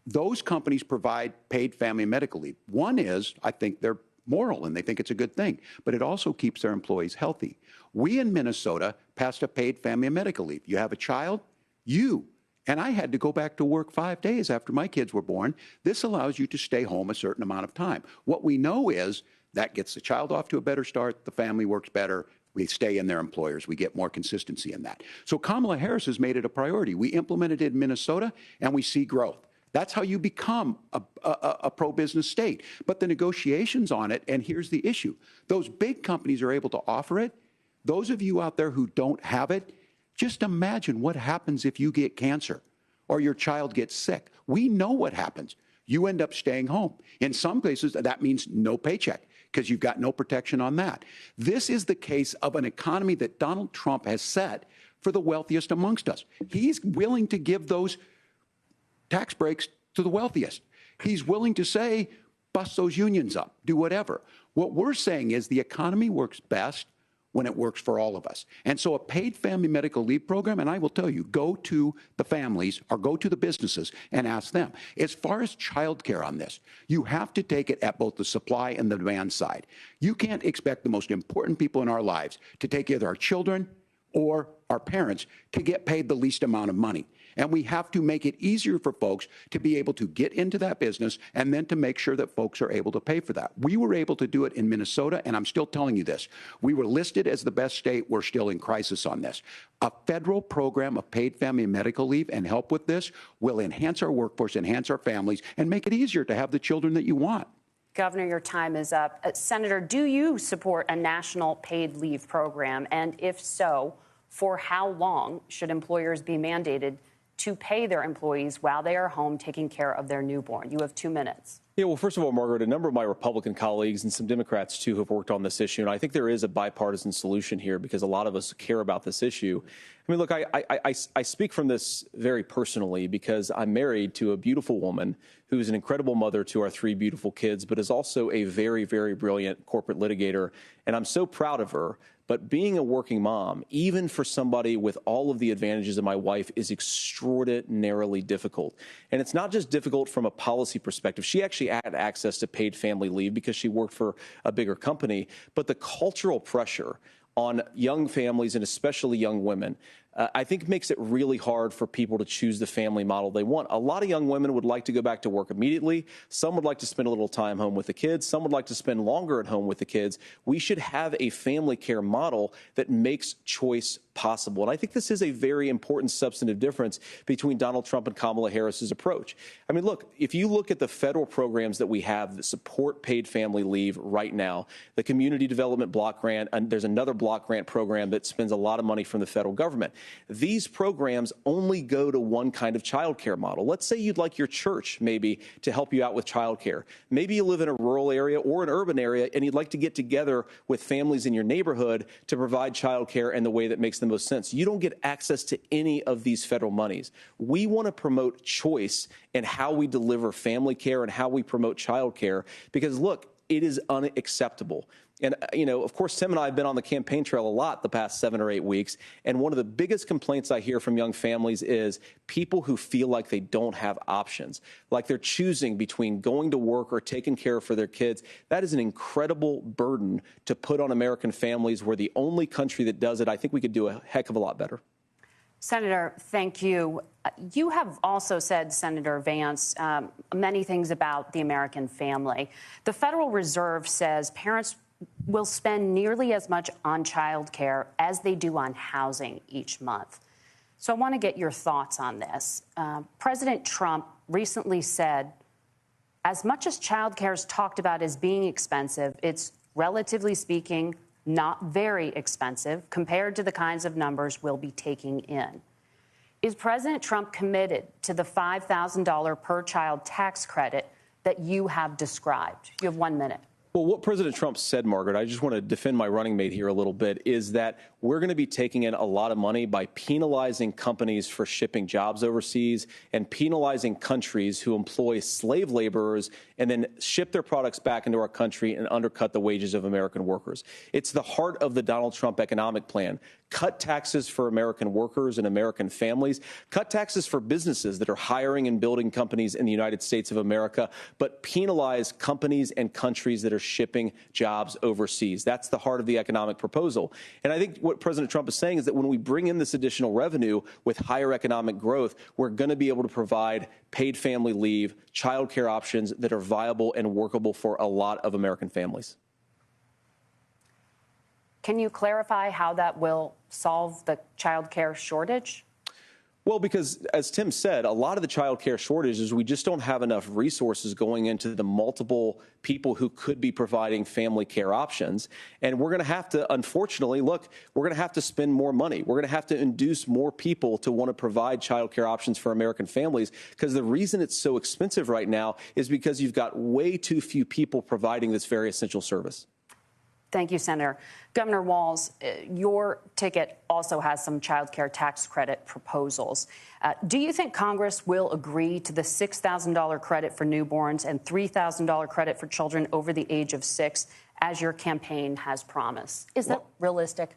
Those companies provide paid family and medical leave. One is, I think they're moral and they think it's a good thing, but it also keeps their employees healthy. We in Minnesota passed a paid family and medical leave. You have a child, and I had to go back to work 5 days after my kids were born. This allows you to stay home a certain amount of time. What we know is that gets the child off to a better start, the family works better, we stay in their employers, we get more consistency in that. So Kamala Harris has made it a priority. We implemented it in Minnesota, and we see growth. That's how you become a pro-business state. But the negotiations on it, and here's the issue. Those big companies are able to offer it. Those of you out there who don't have it, just imagine what happens if you get cancer or your child gets sick. We know what happens. You end up staying home. In some places, that means no paycheck because you've got no protection on that. This is the case of an economy that Donald Trump has set for the wealthiest amongst us. He's willing to give those tax breaks to the wealthiest. He's willing to say, bust those unions up, do whatever. What we're saying is the economy works best when it works for all of us. And so a paid family medical leave program, and I will tell you, go to the families or go to the businesses and ask them. As far as childcare on this, you have to take it at both the supply and the demand side. You can't expect the most important people in our lives to take either our children or our parents to get paid the least amount of money. And we have to make it easier for folks to be able to get into that business and then to make sure that folks are able to pay for that. We were able to do it in Minnesota, and I'm still telling you this. We were listed as the best state. We're still in crisis on this. A federal program of paid family and medical leave and help with this will enhance our workforce, enhance our families, and make it easier to have the children that you want. Governor, your time is up. Senator, do you support a national paid leave program? And if so, for how long should employers be mandated to pay their employees while they are home taking care of their newborn? You have 2 minutes. Yeah, well, first of all, Margaret, a number of my Republican colleagues and some Democrats, too, have worked on this issue. And I think there is a bipartisan solution here because a lot of us care about this issue. I mean, look, I speak from this very personally because I'm married to a beautiful woman who's an incredible mother to our 3 beautiful kids, but is also a very, very brilliant corporate litigator. And I'm so proud of her. but being a working mom, even for somebody with all of the advantages of my wife, is extraordinarily difficult. And it's not just difficult from a policy perspective. She actually had access to paid family leave because she worked for a bigger company, but the cultural pressure on young families and especially young women, I think makes it really hard for people to choose the family model they want. A lot of young women would like to go back to work immediately. Some would like to spend a little time home with the kids. Some would like to spend longer at home with the kids. We should have a family care model that makes choice possible. And I think this is a very important substantive difference between Donald Trump and Kamala Harris's approach. I mean, look, if you look at the federal programs that we have that support paid family leave right now, the Community Development Block Grant, and there's another block grant program that spends a lot of money from the federal government. These programs only go to one kind of child care model. Let's say you'd like your church maybe to help you out with child care. Maybe you live in a rural area or an urban area and you'd like to get together with families in your neighborhood to provide child care in the way that makes the most sense. You don't get access to any of these federal monies. We want to promote choice in how we deliver family care and how we promote child care because, look, it is unacceptable. And, you know, of course, Tim and I have been on the campaign trail a lot the past 7 or 8 weeks. And one of the biggest complaints I hear from young families is people who feel like they don't have options, like they're choosing between going to work or taking care for their kids. That is an incredible burden to put on American families. We're the only country that does it. I think we could do a heck of a lot better. Senator, thank you. You have also said, Senator Vance, many things about the American family. The Federal Reserve says parents will spend nearly as much on child care as they do on housing each month. So I want to get your thoughts on this. President Trump recently said, as much as child care is talked about as being expensive, it's relatively speaking not very expensive compared to the kinds of numbers we'll be taking in. Is President Trump committed to the $5,000 per child tax credit that you have described? You have 1 minute. Well, what President Trump said, Margaret, I just want to defend my running mate here a little bit, is that we're going to be taking in a lot of money by penalizing companies for shipping jobs overseas and penalizing countries who employ slave laborers and then ship their products back into our country and undercut the wages of American workers. It's the heart of the Donald Trump economic plan. Cut taxes for American workers and American families. Cut taxes for businesses that are hiring and building companies in the United States of America, but penalize companies and countries that are shipping jobs overseas. That's the heart of the economic proposal. And I think what President Trump is saying is that when we bring in this additional revenue with higher economic growth, we're going to be able to provide paid family leave, child care options that are viable and workable for a lot of American families. Can you clarify how that will solve the child care shortage? Well, because as Tim said, a lot of the child care shortage is we just don't have enough resources going into the multiple people who could be providing family care options. And we're going to have to, unfortunately, look, we're going to have to spend more money. We're going to have to induce more people to want to provide child care options for American families, because the reason it's so expensive right now is because you've got way too few people providing this very essential service. Thank you, Senator. Governor Walz, your ticket also has some child care tax credit proposals. Do you think Congress will agree to the $6,000 credit for newborns and $3,000 credit for children over the age of 6, as your campaign has promised? Is that realistic?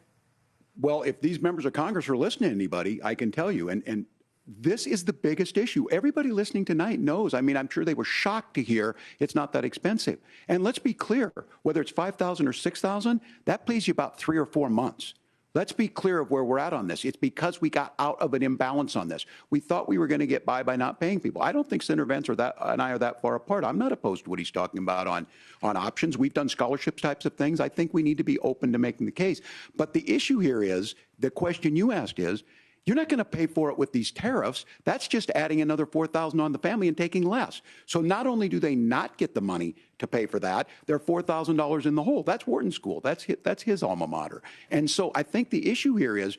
Well, if these members of Congress are listening to anybody, I can tell you, and this is the biggest issue. Everybody listening tonight knows. I mean, I'm sure they were shocked to hear it's not that expensive. And let's be clear, whether it's $5,000 or $6,000, that pays you about 3 or 4 months. Let's be clear of where we're at on this. It's because we got out of an imbalance on this. We thought we were going to get by not paying people. I don't think Senator Vance and I are that far apart. I'm not opposed to what he's talking about on options. We've done scholarships types of things. I think we need to be open to making the case. But the issue here is, the question you asked is, you're not going to pay for it with these tariffs. That's just adding another $4,000 on the family and taking less. So not only do they not get the money to pay for that, they're $4,000 in the hole. That's Wharton School. That's his alma mater. And so I think the issue here is,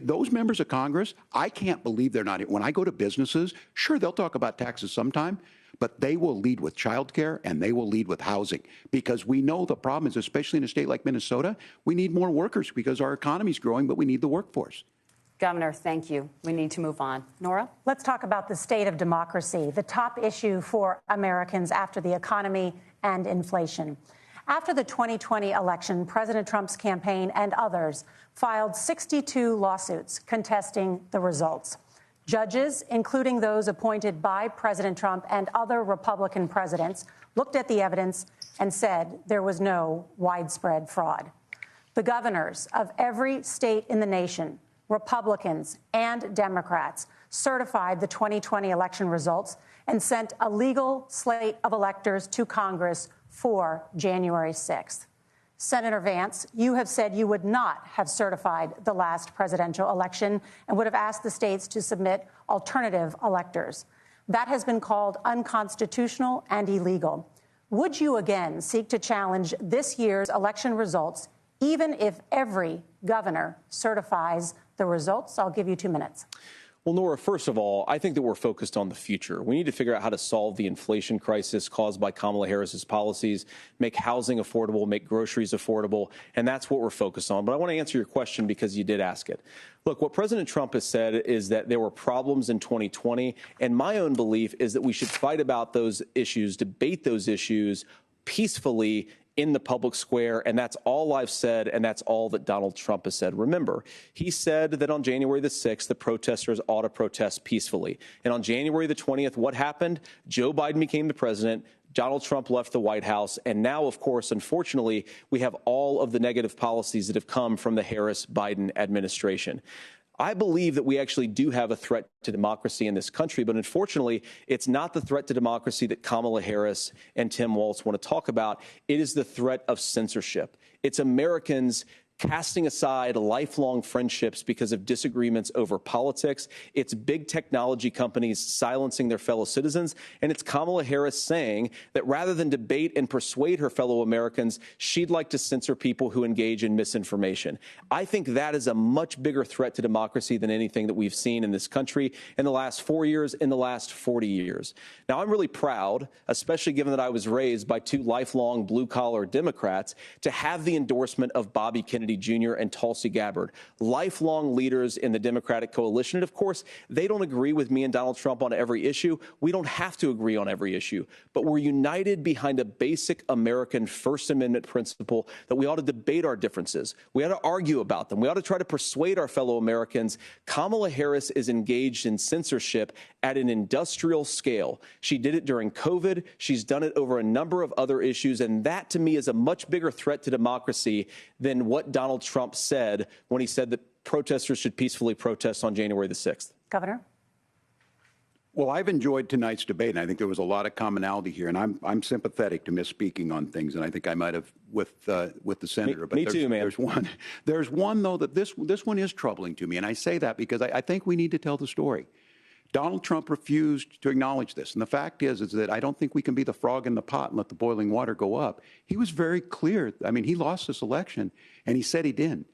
those members of Congress, I can't believe they're not. When I go to businesses, sure, they'll talk about taxes sometime, but they will lead with childcare and they will lead with housing, because we know the problem is, especially in a state like Minnesota, we need more workers because our economy is growing, but we need the workforce. Governor, thank you. We need to move on. Nora? Let's talk about the state of democracy, the top issue for Americans after the economy and inflation. After the 2020 election, President Trump's campaign and others filed 62 lawsuits contesting the results. Judges, including those appointed by President Trump and other Republican presidents, looked at the evidence and said there was no widespread fraud. The governors of every state in the nation, Republicans and Democrats, certified the 2020 election results and sent a legal slate of electors to Congress for January 6th. Senator Vance, you have said you would not have certified the last presidential election and would have asked the states to submit alternative electors. That has been called unconstitutional and illegal. Would you again seek to challenge this year's election results, even if every governor certifies the results? I'll give you 2 minutes. Well, Nora, first of all, I think that we're focused on the future. We need to figure out how to solve the inflation crisis caused by Kamala Harris's policies, make housing affordable, make groceries affordable, and that's what we're focused on. But I want to answer your question because you did ask it. Look, what President Trump has said is that there were problems in 2020, and my own belief is that we should fight about those issues, debate those issues peacefully in the public square, and that's all I've said, and that's all that Donald Trump has said. Remember, he said that on January the 6th, the protesters ought to protest peacefully. And on January the 20th, what happened? Joe Biden became the president. Donald Trump left the White House. And now, of course, unfortunately, we have all of the negative policies that have come from the Harris-Biden administration. I believe that we actually do have a threat to democracy in this country, but unfortunately, it's not the threat to democracy that Kamala Harris and Tim Walz want to talk about. It is the threat of censorship. It's Americans casting aside lifelong friendships because of disagreements over politics. It's big technology companies silencing their fellow citizens. And it's Kamala Harris saying that rather than debate and persuade her fellow Americans, she'd like to censor people who engage in misinformation. I think that is a much bigger threat to democracy than anything that we've seen in this country in the last 4 years, in the last 40 years. Now, I'm really proud, especially given that I was raised by two lifelong blue-collar Democrats, to have the endorsement of Bobby Kennedy Jr. and Tulsi Gabbard, lifelong leaders in the Democratic coalition. And of course, they don't agree with me and Donald Trump on every issue. We don't have to agree on every issue, but we're united behind a basic American First Amendment principle that we ought to debate our differences. We ought to argue about them. We ought to try to persuade our fellow Americans. Kamala Harris is engaged in censorship at an industrial scale. She did it during COVID. She's done it over a number of other issues. And that, to me, is a much bigger threat to democracy than what Donald Trump said when he said that protesters should peacefully protest on January the 6th. Governor? Well, I've enjoyed tonight's debate, and I think there was a lot of commonality here. And I'm sympathetic to misspeaking on things, and I think I might have with the senator. Me too, man. There's one though that this one is troubling to me, and I say that because I think we need to tell the story. Donald Trump refused to acknowledge this, and the fact is that I don't think we can be the frog in the pot and let the boiling water go up. He was very clear. I mean, he lost this election, and he said he didn't.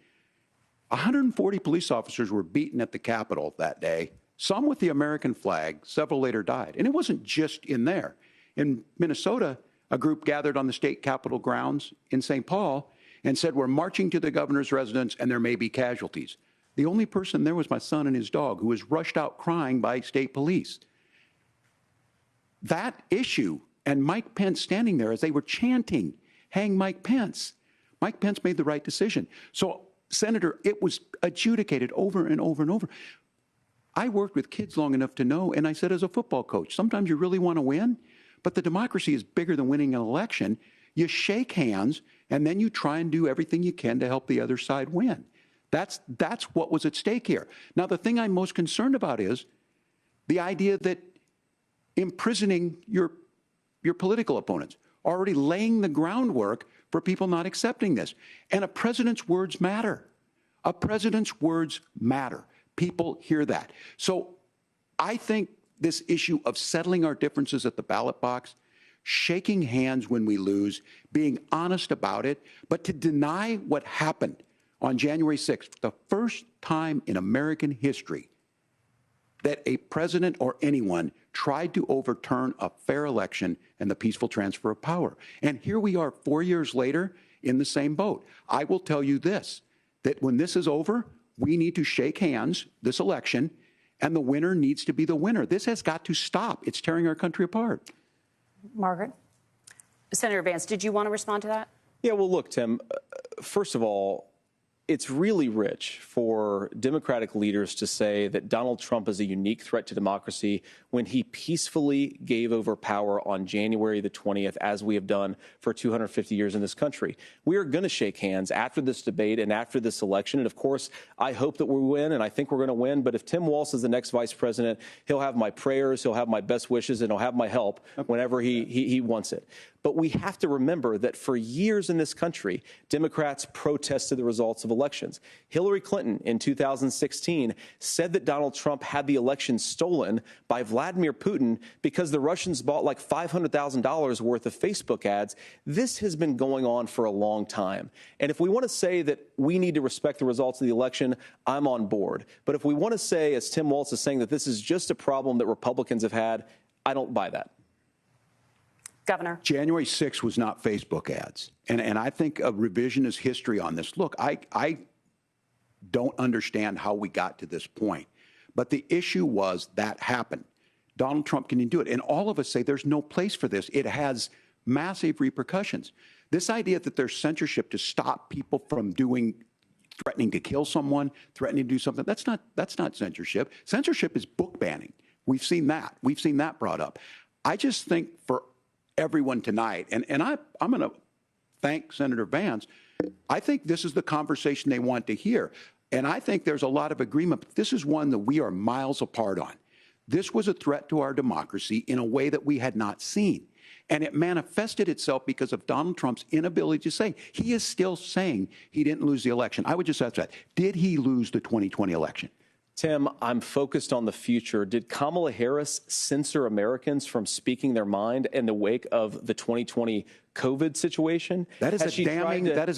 140 police officers were beaten at the Capitol that day. Some with the American flag, several later died. And it wasn't just in there. In Minnesota, a group gathered on the state capitol grounds in St. Paul and said, we're marching to the governor's residence and there may be casualties. The only person there was my son and his dog, who was rushed out crying by state police. That issue and Mike Pence standing there as they were chanting, hang Mike Pence. Mike Pence made the right decision. So, Senator, it was adjudicated over and over and over. I worked with kids long enough to know, and I said as a football coach, sometimes you really want to win, but the democracy is bigger than winning an election. You shake hands, and then you try and do everything you can to help the other side win. That's what was at stake here. Now, the thing I'm most concerned about is the idea that imprisoning your political opponents, already laying the groundwork for people not accepting this. And a president's words matter. A president's words matter. People hear that. So I think this issue of settling our differences at the ballot box, shaking hands when we lose, being honest about it, but to deny what happened on January 6th, the first time in American history that a president or anyone tried to overturn a fair election and the peaceful transfer of power. And here we are 4 years later in the same boat. I will tell you this, that when this is over, we need to shake hands this election, and the winner needs to be the winner. This has got to stop. It's tearing our country apart. Margaret? Senator Vance, did you want to respond to that? Yeah, well, look, Tim, first of all, it's really rich for Democratic leaders to say that Donald Trump is a unique threat to democracy when he peacefully gave over power on January the 20th, as we have done for 250 years in this country. We are going to shake hands after this debate and after this election. And of course, I hope that we win, and I think we're going to win. But if Tim Walz is the next vice president, he'll have my prayers, he'll have my best wishes, and he'll have my help whenever he wants it. But we have to remember that for years in this country, Democrats protested the results of elections. Hillary Clinton in 2016 said that Donald Trump had the election stolen by Vladimir Putin because the Russians bought like $500,000 worth of Facebook ads. This has been going on for a long time. And if we want to say that we need to respect the results of the election, I'm on board. But if we want to say, as Tim Walz is saying, that this is just a problem that Republicans have had, I don't buy that. Governor. January 6th was not Facebook ads. And I think a revisionist history on this. Look, I don't understand how we got to this point. But the issue was that happened. Donald Trump can do it. And all of us say there's no place for this. It has massive repercussions. This idea that there's censorship to stop people from threatening to kill someone, threatening to do something, that's not censorship. Censorship is book banning. We've seen that. We've seen that brought up. I just think for everyone tonight, and I'm going to thank Senator Vance. I think this is the conversation they want to hear. And I think there's a lot of agreement. But this is one that we are miles apart on. This was a threat to our democracy in a way that we had not seen. And it manifested itself because of Donald Trump's inability to say. He is still saying he didn't lose the election. I would just ask that. Did he lose the 2020 election? Tim, I'm focused on the future. Did Kamala Harris censor Americans from speaking their mind in the wake of the 2020 COVID situation? That is a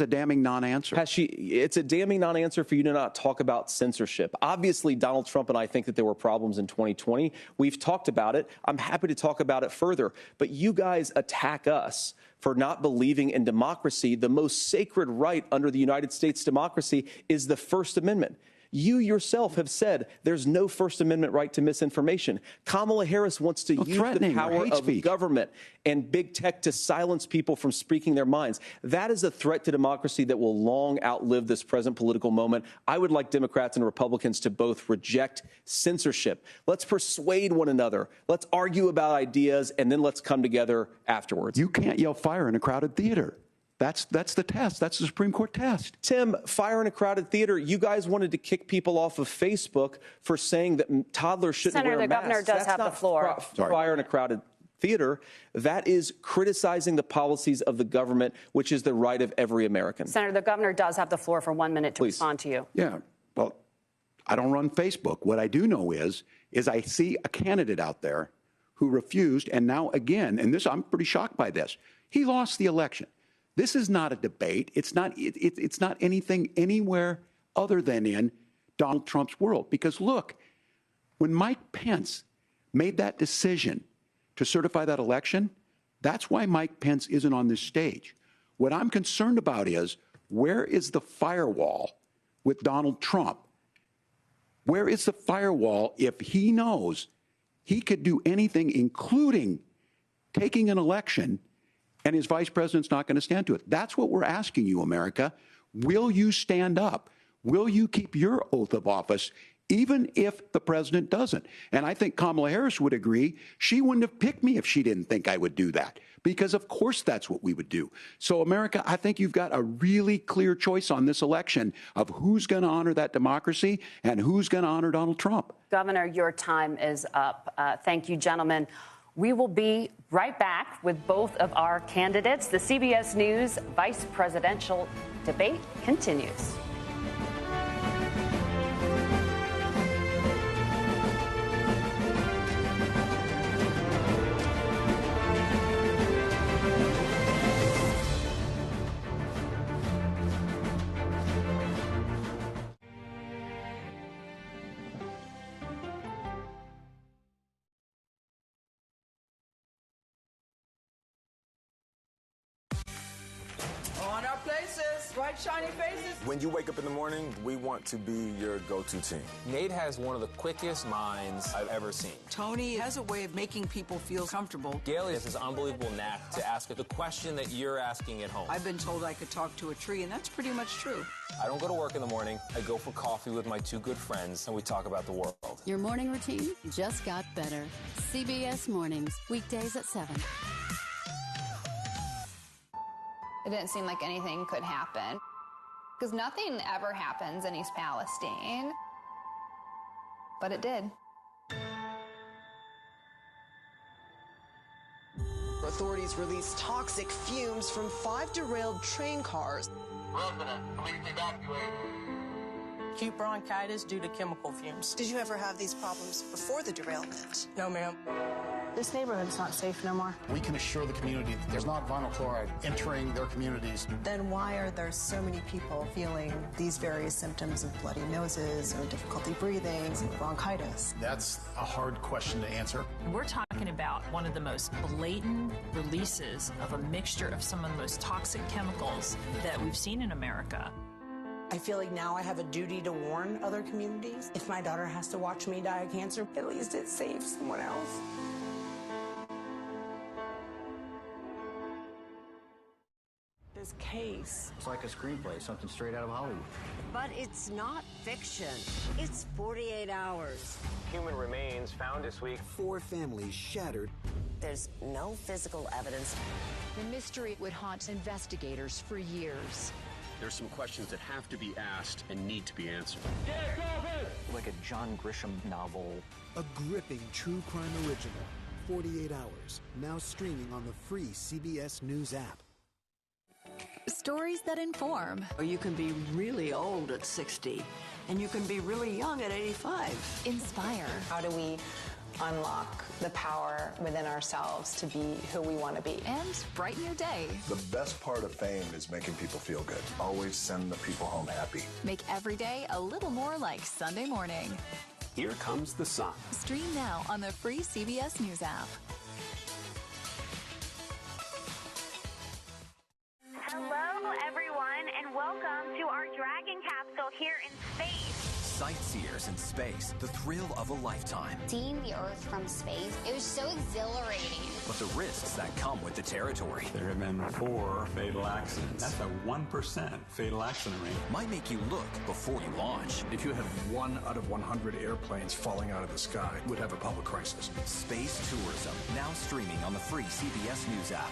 damning non-answer. It's a damning non-answer for you to not talk about censorship. Obviously, Donald Trump and I think that there were problems in 2020. We've talked about it. I'm happy to talk about it further. But you guys attack us for not believing in democracy. The most sacred right under the United States democracy is the First Amendment. You yourself have said there's no First Amendment right to misinformation. Kamala Harris wants to use the power of government and big tech to silence people from speaking their minds. That is a threat to democracy that will long outlive this present political moment. I would like Democrats and Republicans to both reject censorship. Let's persuade one another. Let's argue about ideas, and then let's come together afterwards. You can't yell fire in a crowded theater. That's the test. That's the Supreme Court test. Tim, fire in a crowded theater. You guys wanted to kick people off of Facebook for saying that toddlers shouldn't wear masks. Senator, the governor does have the floor. Fire in a crowded theater. That is criticizing the policies of the government, which is the right of every American. Senator, the governor does have the floor for 1 minute to respond to you. Yeah. Well, I don't run Facebook. What I do know is I see a candidate out there who refused, and now again, and this I'm pretty shocked by this. He lost the election. This is not a debate. It's not anything anywhere other than in Donald Trump's world. Because look, when Mike Pence made that decision to certify that election, that's why Mike Pence isn't on this stage. What I'm concerned about is, where is the firewall with Donald Trump? Where is the firewall if he knows he could do anything, including taking an election, and his vice president's not going to stand to it? That's what we're asking you, America. Will you stand up? Will you keep your oath of office, even if the president doesn't? And I think Kamala Harris would agree. She wouldn't have picked me if she didn't think I would do that, because of course that's what we would do. So, America, I think you've got a really clear choice on this election of who's going to honor that democracy and who's going to honor Donald Trump. Governor, your time is up. Thank you, gentlemen. We will be right back with both of our candidates. The CBS News vice presidential debate continues. On our bright places, bright shiny faces. When you wake up in the morning, we want to be your go-to team. Nate has one of the quickest minds I've ever seen. Tony has a way of making people feel comfortable. Gail has this unbelievable knack to ask the question that you're asking at home. I've been told I could talk to a tree, and that's pretty much true. I don't go to work in the morning. I go for coffee with my two good friends, and we talk about the world. Your morning routine just got better. CBS Mornings, weekdays at 7. It didn't seem like anything could happen, because nothing ever happens in East Palestine. But it did. Authorities released toxic fumes from 5 derailed train cars. Resident, please evacuate. Acute bronchitis due to chemical fumes. Did you ever have these problems before the derailment? No, ma'am. This neighborhood's not safe no more. We can assure the community that there's not vinyl chloride entering their communities. Then why are there so many people feeling these various symptoms of bloody noses or difficulty breathing and bronchitis? That's a hard question to answer. We're talking about one of the most blatant releases of a mixture of some of the most toxic chemicals that we've seen in America. I feel like now I have a duty to warn other communities. If my daughter has to watch me die of cancer, at least it saves someone else. This case. It's like a screenplay, something straight out of Hollywood. But it's not fiction. It's 48 hours. Human remains found this week. 4 families shattered. There's no physical evidence. The mystery would haunt investigators for years. There's some questions that have to be asked and need to be answered. Like a John Grisham novel. A gripping true crime original. 48 hours. Now streaming on the free CBS News app. Stories that inform. Or you can be really old at 60, and you can be really young at 85. Inspire. How do we unlock the power within ourselves to be who we want to be? And brighten your day. The best part of fame is making people feel good. Always send the people home happy. Make every day a little more like Sunday morning. Here comes the sun. Stream now on the free CBS News app. Hello, everyone, and welcome to our Dragon capsule here in space. Sightseers in space, the thrill of a lifetime. Seeing the Earth from space, it was so exhilarating. But the risks that come with the territory. There have been 4 fatal accidents. That's a 1% fatal accident rate. Might make you look before you launch. If you had 1 out of 100 airplanes falling out of the sky, we'd have a public crisis. Space tourism, now streaming on the free CBS News app.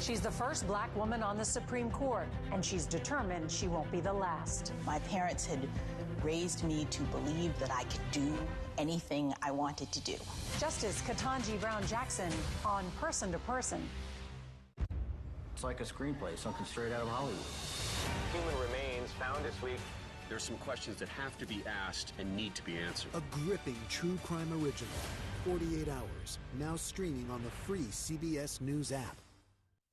She's the first black woman on the Supreme Court, and she's determined she won't be the last. My parents had raised me to believe that I could do anything I wanted to do. Justice Ketanji Brown Jackson on Person to Person. It's like a screenplay, something straight out of Hollywood. Human remains found this week. There's some questions that have to be asked and need to be answered. A gripping true crime original. 48 hours. Now streaming on the free CBS News app.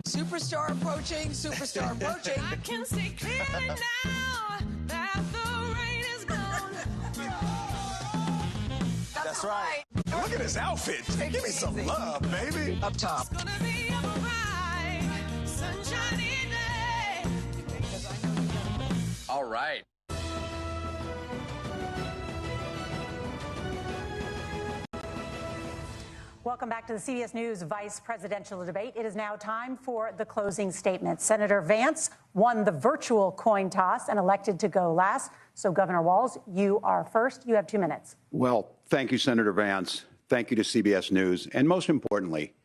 Superstar approaching, superstar approaching. I can see clearly now that the rain is gone. That's right. Look at this outfit. Give me some love, baby. Up top. It's gonna be a bright, sunshiny day. All right. Welcome back to the CBS News Vice Presidential Debate. It is now time for the closing statement. Senator Vance won the virtual coin toss and elected to go last. So, Governor Walz, you are first. You have 2 minutes. Well, thank you, Senator Vance. Thank you to CBS News. And most importantly,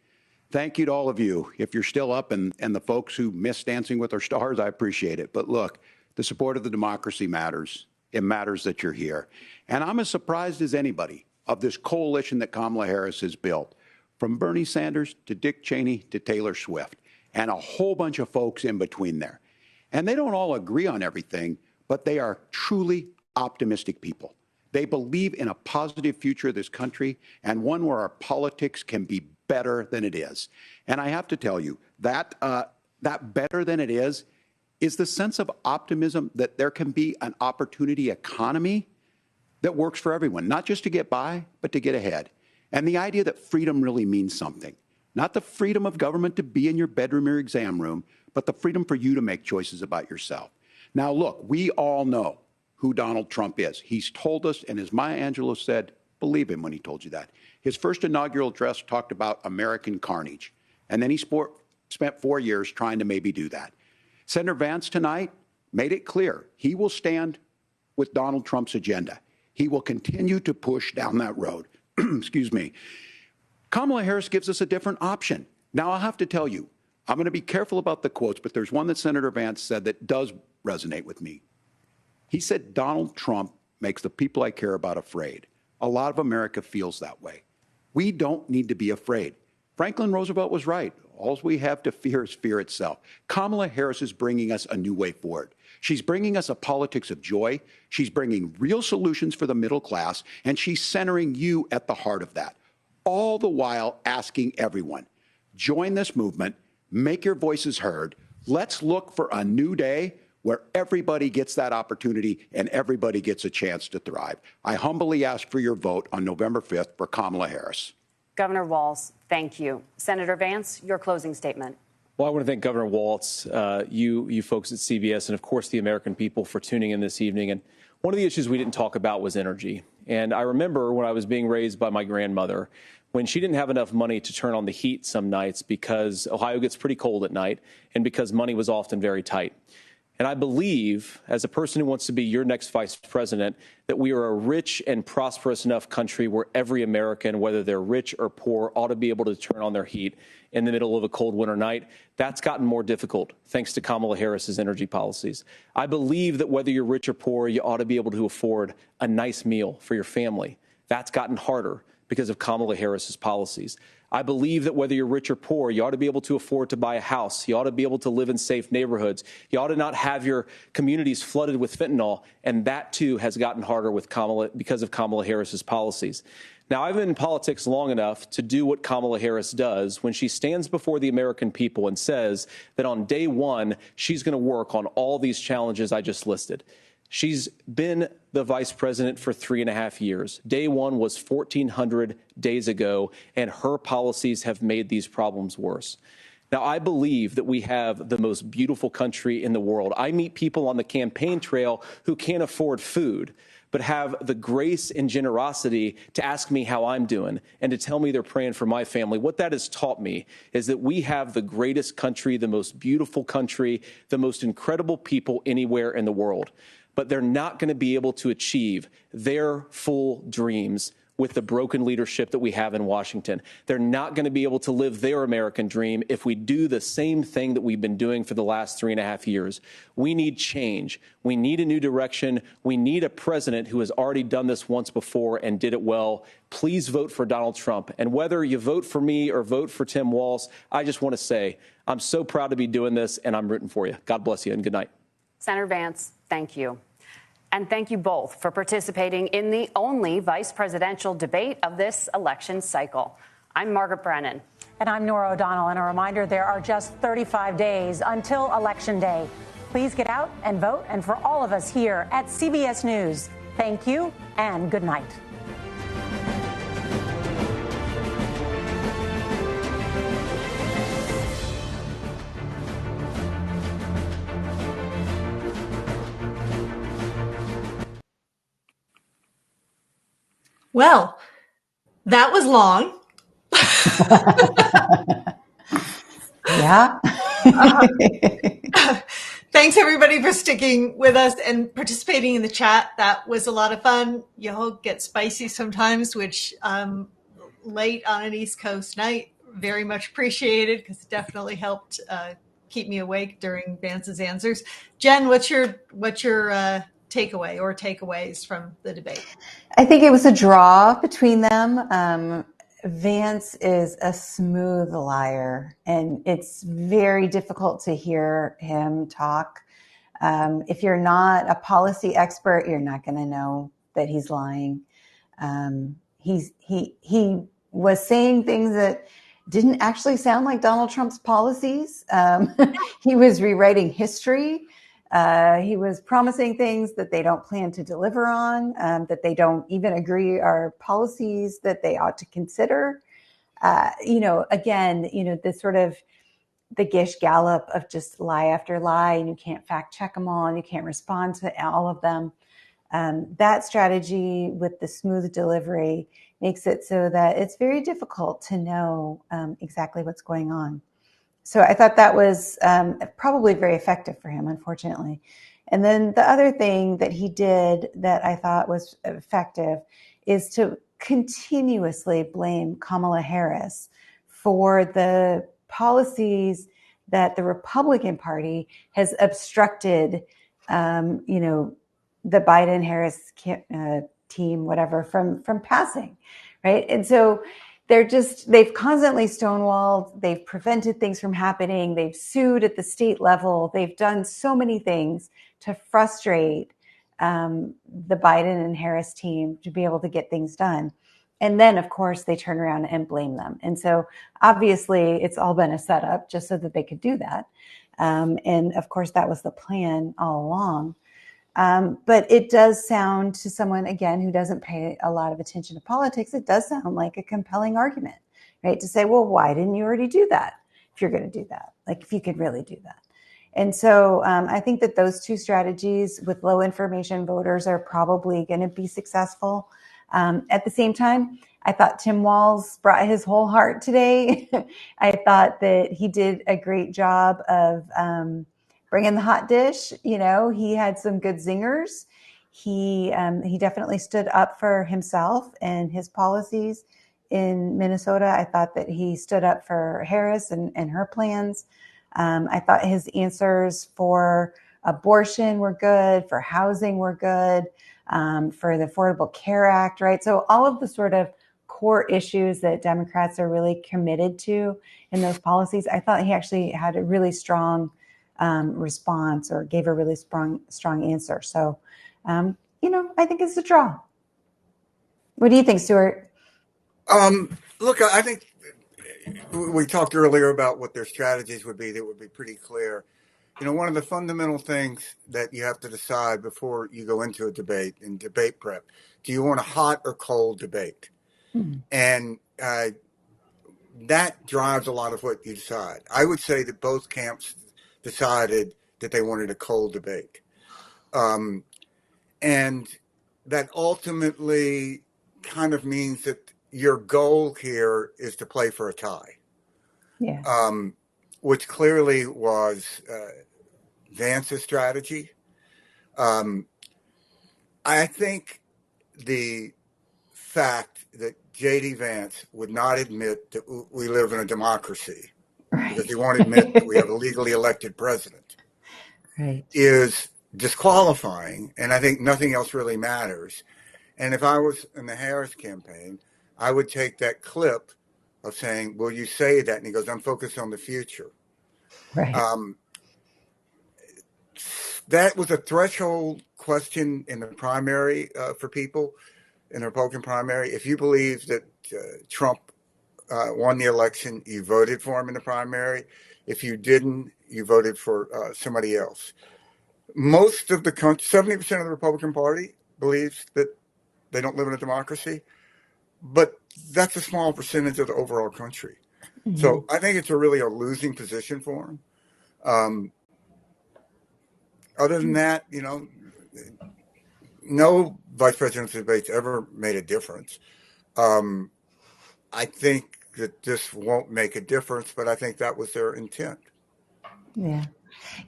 thank you to all of you. If you're still up and the folks who miss Dancing with Our Stars, I appreciate it. But look, the support of the democracy matters. It matters that you're here. And I'm as surprised as anybody of this coalition that Kamala Harris has built, from Bernie Sanders to Dick Cheney to Taylor Swift, and a whole bunch of folks in between there. And they don't all agree on everything, but they are truly optimistic people. They believe in a positive future of this country and one where our politics can be better than it is. And I have to tell you, that better than it is the sense of optimism that there can be an opportunity economy that works for everyone, not just to get by, but to get ahead. And the idea that freedom really means something. Not the freedom of government to be in your bedroom or exam room, but the freedom for you to make choices about yourself. Now, look, we all know who Donald Trump is. He's told us, and as Maya Angelou said, believe him when he told you that. His first inaugural address talked about American carnage, and then he spent 4 years trying to maybe do that. Senator Vance tonight made it clear he will stand with Donald Trump's agenda. He will continue to push down that road. Excuse me. Kamala Harris gives us a different option. Now, I'll have to tell you, I'm going to be careful about the quotes, but there's one that Senator Vance said that does resonate with me. He said, Donald Trump makes the people I care about afraid. A lot of America feels that way. We don't need to be afraid. Franklin Roosevelt was right. All we have to fear is fear itself. Kamala Harris is bringing us a new way forward. She's bringing us a politics of joy. She's bringing real solutions for the middle class, and she's centering you at the heart of that. All the while asking everyone, join this movement, make your voices heard. Let's look for a new day where everybody gets that opportunity and everybody gets a chance to thrive. I humbly ask for your vote on November 5th for Kamala Harris. Governor Walz, thank you. Senator Vance, your closing statement. Well, I want to thank Governor Walz, you folks at CBS, and of course the American people for tuning in this evening. And one of the issues we didn't talk about was energy. And I remember when I was being raised by my grandmother, when she didn't have enough money to turn on the heat some nights because Ohio gets pretty cold at night and because money was often very tight. And I believe, as a person who wants to be your next vice president, that we are a rich and prosperous enough country where every American, whether they're rich or poor, ought to be able to turn on their heat in the middle of a cold winter night. That's gotten more difficult thanks to Kamala Harris's energy policies. I believe that whether you're rich or poor, you ought to be able to afford a nice meal for your family. That's gotten harder because of Kamala Harris's policies. I believe that whether you're rich or poor, you ought to be able to afford to buy a house. You ought to be able to live in safe neighborhoods. You ought to not have your communities flooded with fentanyl. And that, too, has gotten harder with because of Kamala Harris's policies. Now, I've been in politics long enough to do what Kamala Harris does when she stands before the American people and says that on day one, she's going to work on all these challenges I just listed. She's been the vice president for 3.5 years. Day one was 1,400 days ago, and her policies have made these problems worse. Now, I believe that we have the most beautiful country in the world. I meet people on the campaign trail who can't afford food, but have the grace and generosity to ask me how I'm doing and to tell me they're praying for my family. What that has taught me is that we have the greatest country, the most beautiful country, the most incredible people anywhere in the world. But they're not going to be able to achieve their full dreams with the broken leadership that we have in Washington. They're not going to be able to live their American dream if we do the same thing that we've been doing for the last 3.5 years. We need change. We need a new direction. We need a president who has already done this once before and did it well. Please vote for Donald Trump. And whether you vote for me or vote for Tim Walz, I just want to say I'm so proud to be doing this, and I'm rooting for you. God bless you, and good night. Senator Vance, thank you. And thank you both for participating in the only vice presidential debate of this election cycle. I'm Margaret Brennan. And I'm Nora O'Donnell. And a reminder, there are just 35 days until Election Day. Please get out and vote. And for all of us here at CBS News, thank you and good night. Well, that was long. Yeah. Thanks, everybody, for sticking with us and participating in the chat. That was a lot of fun. Y'all get spicy sometimes, which late on an East Coast night, very much appreciated because it definitely helped keep me awake during Vance's answers. Jen, what's your takeaway or takeaways from the debate? I think it was a draw between them. Vance is a smooth liar, and it's very difficult to hear him talk. If you're not a policy expert, you're not going to know that he's lying. He was saying things that didn't actually sound like Donald Trump's policies. He was rewriting history. He was promising things that they don't plan to deliver on, that they don't even agree are policies that they ought to consider. Again, the sort of the Gish Gallop of just lie after lie, and you can't fact check them all, and you can't respond to all of them. That strategy with the smooth delivery makes it so that it's very difficult to know exactly what's going on. So I thought that was probably very effective for him, unfortunately. And then the other thing that he did that I thought was effective is to continuously blame Kamala Harris for the policies that the Republican Party has obstructed, the Biden-Harris team, whatever, from passing, right? And so they've constantly stonewalled, they've prevented things from happening, they've sued at the state level, they've done so many things to frustrate the Biden and Harris team to be able to get things done. And then, of course, they turn around and blame them. And so obviously it's all been a setup just so that they could do that. And of course, that was the plan all along. But it does sound, to someone, again, who doesn't pay a lot of attention to politics, it does sound like a compelling argument, right? To say, well, why didn't you already do that if you're going to do that? Like, if you could really do that. And so I think that those two strategies with low information voters are probably going to be successful. At the same time, I thought Tim Walz brought his whole heart today. I thought that he did a great job of bringing the hot dish. He had some good zingers. He definitely stood up for himself and his policies in Minnesota. I thought that he stood up for Harris and her plans. I thought his answers for abortion were good, for housing were good, for the Affordable Care Act, right? So all of the sort of core issues that Democrats are really committed to in those policies, I thought he actually had a really strong response, or gave a really strong answer. So, I think it's a draw. What do you think, Stuart? Look, I think we talked earlier about what their strategies would be that would be pretty clear. One of the fundamental things that you have to decide before you go into a debate in debate prep, do you want a hot or cold debate? And that drives a lot of what you decide. I would say that both camps decided that they wanted a cold debate. And that ultimately kind of means that your goal here is to play for a tie. Yeah. Which clearly was Vance's strategy. I think the fact that J.D. Vance would not admit that we live in a democracy, right, because he won't admit that we have a legally elected president, right, is disqualifying, and I think nothing else really matters. And if I was in the Harris campaign, I would take that clip of saying, will you say that? And he goes, I'm focused on the future. Right. That was a threshold question in the primary for people in the Republican primary. If you believe that Trump won the election, you voted for him in the primary. If you didn't, you voted for somebody else. Most of the country, 70% of the Republican Party believes that they don't live in a democracy, but that's a small percentage of the overall country. Mm-hmm. So I think it's really a losing position for him. Other than that, no vice presidential debates ever made a difference. I think that this won't make a difference, but I think that was their intent. Yeah.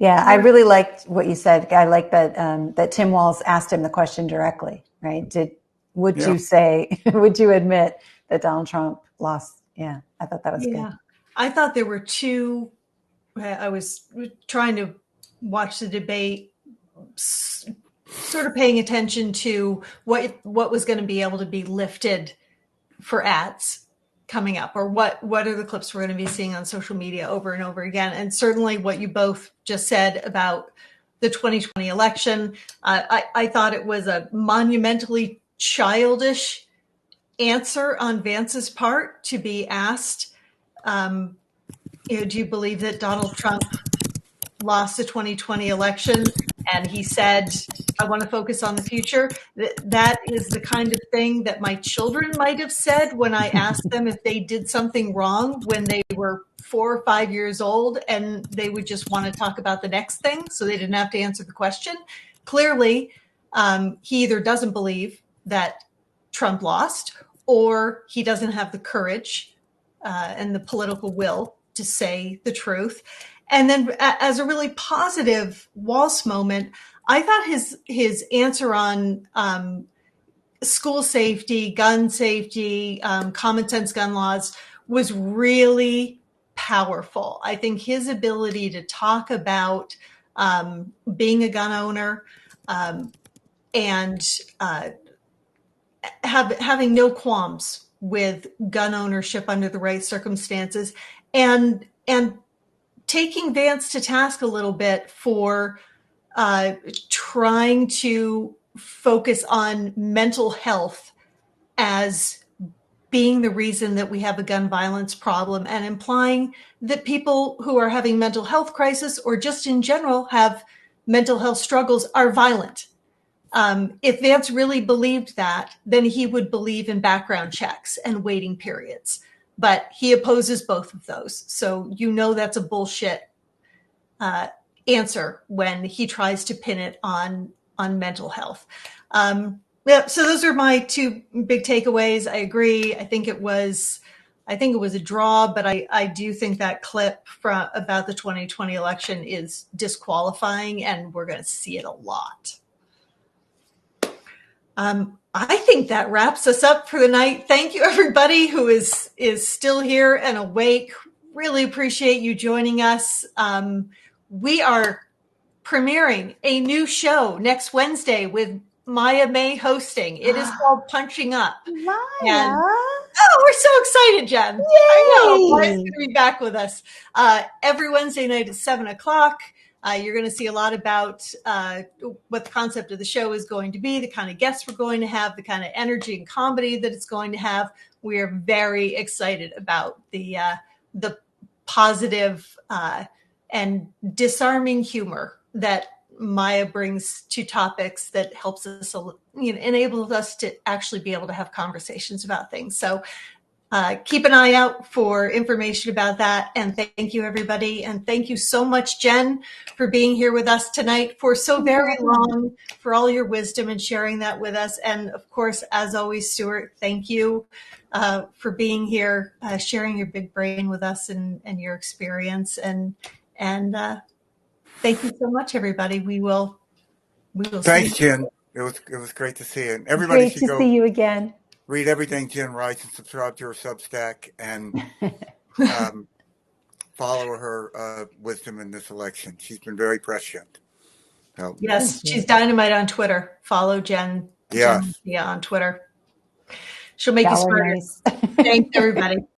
I really liked what you said. I like that that Tim Walz asked him the question directly, right? Would you admit that Donald Trump lost? Yeah, I thought that was good. I thought there were two. I was trying to watch the debate, sort of paying attention to what was going to be able to be lifted for ads coming up, or what are the clips we're going to be seeing on social media over and over again. And certainly what you both just said about the 2020 election, I thought it was a monumentally childish answer on Vance's part to be asked, do you believe that Donald Trump lost the 2020 election? and he said, I want to focus on the future. That is the kind of thing that my children might have said when I asked them if they did something wrong when they were 4 or 5 years old, and they would just want to talk about the next thing, so they didn't have to answer the question. Clearly, he either doesn't believe that Trump lost, or he doesn't have the courage and the political will to say the truth. And then as a really positive Walz moment, I thought his answer on school safety, gun safety, common sense gun laws was really powerful. I think his ability to talk about being a gun owner and having no qualms with gun ownership under the right circumstances, and taking Vance to task a little bit for trying to focus on mental health as being the reason that we have a gun violence problem, and implying that people who are having mental health crisis or just in general have mental health struggles are violent. If Vance really believed that, then he would believe in background checks and waiting periods. But he opposes both of those. So that's a bullshit answer when he tries to pin it on mental health. So those are my two big takeaways. I agree. I think it was a draw, but I do think that clip about the 2020 election is disqualifying, and we're going to see it a lot. I think that wraps us up for the night. Thank you, everybody who is still here and awake. Really appreciate you joining us. We are premiering a new show next Wednesday with Maya May hosting. It is called Punching Up. Maya. We're so excited, Jen. Yay. I know. Maya's going to be back with us every Wednesday night at 7:00. You're going to see a lot about what the concept of the show is going to be, the kind of guests we're going to have, the kind of energy and comedy that it's going to have. We are very excited about the positive and disarming humor that Maya brings to topics that helps us, enables us to actually be able to have conversations about things. So keep an eye out for information about that. And thank you, everybody. And thank you so much, Jen, for being here with us tonight for so very long, for all your wisdom and sharing that with us. And of course, as always, Stuart, thank you for being here, sharing your big brain with us and your experience. And thank you so much, everybody. We will Thanks, see you. Jen. It was great to see you. And everybody Great should to go see you again. read everything Jen writes and subscribe to her Substack and follow her wisdom in this election. She's been very prescient. So, yes, she's dynamite on Twitter. Follow Jen. Yeah. Jen on Twitter. She'll make you smarter. Nice. Thanks, everybody.